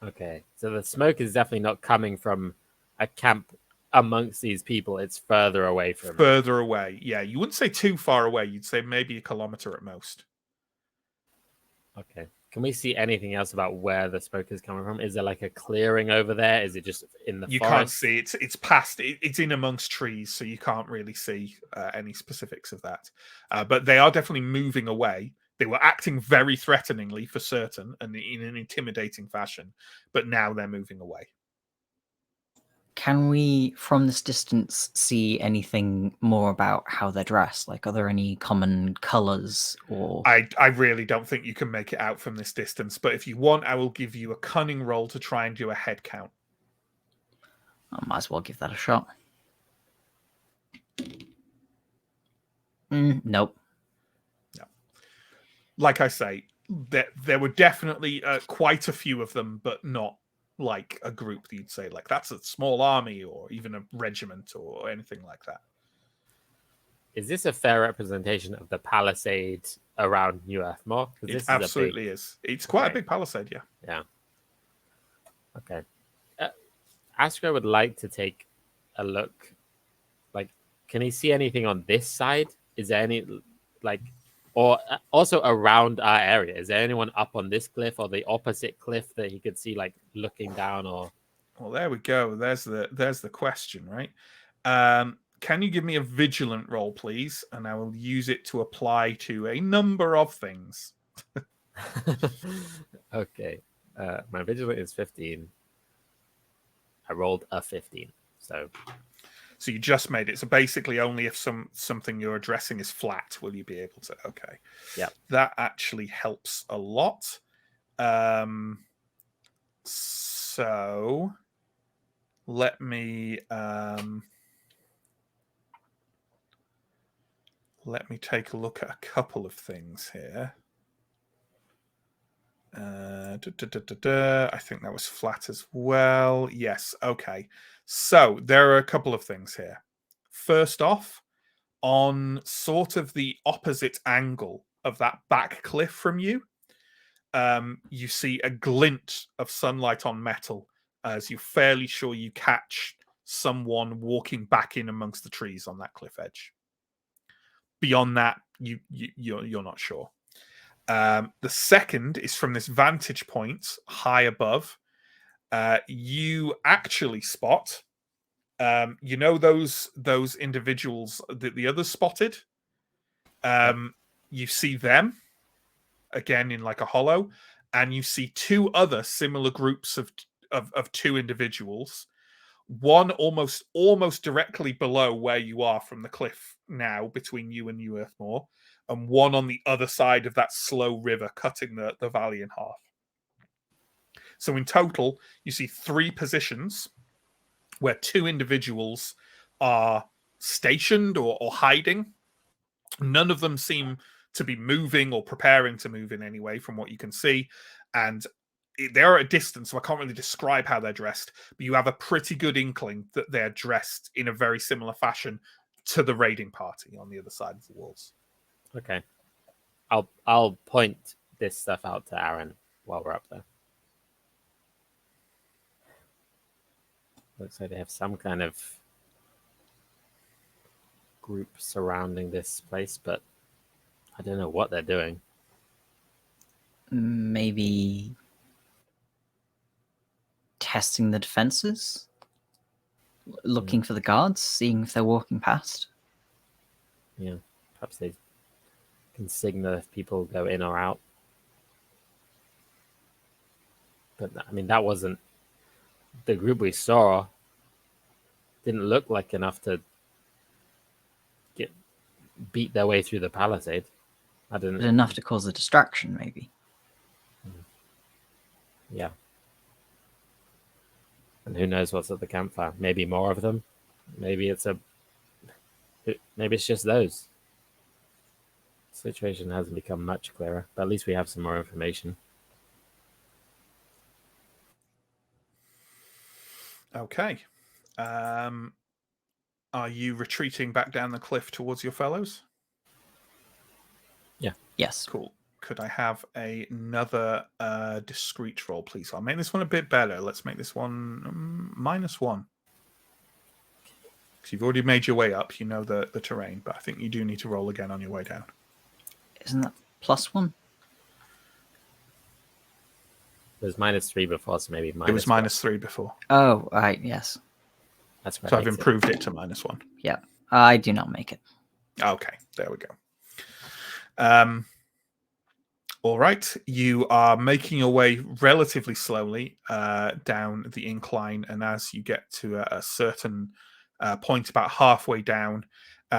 Okay, so the smoke is definitely not coming from a camp amongst these people. It's further away from. Further away, yeah. You wouldn't say too far away. You'd say maybe a kilometer at most. Okay. Can we see anything else about where the smoke is coming from? Is there like a clearing over there? Is it just in the You forest? can't see it. It's past. It's in amongst trees, so you can't really see any specifics of that. But they are definitely moving away. They were acting very threateningly for certain and in an intimidating fashion, but now they're moving away. Can we, from this distance, see anything more about how they're dressed? Like, are there any common colors or? I really don't think you can make it out from this distance, but if you want, I will give you a cunning roll to try and do a head count. I might as well give that a shot. Nope. No. Like I say, there were definitely quite a few of them, but not like a group that you'd say, like, that's a small army or even a regiment or anything like that. Is this a fair representation of the palisade around New Earthmoor? It absolutely is. It's quite a big palisade, yeah. Yeah. Okay. Astra would like to take a look. Like, can he see anything on this side? Is there any, like, or also around our area? Is there anyone up on this cliff or the opposite cliff that he could see, like, looking down? Or well, there we go. There's the question, right? Can you give me a vigilant roll, please? And I will use it to apply to a number of things. Okay. My vigilant is 15. I rolled a 15. So you just made it. So basically only if something you're addressing is flat will you be able to. Okay. Yeah. That actually helps a lot. So let me take a look at a couple of things here. I think that was flat as well. Yes. Okay. So there are a couple of things here. First off, on sort of the opposite angle of that back cliff from you, you see a glint of sunlight on metal as you're fairly sure you catch someone walking back in amongst the trees on that cliff edge. Beyond that, you're not sure. The second is from this vantage point high above. You actually spot, those individuals that the others spotted. You see them again in like a hollow, and you see two other similar groups of two individuals. One almost directly below where you are from the cliff now, between you and New Earthmoor, and one on the other side of that slow river cutting the valley in half. So in total, you see 3 positions where 2 individuals are stationed or hiding. None of them seem to be moving or preparing to move in any way from what you can see. And they're at a distance, so I can't really describe how they're dressed, but you have a pretty good inkling that they're dressed in a very similar fashion to the raiding party on the other side of the walls. okay, I'll point this stuff out to Aaron while we're up there. Looks like they have some kind of group surrounding this place, but I don't know what they're doing. Maybe testing the defenses, looking for the guards, seeing if they're walking past. Yeah, perhaps they can signal if people go in or out. But I mean, that wasn't the group we saw. Didn't look like enough to beat their way through the palisade. I didn't. But enough to cause a distraction, maybe. Yeah. And who knows what's at the campfire? Maybe more of them. Maybe it's just those. The situation hasn't become much clearer, but at least we have some more information. Okay. Are you retreating back down the cliff towards your fellows? Yeah. Yes. Cool. Could I have another discreet roll, please? I'll make this one a bit better. Let's make this one -1. Because you've already made your way up, you know the terrain, but I think you do need to roll again on your way down. Isn't that +1? It was -3 before, so maybe It was -3 before. Oh, right. Yes. That's right. So I've improved it to -1. Yeah. I do not make it. Okay, there we go. All right, you are making your way relatively slowly down the incline, and as you get to a certain point about halfway down,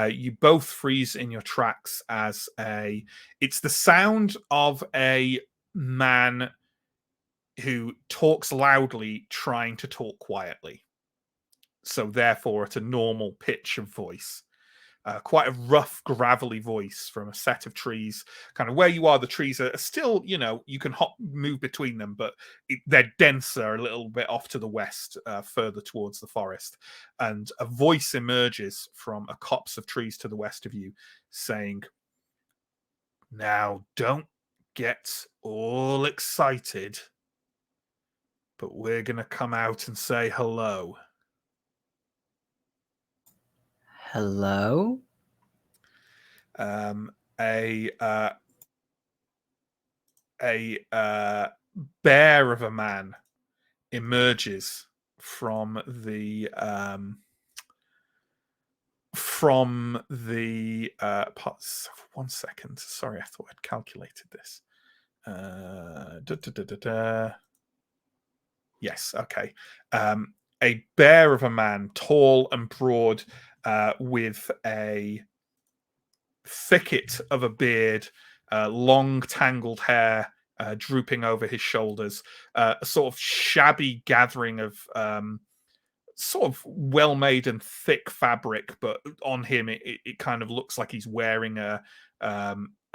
you both freeze in your tracks as it's the sound of a man who talks loudly trying to talk quietly, so therefore at a normal pitch of voice. Quite a rough, gravelly voice from a set of trees. Kind of where you are, the trees are still, you can move between them, but they're denser a little bit off to the west, further towards the forest. And a voice emerges from a copse of trees to the west of you saying, "Now, don't get all excited, but we're going to come out and say hello." Hello? A bear of a man emerges from the parts. 1 second. Sorry, I thought I'd calculated this. Yes, okay. A bear of a man, tall and broad, with a thicket of a beard, long tangled hair drooping over his shoulders, a sort of shabby gathering of sort of well-made and thick fabric, but on him it kind of looks like he's wearing a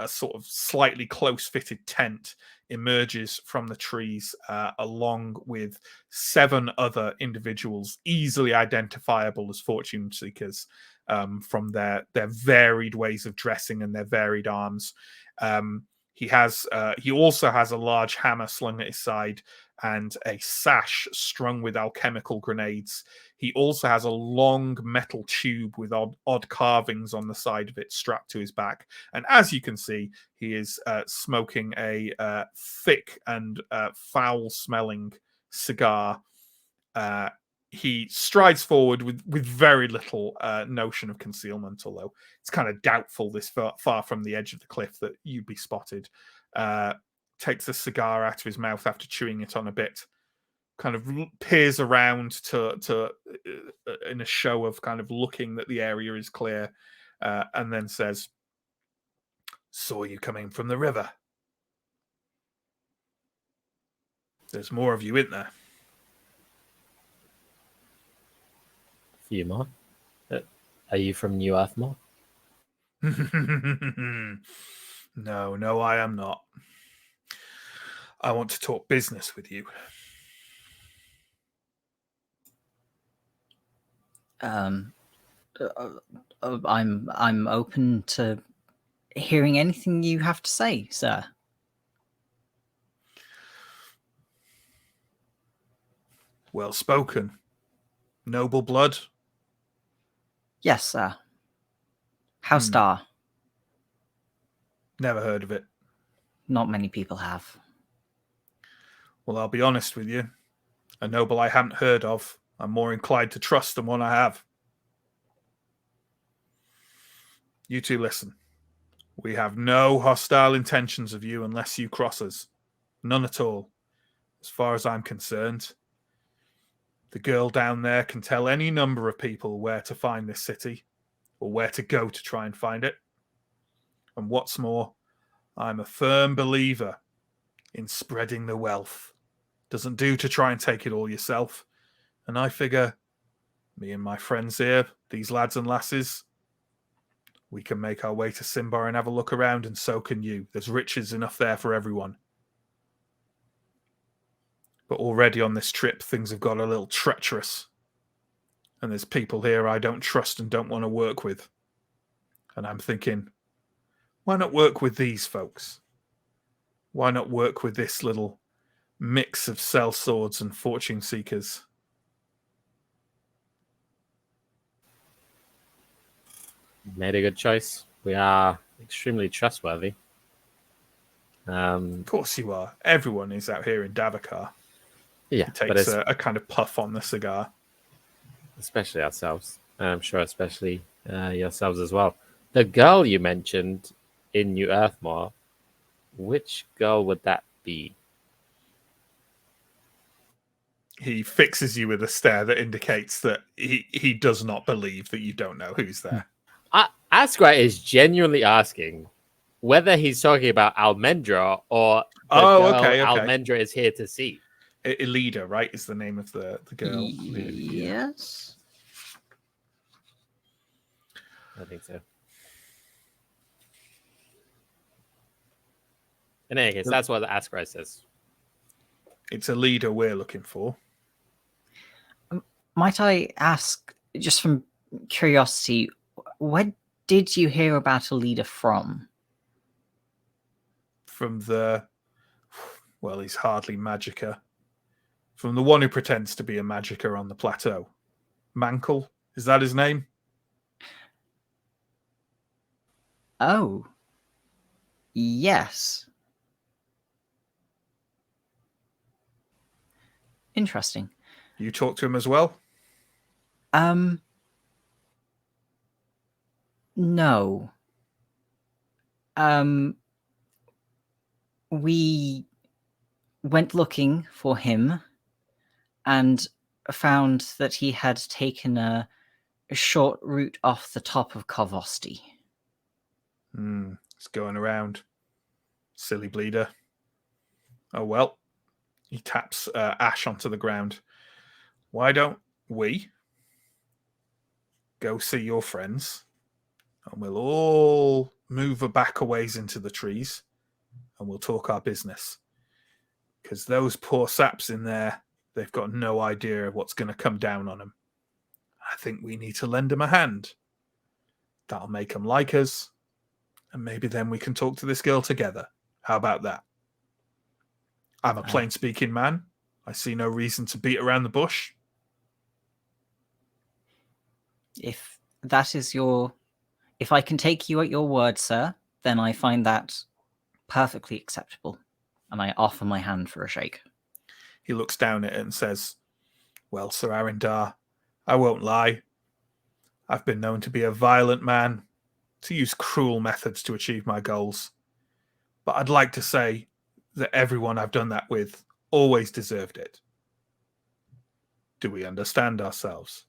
sort of slightly close-fitted tent, emerges from the trees along with 7 other individuals easily identifiable as fortune seekers from their varied ways of dressing and their varied arms. He also has a large hammer slung at his side and a sash strung with alchemical grenades. He also has a long metal tube with odd carvings on the side of it strapped to his back. And as you can see, he is smoking a thick and foul-smelling cigar. He strides forward with very little notion of concealment, although it's kind of doubtful this far from the edge of the cliff that you'd be spotted. Takes a cigar out of his mouth after chewing it on a bit, kind of peers around to in a show of kind of looking that the area is clear, and then says, "Saw you coming from the river. There's more of you in there." Few more. Are you from New Earthmoor? No, I am not. I want to talk business with you. I'm open to hearing anything you have to say, sir. Well spoken. Noble blood. Yes, sir. House Star. Never heard of it. Not many people have. Well, I'll be honest with you. A noble I haven't heard of, I'm more inclined to trust than one I have. You two listen. We have no hostile intentions of you unless you cross us. None at all. As far as I'm concerned, the girl down there can tell any number of people where to find this city or where to go to try and find it. And what's more, I'm a firm believer in spreading the wealth. Doesn't do to try and take it all yourself. And I figure, me and my friends here, these lads and lasses, we can make our way to Symbaroum and have a look around, and so can you. There's riches enough there for everyone. But already on this trip, things have got a little treacherous. And there's people here I don't trust and don't want to work with. And I'm thinking, why not work with these folks? Why not work with this little mix of sell swords and fortune seekers? Made a good choice. We are extremely trustworthy. Of course you are. Everyone is out here in Davakar. Yeah, He but takes a kind of puff on the cigar. especially ourselves. And I'm sure especially yourselves as well. The girl you mentioned in New Earthmoor, which girl would that be? He fixes you with a stare that indicates that he does not believe that you don't know who's there. Asgray is genuinely asking whether he's talking about Almendra or the girl okay. Almendra is here to see. Elida, right, is the name of the girl. Yes. I think so. In any case, that's what the Asgray says. It's Elida we're looking for. Might I ask, just from curiosity, where did you hear about a leader from? From well, he's hardly Magicka. From the one who pretends to be a Magicka on the plateau. Mankle? Is that his name? Oh. Yes. Interesting. You talk to him as well? No. We went looking for him and found that he had taken a short route off the top of Kovosti. It's going around. Silly bleeder. Oh well. He taps Ash onto the ground. Why don't we go see your friends, and we'll all move back a ways into the trees, and we'll talk our business. Because those poor saps in there, they've got no idea of what's going to come down on them. I think we need to lend them a hand. That'll make them like us, and maybe then we can talk to this girl together. How about that? I'm a plain-speaking man. I see no reason to beat around the bush. If that is if I can take you at your word, sir, then I find that perfectly acceptable. And I offer my hand for a shake. He looks down at it and says, well, Sir Arendar, I won't lie. I've been known to be a violent man, to use cruel methods to achieve my goals. But I'd like to say that everyone I've done that with always deserved it. Do we understand ourselves?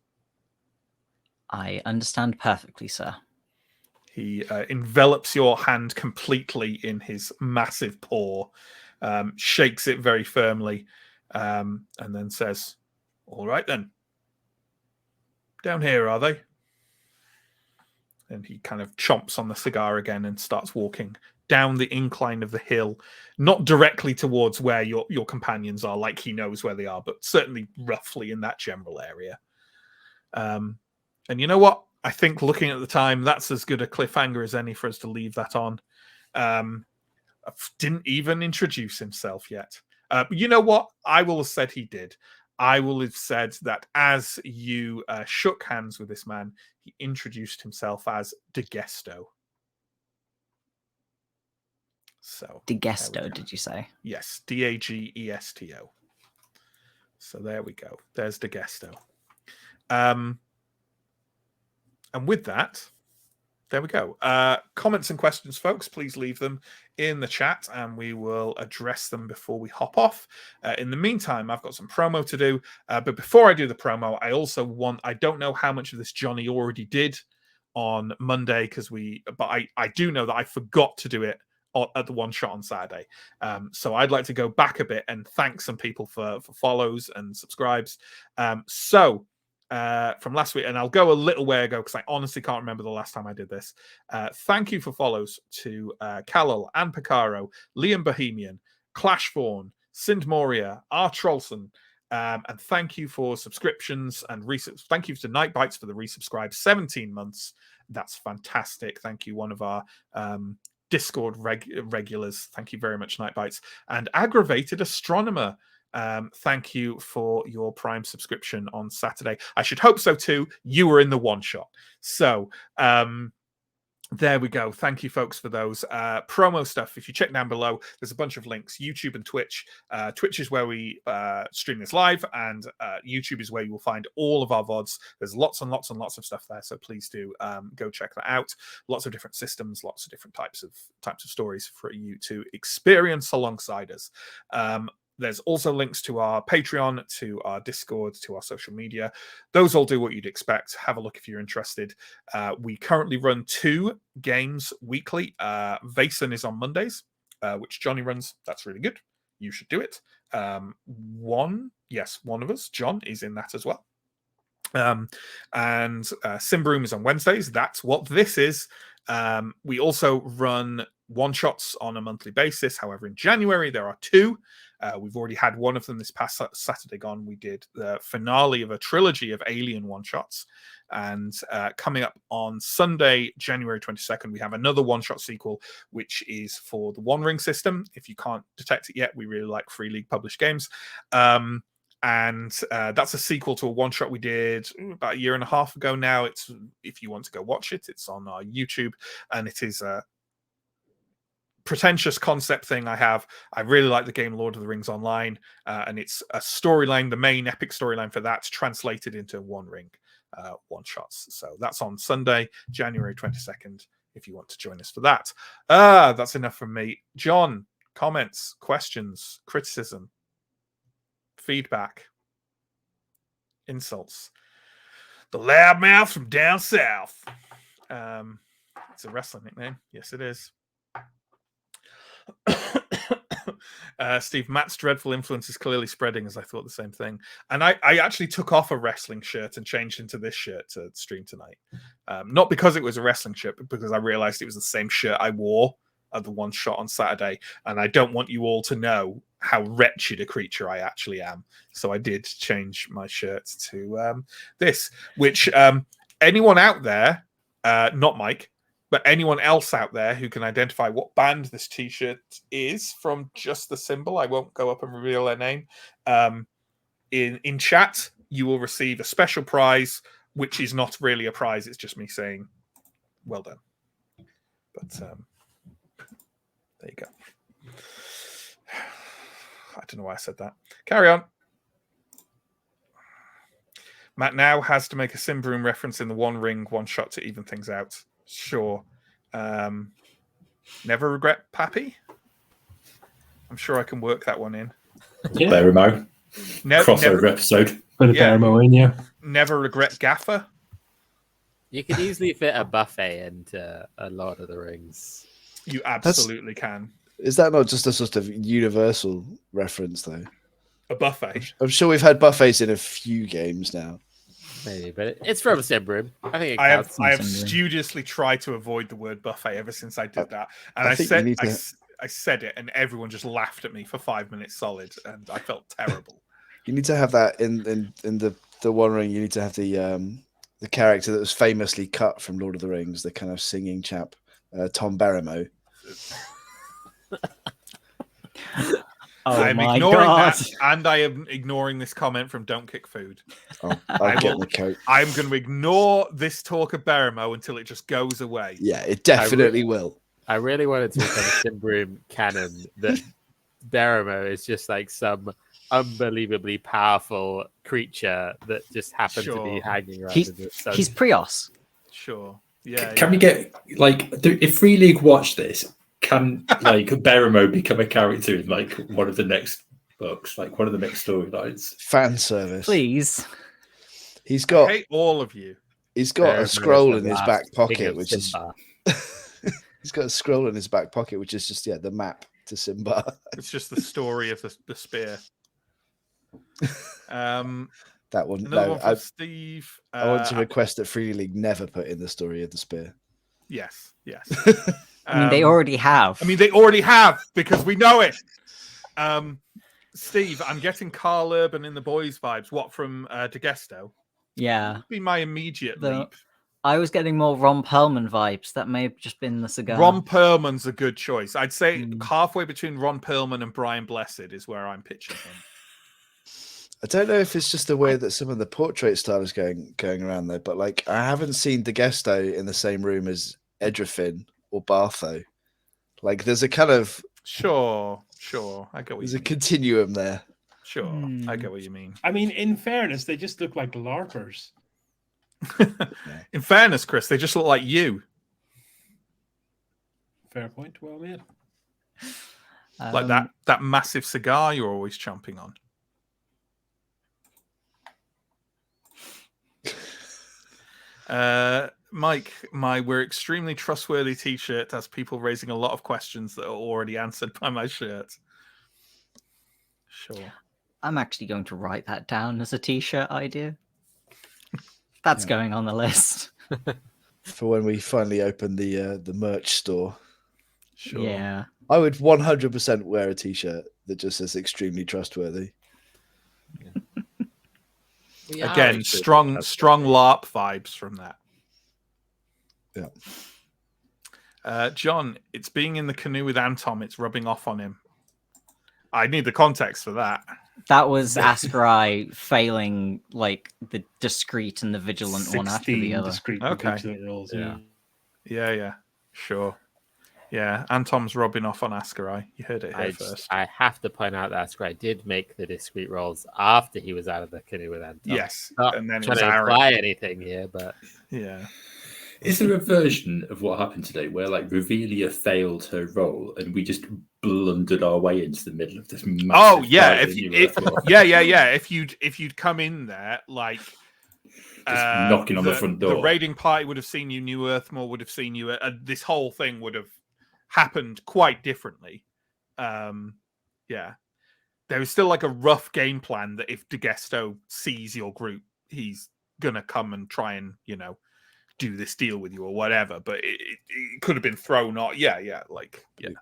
I understand perfectly, sir. He envelops your hand completely in his massive paw, shakes it very firmly, and then says, all right then. Down here, are they? And he kind of chomps on the cigar again and starts walking down the incline of the hill, not directly towards where your companions are, like he knows where they are, but certainly roughly in that general area. And you know what? I think looking at the time, that's as good a cliffhanger as any for us to leave that on. Didn't even introduce himself yet. You know what? I will have said he did. I will have said that as you shook hands with this man, he introduced himself as Degesto. So Degesto, did you say? Yes, Dagesto. So there we go. There's Degesto. And with that, there we go. Comments and questions, folks, please leave them in the chat and we will address them before we hop off. In the meantime, I've got some promo to do. But before I do the promo, I don't know how much of this Johnny already did on Monday, but I do know that I forgot to do it at the one shot on Saturday. So I'd like to go back a bit and thank some people for follows and subscribes. From last week, and I'll go a little way ago because I honestly can't remember the last time I did this. Thank you for follows to Kallal, Anne Picaro, Liam Bohemian, Clash Fawn, Sind Moria, R. Trollson, and thank you for subscriptions and thank you to Night Bites for the resubscribe 17 months. That's fantastic. Thank you, one of our Discord regulars, thank you very much, Nightbites. And Aggravated Astronomer, thank you for your Prime subscription on Saturday. I should hope so too. You were in the one shot. So there we go. Thank you, folks, for those promo stuff. If you check down below, there's a bunch of links. YouTube and Twitch. Twitch is where we stream this live, and YouTube is where you will find all of our VODs. There's lots and lots and lots of stuff there, so please do go check that out. Lots of different systems, lots of different types of stories for you to experience alongside us. There's also links to our Patreon, to our Discord, to our social media. Those all do what you'd expect. Have a look if you're interested. We currently run 2 games weekly. Vason is on Mondays, which Johnny runs. That's really good. You should do it. One of us, John, is in that as well. And Symbaroum is on Wednesdays. That's what this is. We also run one-shots on a monthly basis. However, in January, there are 2. We've already had one of them this past Saturday gone. We did the finale of a trilogy of Alien one-shots. And coming up on Sunday, January 22nd, we have another one-shot sequel, which is for the One Ring system. If you can't detect it yet, we really like Free League published games. And that's a sequel to a one-shot we did about 1.5 years ago now. It's, if you want to go watch it, it's on our YouTube, and it is a pretentious concept thing I have. I really like the game Lord of the Rings Online, and it's a storyline, the main epic storyline for that's translated into One Ring one-shots. So that's on Sunday, January 22nd, if you want to join us for that. That's enough from me. John, comments, questions, criticism, feedback, insults. The loudmouth from down south. It's a wrestling nickname. Yes, it is. Steve, Matt's dreadful influence is clearly spreading, as I thought the same thing. And I actually took off a wrestling shirt and changed into this shirt to stream tonight. Not because it was a wrestling shirt, but because I realized it was the same shirt I wore at the one shot on Saturday. And I don't want you all to know how wretched a creature I actually am. So I did change my shirt to this, which anyone out there, not Mike, but anyone else out there who can identify what band this t-shirt is from just the symbol, I won't go up and reveal their name, in chat, you will receive a special prize, which is not really a prize. It's just me saying, well done. But there you go. I don't know why I said that. Carry on. Matt now has to make a Symbaroum reference in the One Ring one shot to even things out. Sure. Never regret Pappy. I'm sure I can work that one in. Yeah. Baramo. Crossover episode. Put a Baramo in, yeah. Never regret Gaffer. You could easily fit a buffet into a Lord of the Rings. You absolutely can. Is that not just a sort of universal reference, though? A buffet. I'm sure we've had buffets in a few games now. Maybe, but it's from Symbaroum. I think it I counts. have studiously tried to avoid the word buffet ever since I did that, and I said it, and everyone just laughed at me for 5 minutes solid, and I felt terrible. You need to have that in the One Ring. You need to have the character that was famously cut from Lord of the Rings, the kind of singing chap, Tom Baramo. I'm ignoring that, and I am ignoring this comment from Don't Kick Food. I'll get the coat. I'm going to ignore this talk of Baramo until it just goes away. Yeah, it definitely will. I really wanted to become a Symbaroum canon that Baramo is just like some unbelievably powerful creature that just happens to be hanging around. He's Prios. Sure. Yeah. Can we get, like, if Free League watch this, can, like, Baramo become a character in, like, one of the next books, like one of the next storylines? Fan service. Please. He's got... I hate all of you. He's got a scroll in his back pocket, which is... He's got a scroll in his back pocket, which is just, the map to Simba. It's just the story of the spear. That one. Another one from Steve. I want to request that Free League never put in the story of the spear. Yes. I mean, they already have. Because we know it. Steve, I'm getting Carl Urban in the boys vibes. What, from DeGesto? Yeah. Would be my immediate leap. I was getting more Ron Perlman vibes. That may have just been the cigar. Ron Perlman's a good choice. I'd say Hmm. halfway between Ron Perlman and Brian Blessed is where I'm pitching him. I don't know if it's just the way that some of the portrait style is going around though, but like I haven't seen De Gesto in the same room as Edrefin or Bartho. Like there's a kind of Sure. I get what there's you a mean. continuum there. Sure, I get what you mean. I mean, in fairness, they just look like LARPers. In fairness, Chris, they just look like you. Fair point. Well made. Like that massive cigar you're always chomping on. Mike, my "We're Extremely Trustworthy" t-shirt has people raising a lot of questions that are already answered by my shirt. Sure. I'm actually going to write that down as a t-shirt idea. That's going on the list. For when we finally open the merch store. Sure. Yeah. I would 100% wear a t-shirt that just says "extremely trustworthy." Again, strong LARP vibes from that. Yeah. John, it's being in the canoe with Anton. It's rubbing off on him. I need the context for that. That was Ascarai failing like the discreet and the vigilant one after the other. Discreet Okay. vigilant rolls. Yeah. Sure. Yeah, Antom's rubbing off on Ascarai. You heard it here first. I have to point out that Ascarai did make the discreet rolls after he was out of the canoe with Anton. Yes, Not and then it trying was to Aaron. imply anything here, but Yeah. Is there a version of what happened today where like Revelia failed her role and we just blundered our way into the middle of this massive Oh yeah, fight if in you, New Earthmoor? yeah. If you'd come in there like knocking on the front door. the raiding party would have seen you. New Earthmoor would have seen you. This whole thing would have happened quite differently. Yeah, there is still like a rough game plan that if De Gesto sees your group, he's gonna come and try and do this deal with you or whatever. But it could have been thrown out. Yeah.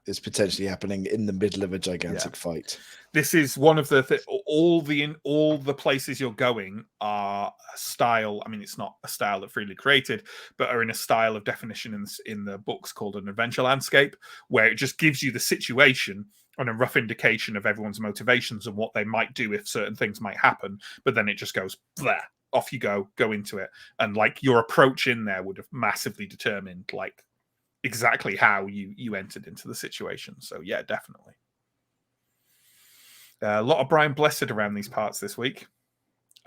It's potentially happening in the middle of a gigantic fight. This is one of the all the places you're going are a style. I mean, it's not a style that Freely created, but are in a style of definition in the books called an adventure landscape, where it just gives you the situation and a rough indication of everyone's motivations and what they might do if certain things might happen. But then it just goes there. Off you go into it, and like your approach in there would have massively determined like exactly how you entered into the situation. So yeah, definitely. A lot of Brian Blessed around these parts this week.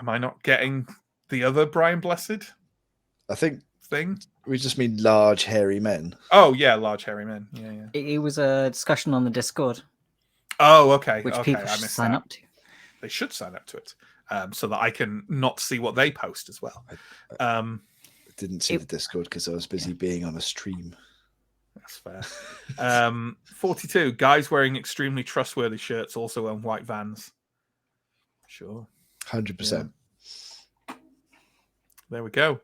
Am I not getting the other Brian Blessed I think thing? we just mean large, hairy men. Oh yeah, large hairy men. Yeah. It was a discussion on the Discord, Oh okay. which Okay, people I should missed sign that. up to. They should sign up to it, so that I can not see what they post as well. I didn't see the Discord because I was busy being on a stream. That's fair. 42 guys wearing extremely trustworthy shirts also own white vans. Sure. 100%. There we go.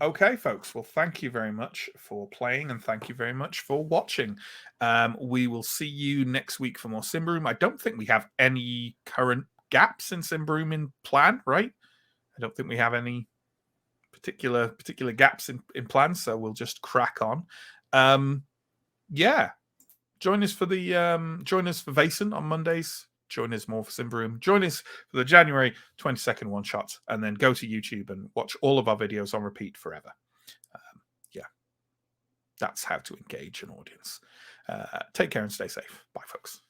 Okay, folks. Well, thank you very much for playing and thank you very much for watching. We will see you next week for more Symbaroum. I don't think we have any current gaps in Symbaroum in plan, right? I don't think we have any particular gaps in plan, so we'll just crack on. Yeah. Join us for Vaesen on Mondays. Join us more for Symbaroum. Join us for the January 22nd one shot, and then go to YouTube and watch all of our videos on repeat forever. Yeah, that's how to engage an audience. Take care and stay safe. Bye, folks.